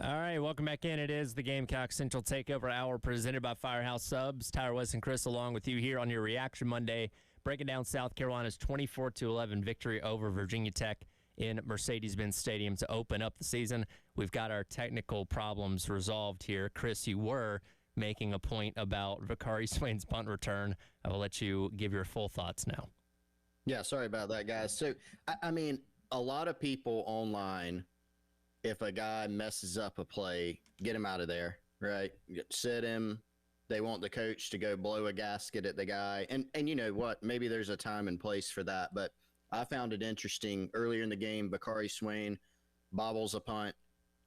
All right, welcome back in. It is the Gamecock Central Takeover Hour presented by Firehouse Subs. Tyler, West, and Chris along with you here on your Reaction Monday, breaking down South Carolina's 24-11 victory over Virginia Tech in Mercedes-Benz Stadium to open up the season. We've got our technical problems resolved here. Chris, you were making a point about Vakari Swain's punt return. I will let you give your full thoughts now. Yeah, sorry about that, guys. So, I mean, a lot of people online, if a guy messes up a play, get him out of there, right? Sit him. They want the coach to go blow a gasket at the guy. And you know what? Maybe there's a time and place for that. But I found it interesting. Earlier in the game, Vakari Swain bobbles a punt.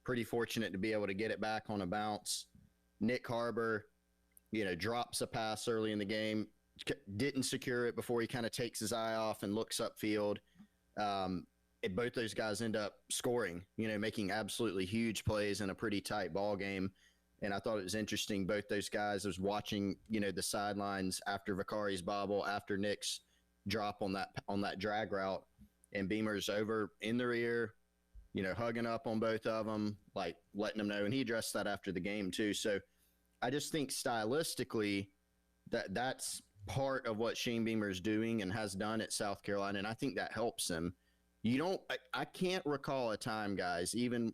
Pretty fortunate to be able to get it back on a bounce. Nick Harbor, drops a pass early in the game. Didn't secure it before he kind of takes his eye off and looks upfield. Both those guys end up scoring, making absolutely huge plays in a pretty tight ball game. And I thought it was interesting. Both those guys, I was watching, the sidelines after Vakari's bobble, after Nick's drop on that drag route, and Beamer's over in their ear, hugging up on both of them, like letting them know. And he addressed that after the game too. So I just think stylistically that's part of what Shane Beamer is doing and has done at South Carolina. And I think that helps him. I can't recall a time, guys, even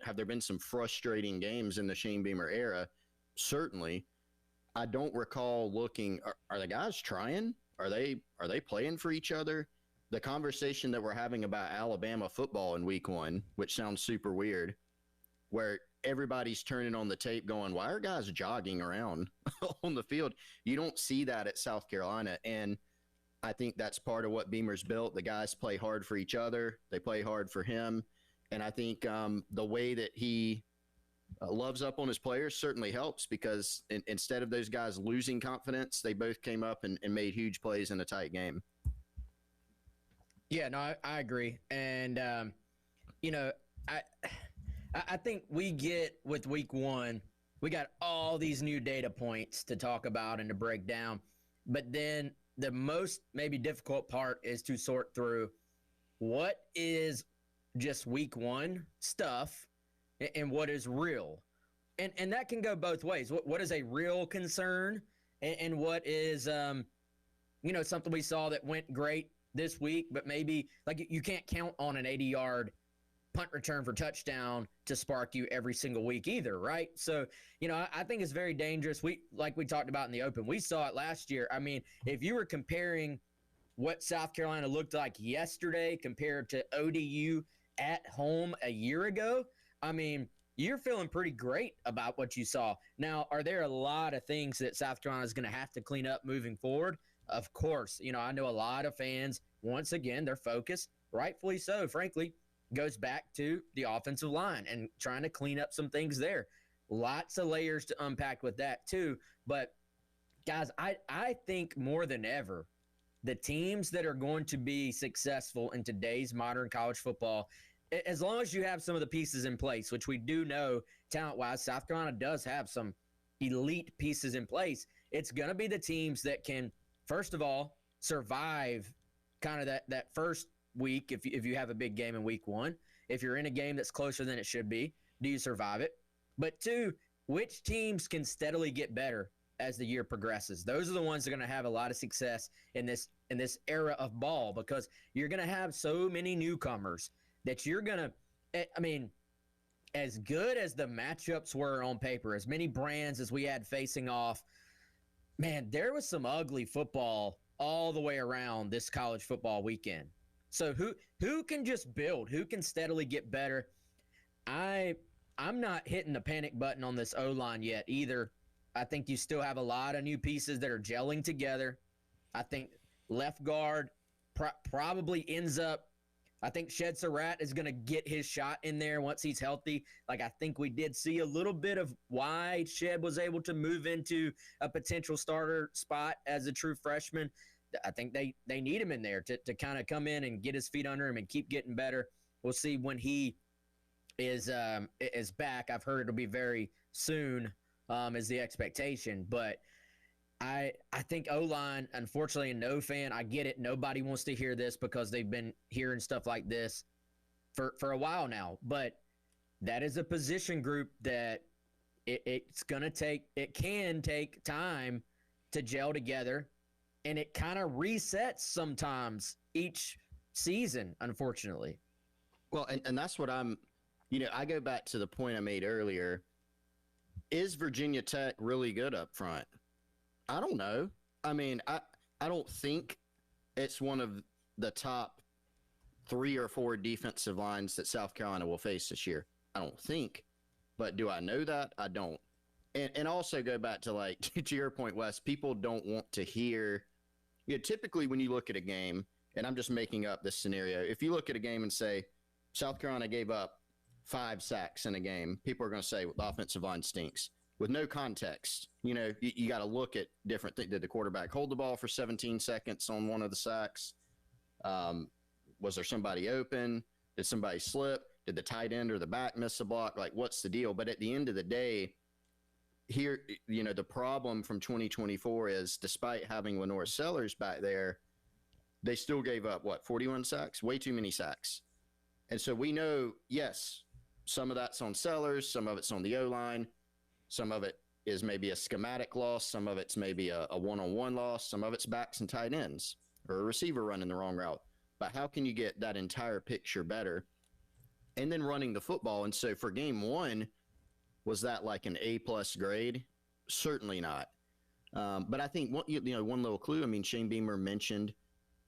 have there been some frustrating games in the Shane Beamer era? Certainly. I don't recall looking, are the guys trying? Are they playing for each other? The conversation that we're having about Alabama football in week 1, which sounds super weird, where everybody's turning on the tape going, why are guys jogging around on the field? You don't see that at South Carolina. And I think that's part of what Beamer's built. The guys play hard for each other. They play hard for him. And I think the way that he loves up on his players certainly helps, because instead of those guys losing confidence, they both came up and made huge plays in a tight game. Yeah, no, I agree. And, I think we get with week 1, we got all these new data points to talk about and to break down. But then the most maybe difficult part is to sort through what is just week 1 stuff and what is real. And that can go both ways. What is a real concern and what is, something we saw that went great this week, but maybe like you can't count on an 80-yard punt return for touchdown to spark you every single week either, right? So, I think it's very dangerous. Like we talked about in the open, we saw it last year. I mean, if you were comparing what South Carolina looked like yesterday compared to ODU at home a year ago, I mean, you're feeling pretty great about what you saw. Now, are there a lot of things that South Carolina is going to have to clean up moving forward? Of course. I know a lot of fans, once again, their focus, rightfully so, frankly, goes back to the offensive line and trying to clean up some things there. Lots of layers to unpack with that too. But, guys, I think more than ever, the teams that are going to be successful in today's modern college football, as long as you have some of the pieces in place, which we do know talent-wise, South Carolina does have some elite pieces in place, it's going to be the teams that can, first of all, survive kind of that first week if you have a big game in week 1. If you're in a game that's closer than it should be, do you survive it? But 2, which teams can steadily get better as the year progresses? Those are the ones that are going to have a lot of success in this era of ball, because you're going to have so many newcomers that you're going to, I mean, as good as the matchups were on paper, as many brands as we had facing off, man, there was some ugly football all the way around this college football weekend. So who can just build? Who can steadily get better? I'm not hitting the panic button on this O-line yet either. I think you still have a lot of new pieces that are gelling together. I think left guard probably ends up, I think Shed Surratt is going to get his shot in there once he's healthy. Like, I think we did see a little bit of why Shed was able to move into a potential starter spot as a true freshman. I think they need him in there to kind of come in and get his feet under him and keep getting better. We'll see when he is back. I've heard it'll be very soon is the expectation. But I think O-line, unfortunately, a no fan. I get it. Nobody wants to hear this because they've been hearing stuff like this for a while now. But that is a position group that it can take time to gel together, and it kind of resets sometimes each season, unfortunately. Well, and that's what I go back to the point I made earlier. Is Virginia Tech really good up front? I don't know. I mean, I don't think it's one of the top 3 or 4 defensive lines that South Carolina will face this year. I don't think. But do I know that? I don't. And also go back to, like, to your point, Wes, people don't want to hear, typically when you look at a game, and I'm just making up this scenario, if you look at a game and say, South Carolina gave up 5 sacks in a game, people are going to say, well, the offensive line stinks. With no context, you got to look at different things. Did the quarterback hold the ball for 17 seconds on one of the sacks? Was there somebody open? Did somebody slip? Did the tight end or the back miss a block? Like, what's the deal? But at the end of the day, here, the problem from 2024 is, despite having Lenore Sellers back there, they still gave up, 41 sacks? Way too many sacks. And so we know, yes, some of that's on Sellers, some of it's on the O-line. Some of it is maybe a schematic loss. Some of it's maybe a one-on-one loss. Some of it's backs and tight ends or a receiver running the wrong route. But how can you get that entire picture better? And then running the football. And so for game 1, was that like an A-plus grade? Certainly not. But I think one little clue. I mean, Shane Beamer mentioned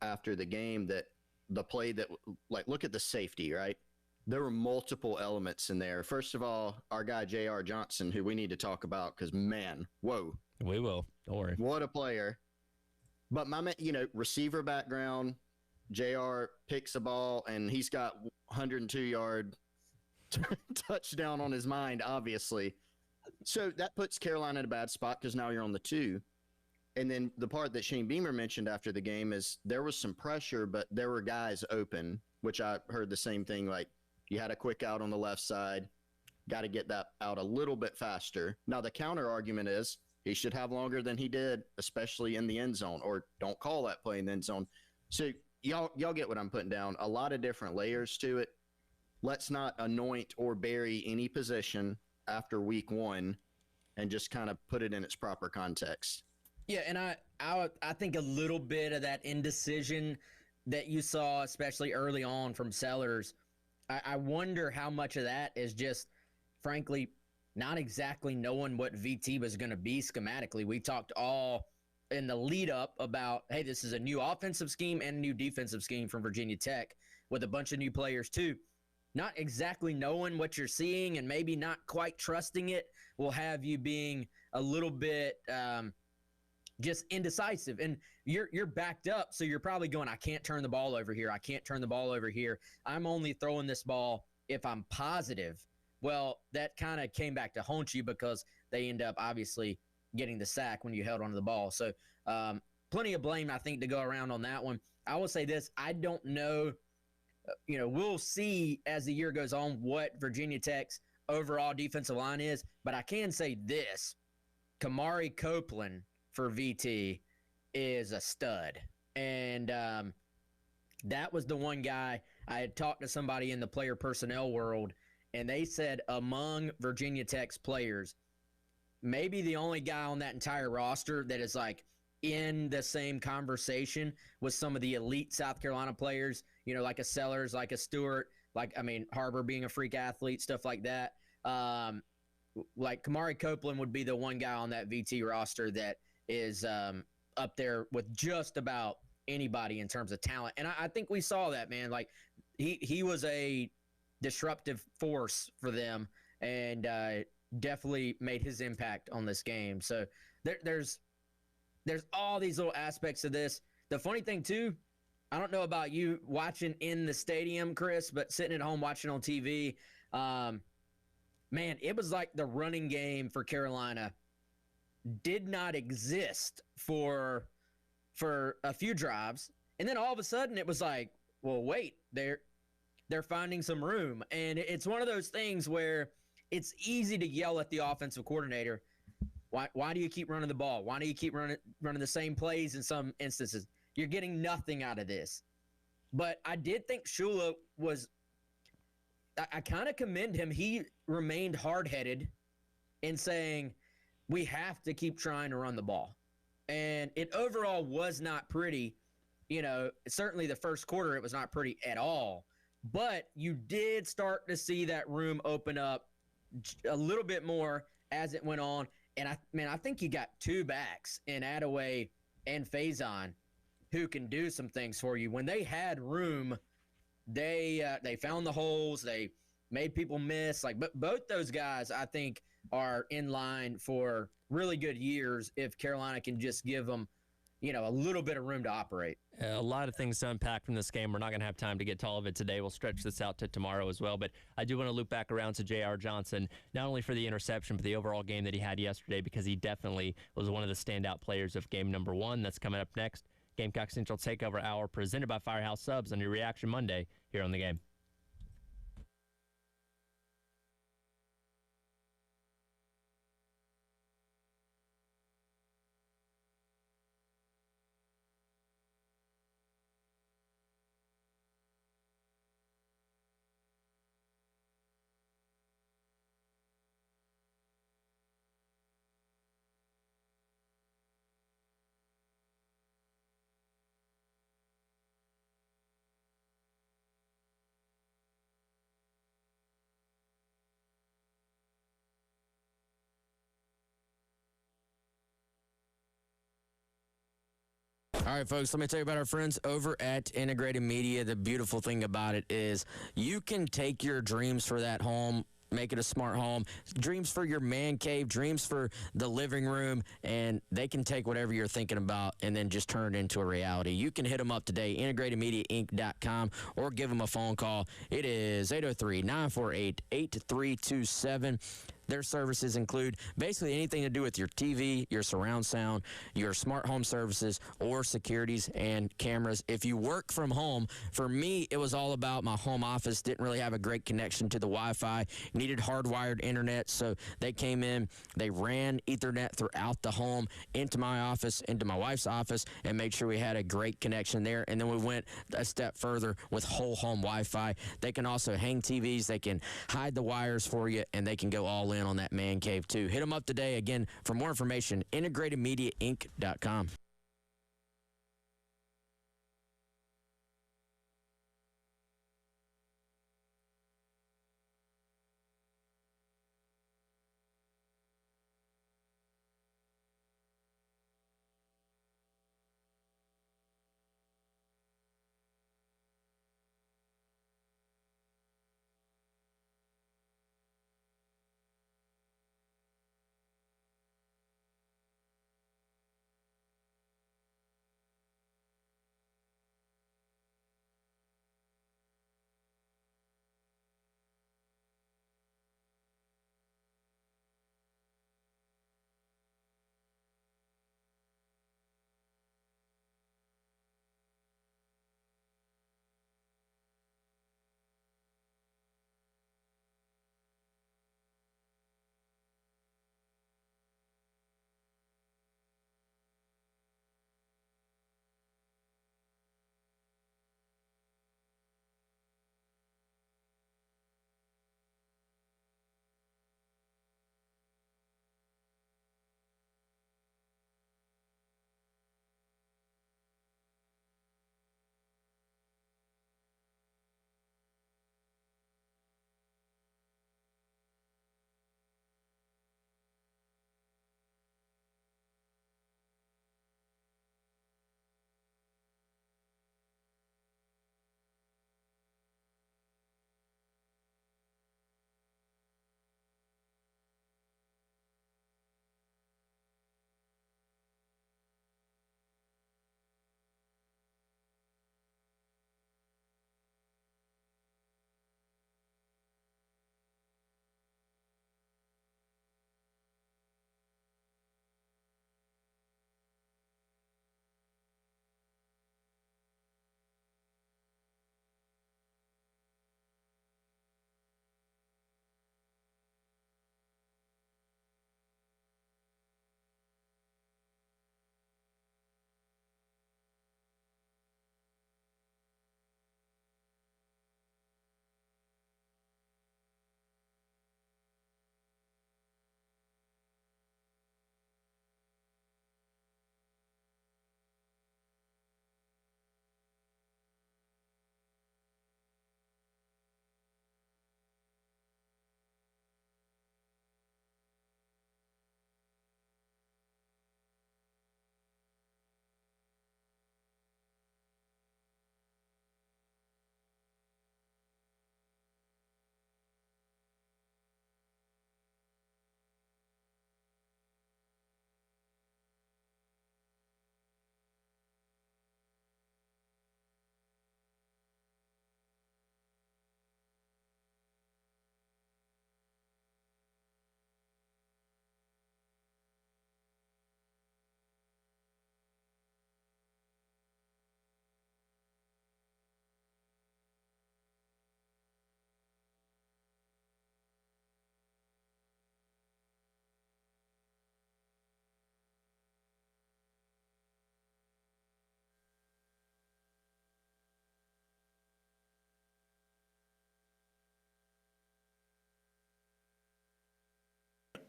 after the game that the play that, like, look at the safety, right? There were multiple elements in there. First of all, our guy, J.R. Johnson, who we need to talk about because, man, whoa. We will. Don't worry. What a player. But my man, receiver background, J.R. picks a ball, and he's got 102-yard touchdown on his mind, obviously. So that puts Carolina in a bad spot because now you're on the 2. And then the part that Shane Beamer mentioned after the game is there was some pressure, but there were guys open, which I heard the same thing, like, you had a quick out on the left side. Got to get that out a little bit faster. Now, the counter argument is he should have longer than he did, especially in the end zone, or don't call that play in the end zone. So y'all get what I'm putting down. A lot of different layers to it. Let's not anoint or bury any position after week 1 and just kind of put it in its proper context. Yeah, and I think a little bit of that indecision that you saw, especially early on from Sellers, I wonder how much of that is just, frankly, not exactly knowing what VT was going to be schematically. We talked all in the lead up about, hey, this is a new offensive scheme and a new defensive scheme from Virginia Tech with a bunch of new players too. Not exactly knowing what you're seeing and maybe not quite trusting it will have you being a little bit just indecisive, and you're backed up, so you're probably going, I can't turn the ball over here. I can't turn the ball over here. I'm only throwing this ball if I'm positive. Well, that kind of came back to haunt you because they end up obviously getting the sack when you held onto the ball. So plenty of blame, I think, to go around on that one. I will say this. I don't know. We'll see as the year goes on what Virginia Tech's overall defensive line is, but I can say this. Kamari Copeland for VT is a stud. And that was the one guy I had talked to somebody in the player personnel world, and they said among Virginia Tech's players, maybe the only guy on that entire roster that is like in the same conversation with some of the elite South Carolina players, like a Sellers, like a Stewart, Harbor being a freak athlete, stuff like that. Like Kamari Copeland would be the one guy on that VT roster that is up there with just about anybody in terms of talent. And I think we saw that, man. Like, he was a disruptive force for them and definitely made his impact on this game. So there's all these little aspects of this. The funny thing, too, I don't know about you watching in the stadium, Chris, but sitting at home watching on TV, man, it was like the running game for Carolina did not exist for a few drives. And then all of a sudden it was like, well, wait, they're finding some room. And it's one of those things where it's easy to yell at the offensive coordinator. Why do you keep running the ball? Why do you keep running the same plays in some instances? You're getting nothing out of this. But I did think Shula was – I kind of commend him. He remained hard-headed in saying we have to keep trying to run the ball. And it overall was not pretty. You know, certainly the first quarter it was not pretty at all. But you did start to see that room open up a little bit more as it went on. And, I think you got two backs in Attaway and Faison who can do some things for you. When they had room, they found the holes. They made people miss. But both those guys, I think, are in line for really good years if Carolina can just give them, a little bit of room to operate. A lot of things to unpack from this game. We're not going to have time to get to all of it today. We'll stretch this out to tomorrow as well. But I do want to loop back around to J.R. Johnson, not only for the interception, but the overall game that he had yesterday, because he definitely was one of the standout players of game number one. That's coming up next. Gamecock Central Takeover Hour presented by Firehouse Subs on your Reaction Monday here on The Game. All right, folks, let me tell you about our friends over at Integrated Media. The beautiful thing about it is you can take your dreams for that home, make it a smart home, dreams for your man cave, dreams for the living room, and they can take whatever you're thinking about and then just turn it into a reality. You can hit them up today, integratedmediainc.com, or give them a phone call. It is 803-948-8327. Their services include basically anything to do with your TV, your surround sound, your smart home services, or securities and cameras. If you work from home, for me, it was all about my home office. Didn't really have a great connection to the Wi-Fi. Needed hardwired internet, so they came in. They ran Ethernet throughout the home into my office, into my wife's office, and made sure we had a great connection there. And then we went a step further with whole home Wi-Fi. They can also hang TVs. They can hide the wires for you, and they can go all in on that man cave too. Hit them up today. Again, for more information, integratedmediainc.com.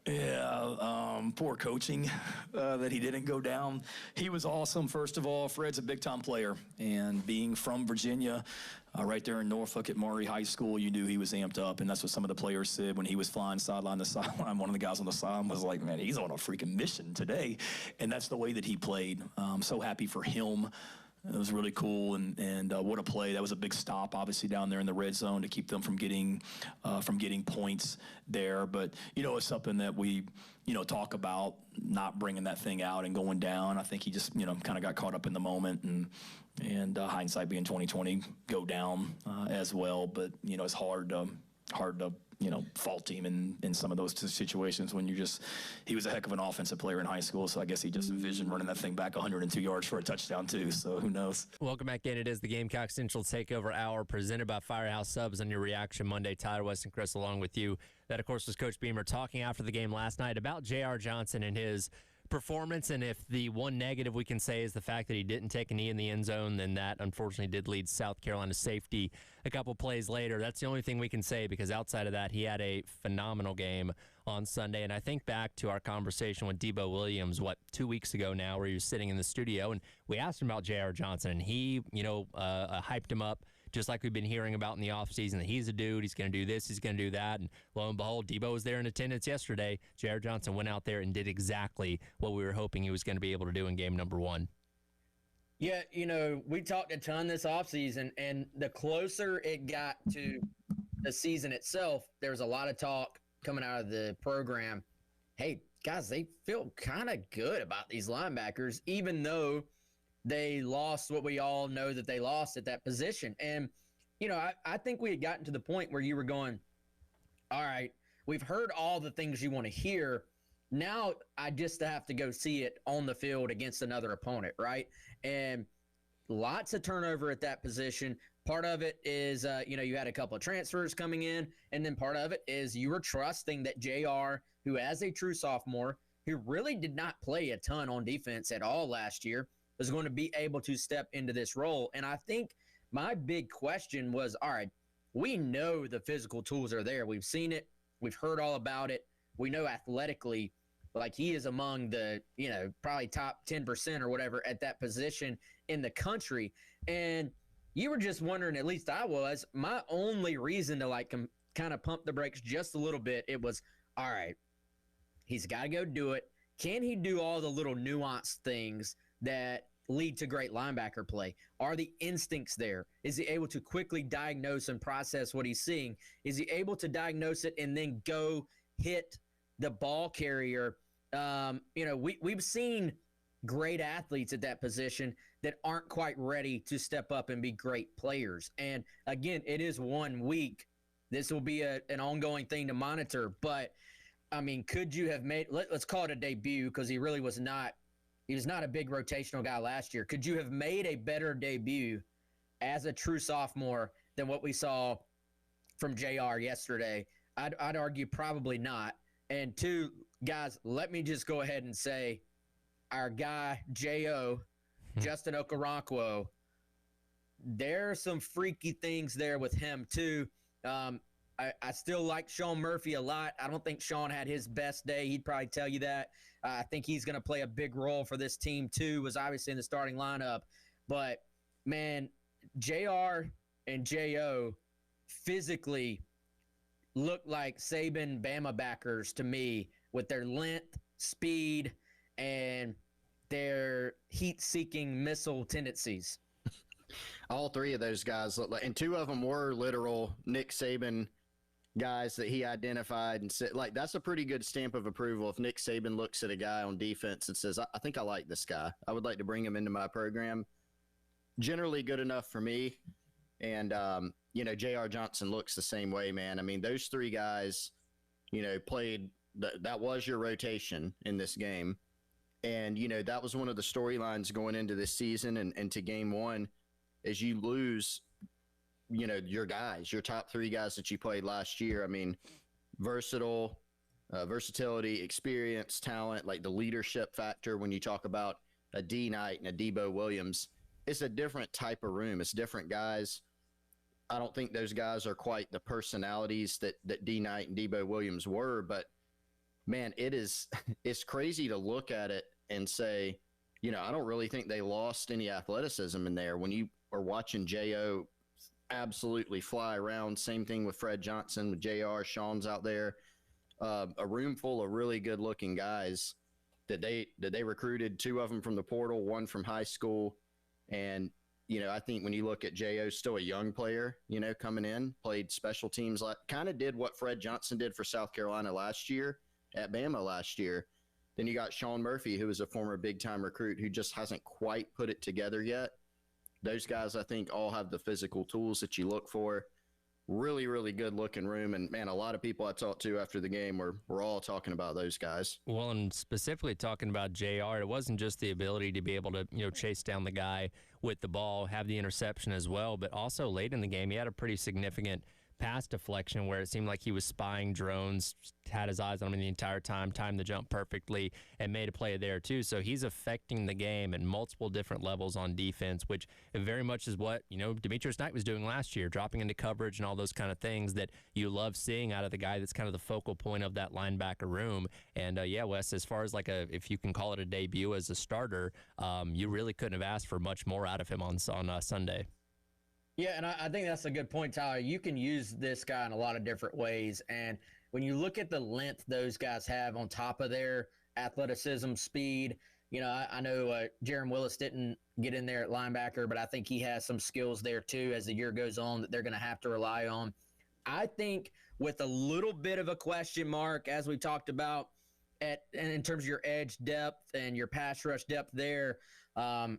Yeah, poor coaching that he didn't go down. He was awesome, first of all. Fred's a big-time player, and being from Virginia, right there in Norfolk at Maury High School, you knew he was amped up, and that's what some of the players said when he was flying sideline to sideline. One of the guys on the sideline was like, man, he's on a freaking mission today, and that's the way that he played. I'm so happy for him. It was really cool, and what a play. That was a big stop, obviously, down there in the red zone to keep them from getting points there. But, it's something that we, talk about, not bringing that thing out and going down. I think he just, kind of got caught up in the moment, and hindsight being 2020, go down as well. But, it's hard to fault him in some of those situations when he was a heck of an offensive player in high school, so I guess he just envisioned running that thing back 102 yards for a touchdown too, so who knows. Welcome back in. It is the Gamecock Central Takeover Hour presented by Firehouse Subs on your Reaction Monday. Tyler, West, and Chris along with you. That, of course, was Coach Beamer talking after the game last night about J.R. Johnson and his performance, and if the one negative we can say is the fact that he didn't take a knee in the end zone, then that unfortunately did lead South Carolina safety a couple plays later. That's the only thing we can say, because outside of that, he had a phenomenal game on Sunday. And I think back to our conversation with Debo Williams, 2 weeks ago now, where he was sitting in the studio, and we asked him about J.R. Johnson, and he, hyped him up, just like we've been hearing about in the offseason, that he's a dude, he's going to do this, he's going to do that. And lo and behold, Debo was there in attendance yesterday. J.R. Johnson went out there and did exactly what we were hoping he was going to be able to do in game number 1. Yeah, we talked a ton this offseason, and the closer it got to the season itself, there was a lot of talk coming out of the program. Hey, guys, they feel kind of good about these linebackers, even though they lost what we all know that they lost at that position. And, I think we had gotten to the point where you were going, all right, we've heard all the things you want to hear. Now I just have to go see it on the field against another opponent, right? And lots of turnover at that position. Part of it is, you had a couple of transfers coming in, and then part of it is you were trusting that JR, who as a true sophomore, who really did not play a ton on defense at all last year, was going to be able to step into this role. And I think my big question was, all right, we know the physical tools are there. We've seen it. We've heard all about it. We know athletically, like, he is among the, probably top 10% or whatever at that position in the country. And you were just wondering, at least I was, my only reason to kind of pump the brakes just a little bit, it was, all right, he's got to go do it. Can he do all the little nuanced things that lead to great linebacker play? Are the instincts there? Is he able to quickly diagnose and process what he's seeing? Is he able to diagnose it and then go hit the ball carrier? We've seen great athletes at that position that aren't quite ready to step up and be great players. And again, it is 1 week. This will be an ongoing thing to monitor. But I mean, could you have made, let's call it a debut, because he really was not. He was not a big rotational guy last year. Could you have made a better debut as a true sophomore than what we saw from JR yesterday? I'd argue probably not. And 2, guys, let me just go ahead and say our guy, J.O., Justin Okoronkwo, there are some freaky things there with him, too. I still like Sean Murphy a lot. I don't think Sean had his best day. He'd probably tell you that. I think he's going to play a big role for this team, too, was obviously in the starting lineup. But, man, JR and J.O. physically look like Saban Bama backers to me, with their length, speed, and their heat-seeking missile tendencies. All 3 of those guys look like, and 2 of them were literal Nick Saban guys that he identified and said, like, that's a pretty good stamp of approval. If Nick Saban looks at a guy on defense and says, I think I like this guy, I would like to bring him into my program. Generally good enough for me. And, J.R. Johnson looks the same way, man. I mean, those 3 guys, played, that was your rotation in this game. And, that was one of the storylines going into this season and to game 1, is you lose, your guys, your top 3 guys that you played last year. I mean, versatility, experience, talent, like the leadership factor when you talk about a D Knight and a Debo Williams. It's a different type of room. It's different guys. I don't think those guys are quite the personalities that D Knight and Debo Williams were, but man, it's crazy to look at it and say, I don't really think they lost any athleticism in there. When you are watching J.O. absolutely fly around, same thing with Fred Johnson, with J.R., Sean's out there, a room full of really good-looking guys that they recruited, 2 of them from the portal, 1 from high school. And, I think when you look at J.O., still a young player, coming in, played special teams, kind of did what Fred Johnson did for South Carolina last year at Bama last year. Then you got Sean Murphy, who is a former big-time recruit who just hasn't quite put it together yet. Those guys, I think, all have the physical tools that you look for. Really, really good-looking room. And, man, a lot of people I talked to after the game were all talking about those guys. Well, and specifically talking about JR, it wasn't just the ability to be able to, chase down the guy with the ball, have the interception as well, but also late in the game, he had a pretty significant pass deflection where it seemed like he was spying drones, had his eyes on him the entire time, timed the jump perfectly, and made a play there too. So he's affecting the game at multiple different levels on defense, which very much is what, Demetrius Knight was doing last year, dropping into coverage and all those kind of things that you love seeing out of the guy that's kind of the focal point of that linebacker room. And Wes, as far as if you can call it a debut as a starter, you really couldn't have asked for much more out of him on Sunday. Yeah, and I think that's a good point, Tyler. You can use this guy in a lot of different ways. And when you look at the length those guys have on top of their athleticism, speed, I know Jaron Willis didn't get in there at linebacker, but I think he has some skills there too as the year goes on that they're going to have to rely on. I think with a little bit of a question mark, as we talked about, and in terms of your edge depth and your pass rush depth there, I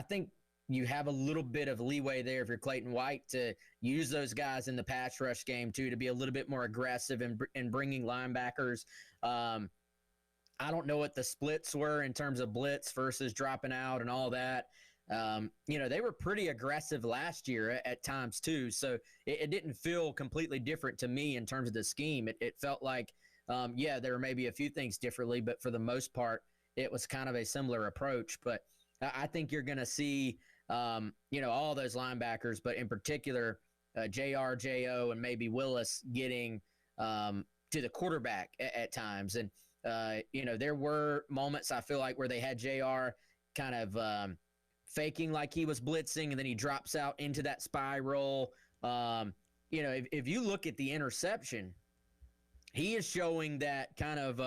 think you have a little bit of leeway there if you're Clayton White to use those guys in the pass rush game too, to be a little bit more aggressive in bringing linebackers. I don't know what the splits were in terms of blitz versus dropping out and all that. They were pretty aggressive last year at times too. So it didn't feel completely different to me in terms of the scheme. It felt like, there were maybe a few things differently, but for the most part, it was kind of a similar approach. But I think you're going to see, all those linebackers, but in particular, JR, JO, and maybe Willis getting to the quarterback at times. And, there were moments I feel like where they had JR kind of faking like he was blitzing, and then he drops out into that spy roll. If you look at the interception, he is showing that kind of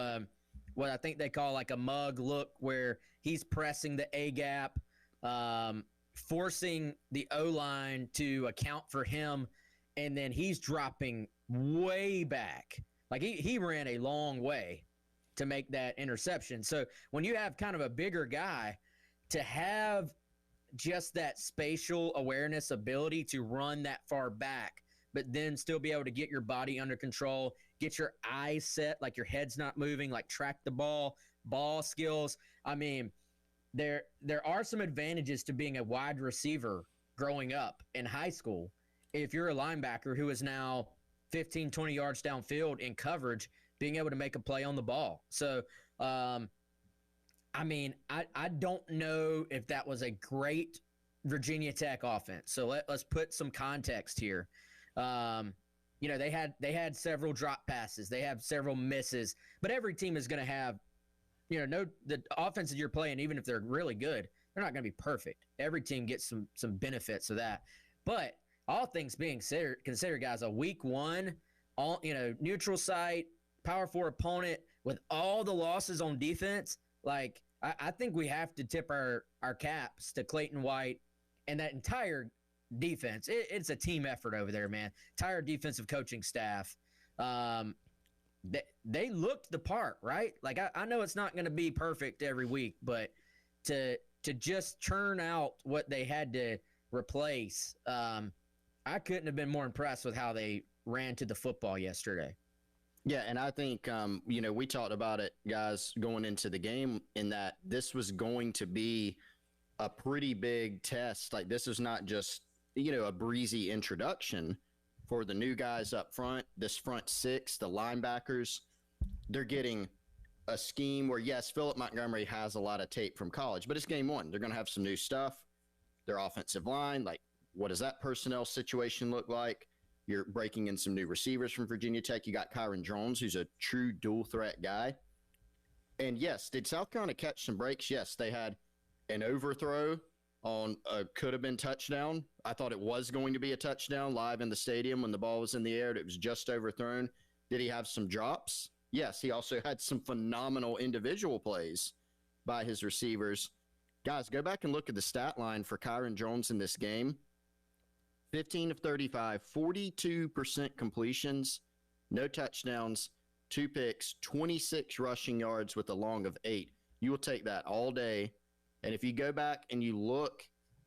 what I think they call like a mug look where he's pressing the A gap, forcing the O-line to account for him, and then he's dropping way back. Like he ran a long way to make that interception. So when you have kind of a bigger guy, to have just that spatial awareness ability to run that far back, but then still be able to get your body under control, get your eyes set, like your head's not moving, like track the ball skills. I mean, there are some advantages to being a wide receiver growing up in high school. If you're a linebacker who is now 15, 20 yards downfield in coverage, being able to make a play on the ball. So, I don't know if that was a great Virginia Tech offense. So let's put some context here. They had several drop passes. They have several misses. But every team is going to have, the offenses you're playing, even if they're really good, they're not going to be perfect. Every team gets some benefits of that. But all things being considered, guys, a week one, neutral site, Power 4 opponent with all the losses on defense, like I think we have to tip our caps to Clayton White and that entire defense. It's a team effort over there, man. Entire defensive coaching staff. They looked the part, right? Like I know it's not going to be perfect every week, but to just churn out what they had to replace, I couldn't have been more impressed with how they ran to the football yesterday. Yeah, and I think, we talked about it, guys, going into the game, in that this was going to be a pretty big test. Like, this is not just, a breezy introduction for the new guys up front, this front six, the linebackers. They're getting a scheme where, yes, Philip Montgomery has a lot of tape from college, but it's game one. They're going to have some new stuff. Their offensive line, like, what does that personnel situation look like? You're breaking in some new receivers from Virginia Tech. You got Kyron Jones, who's a true dual threat guy. And yes, did South Carolina catch some breaks? Yes, they had an overthrow on a could have been touchdown. I thought it was going to be a touchdown live in the stadium when the ball was in the air. It was just overthrown. Did he have some drops? Yes, he also had some phenomenal individual plays by his receivers. Guys, go back and look at the stat line for Kyron Jones in this game. 15 of 35, 42% completions, no touchdowns, 2 picks, 26 rushing yards with a long of 8. You will take that all day. And if you go back and you look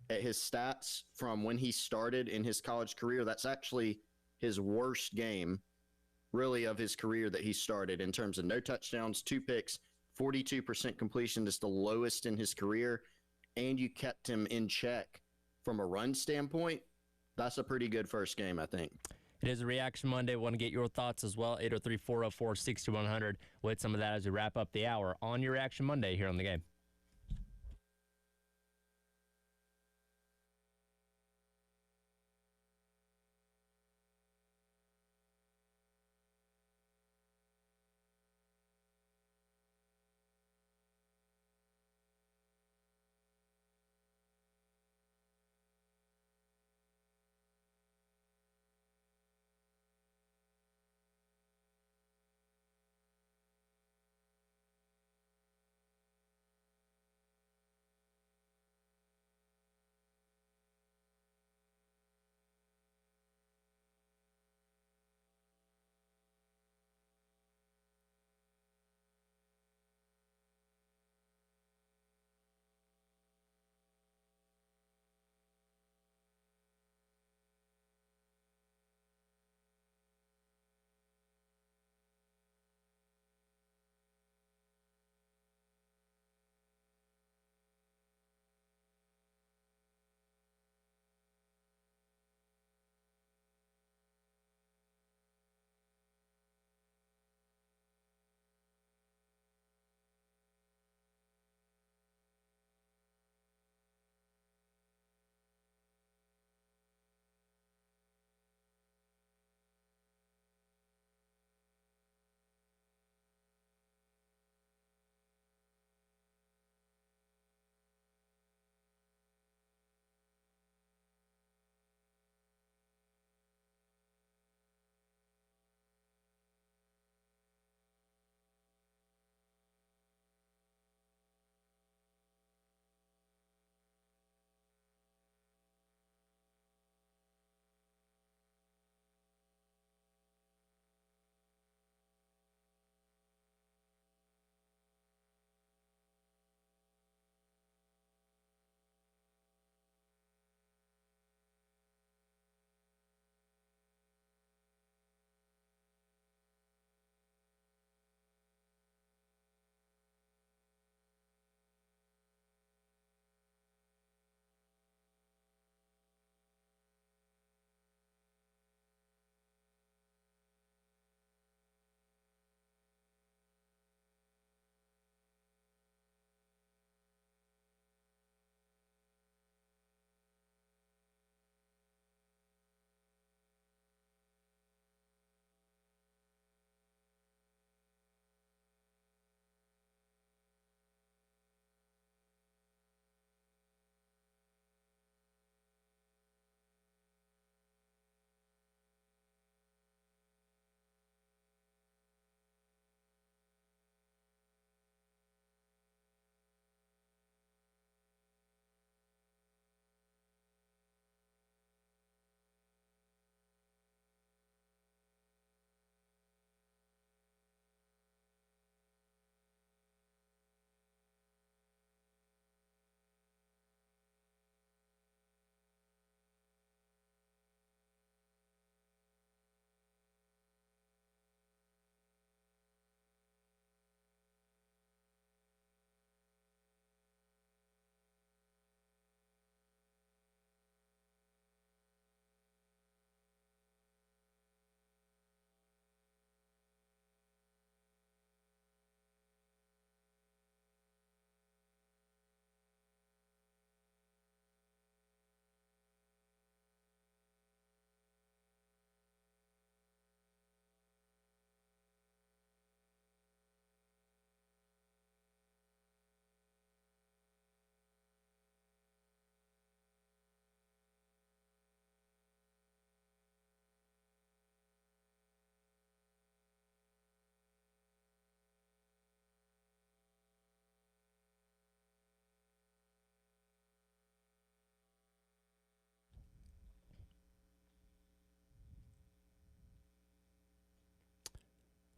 at his stats from when he started in his college career, that's actually his worst game, really, of his career that he started in terms of no touchdowns, 2 picks, 42% completion is the lowest in his career, and you kept him in check from a run standpoint. That's a pretty good first game, I think. It is a Reaction Monday. Want to get your thoughts as well. 803-404-6100. We'll hit some of that as we wrap up the hour on your Reaction Monday here on the game.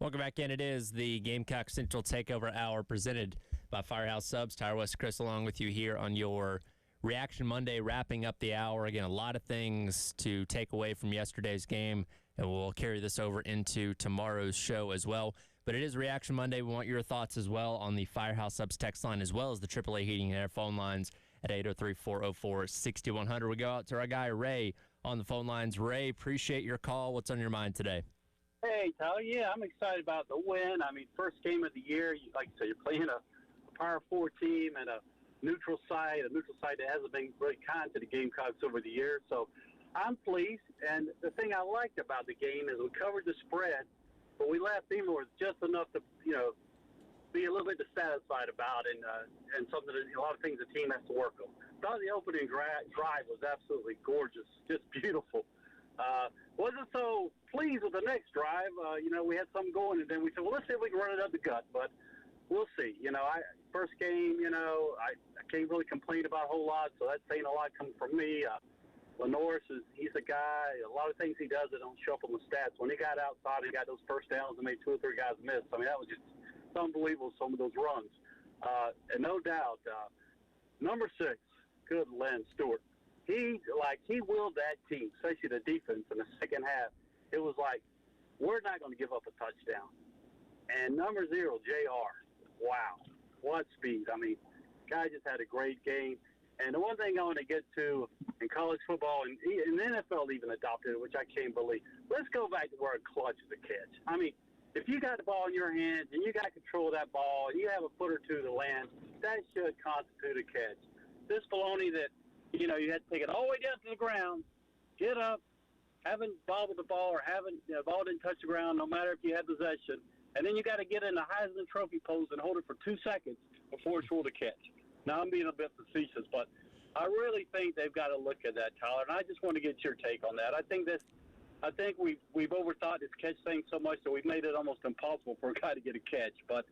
Welcome back in. It is the Gamecock Central Takeover Hour presented by Firehouse Subs. Tyler West, Chris, along with you here on your Reaction Monday, wrapping up the hour. Again, a lot of things to take away from yesterday's game, and we'll carry this over into tomorrow's show as well. But it is Reaction Monday. We want your thoughts as well on the Firehouse Subs text line, as well as the AAA Heating and Air phone lines at 803-404-6100. We go out to our guy, Ray, on the phone lines. Ray, appreciate your call. What's on your mind today? Hey, Tyler. Yeah, I'm excited about the win. I mean, first game of the year. Like you said, you're playing a Power 4 team and a neutral side that hasn't been really kind to the Gamecocks over the years. So I'm pleased. And the thing I liked about the game is we covered the spread, but we left them with just enough to, be a little bit dissatisfied about and something that a lot of things the team has to work on. Thought the opening drive was absolutely gorgeous, just beautiful. Wasn't so pleased with the next drive. We had something going, and then we said, well, let's see if we can run it up the gut. But we'll see. First game, I can't really complain about a whole lot, so that's saying a lot coming from me. Lenoris he's a guy, a lot of things he does that don't show up on the stats. When he got outside and got those first downs and made 2 or 3 guys miss, I mean, that was just unbelievable, some of those runs. And no doubt, number 6, good Len Stewart. He willed that team, especially the defense in the second half. It was like, we're not going to give up a touchdown. And number 0, JR, wow, what speed. I mean, guy just had a great game. And the one thing I want to get to in college football, and the NFL even adopted it, which I can't believe. Let's go back to where a clutch is a catch. I mean, if you got the ball in your hands and you got control of that ball and you have a foot or two to land, that should constitute a catch. This baloney that, you had to take it all the way down to the ground, get up, haven't bobbled the ball or the ball didn't touch the ground, no matter if you had possession, and then you got to get in the Heisman Trophy pose and hold it for 2 seconds before it's ruled a catch. Now, I'm being a bit facetious, but I really think they've got to look at that, Tyler, and I just want to get your take on that. I think we've overthought this catch thing so much that we've made it almost impossible for a guy to get a catch, but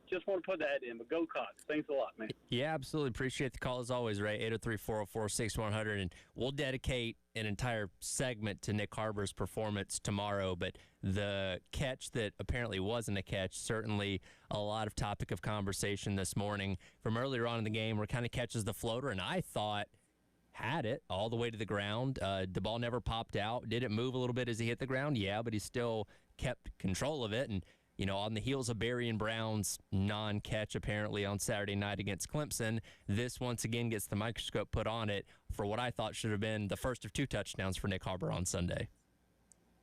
just want to put that in. But go Cox. Thanks a lot, man. Yeah, absolutely. Appreciate the call as always, Ray. 803-404-6100, and we'll dedicate an entire segment to Nick Harbor's performance tomorrow, but the catch that apparently wasn't a catch, certainly a lot of topic of conversation this morning from earlier on in the game where kind of catches the floater, and I thought had it all the way to the ground. The ball never popped out. Did it move a little bit as he hit the ground? Yeah, but he still kept control of it, and on the heels of Barry and Brown's non-catch apparently on Saturday night against Clemson, this once again gets the microscope put on it for what I thought should have been the first of 2 touchdowns for Nick Harbor on Sunday.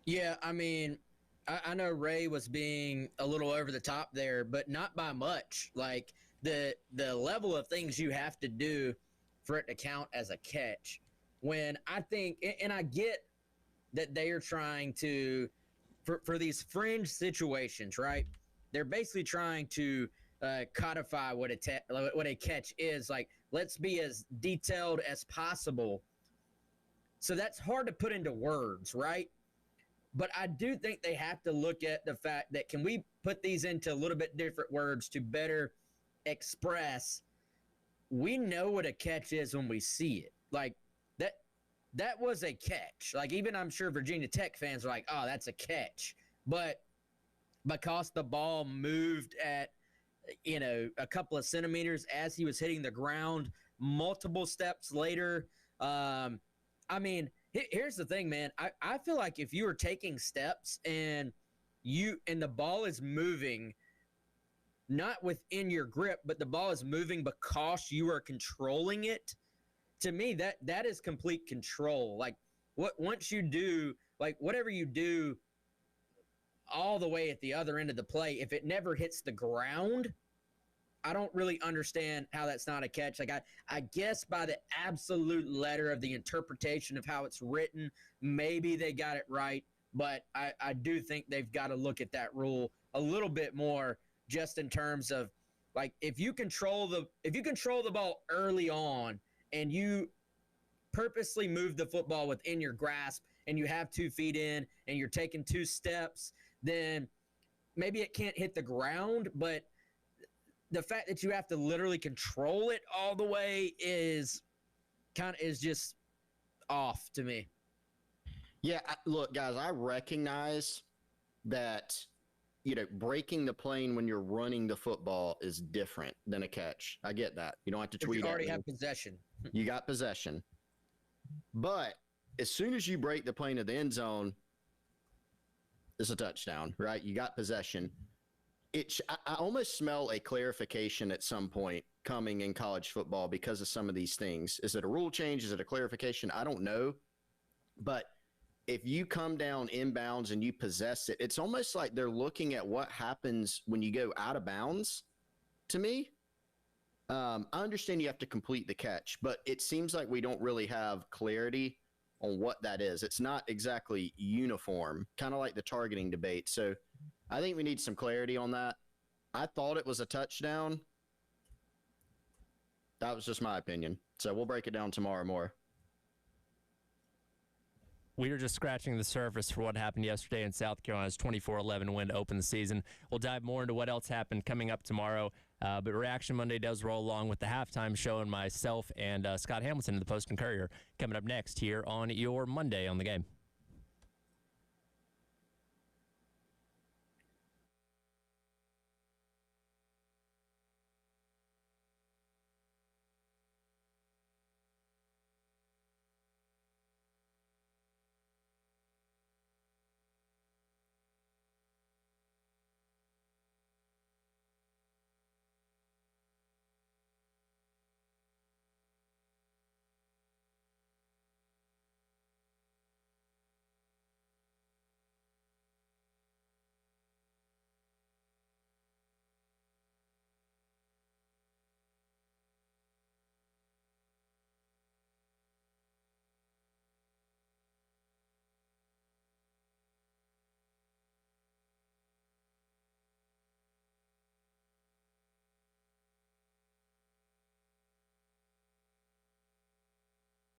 Yeah, I mean, I know Ray was being a little over the top there, but not by much. Like, the level of things you have to do for it to count as a catch, when I think, and I get that they are trying to, for these fringe situations, right? They're basically trying to codify what a catch is. Like, let's be as detailed as possible. So that's hard to put into words, right? But I do think they have to look at the fact that, can we put these into a little bit different words to better express, we know what a catch is when we see it. Like, that was a catch. Like, even I'm sure Virginia Tech fans are like, oh, that's a catch. But because the ball moved at, a couple of centimeters as he was hitting the ground, multiple steps later, I mean, here's the thing, man. I feel like if you were taking steps and the ball is moving, not within your grip, but the ball is moving because you are controlling it, to me, that is complete control. Like, once you do, like, whatever you do all the way at the other end of the play, if it never hits the ground, I don't really understand how that's not a catch. Like, I guess by the absolute letter of the interpretation of how it's written, maybe they got it right, but I do think they've got to look at that rule a little bit more, just in terms of, like, if you control the ball early on and you purposely move the football within your grasp and you have 2 feet in and you're taking 2 steps, then maybe it can't hit the ground, but the fact that you have to literally control it all the way is just off to me. Yeah, look, guys, I recognize that breaking the plane when you're running the football is different than a catch. I get that. You don't have to tweet. You already have possession. You got possession. But as soon as you break the plane of the end zone, it's a touchdown, right? You got possession. I almost smell a clarification at some point coming in college football because of some of these things. Is it a rule change? Is it a clarification? I don't know. But if you come down inbounds and you possess it, it's almost like they're looking at what happens when you go out of bounds to me. I understand you have to complete the catch, but it seems like we don't really have clarity on what that is. It's not exactly uniform, kind of like the targeting debate. So I think we need some clarity on that. I thought it was a touchdown. That was just my opinion. So we'll break it down tomorrow more. We were just scratching the surface for what happened yesterday in South Carolina's 24-11 win to open the season. We'll dive more into what else happened coming up tomorrow. But Reaction Monday does roll along with the halftime show and myself and Scott Hamilton of the Post and Courier coming up next here on your Monday on the Game.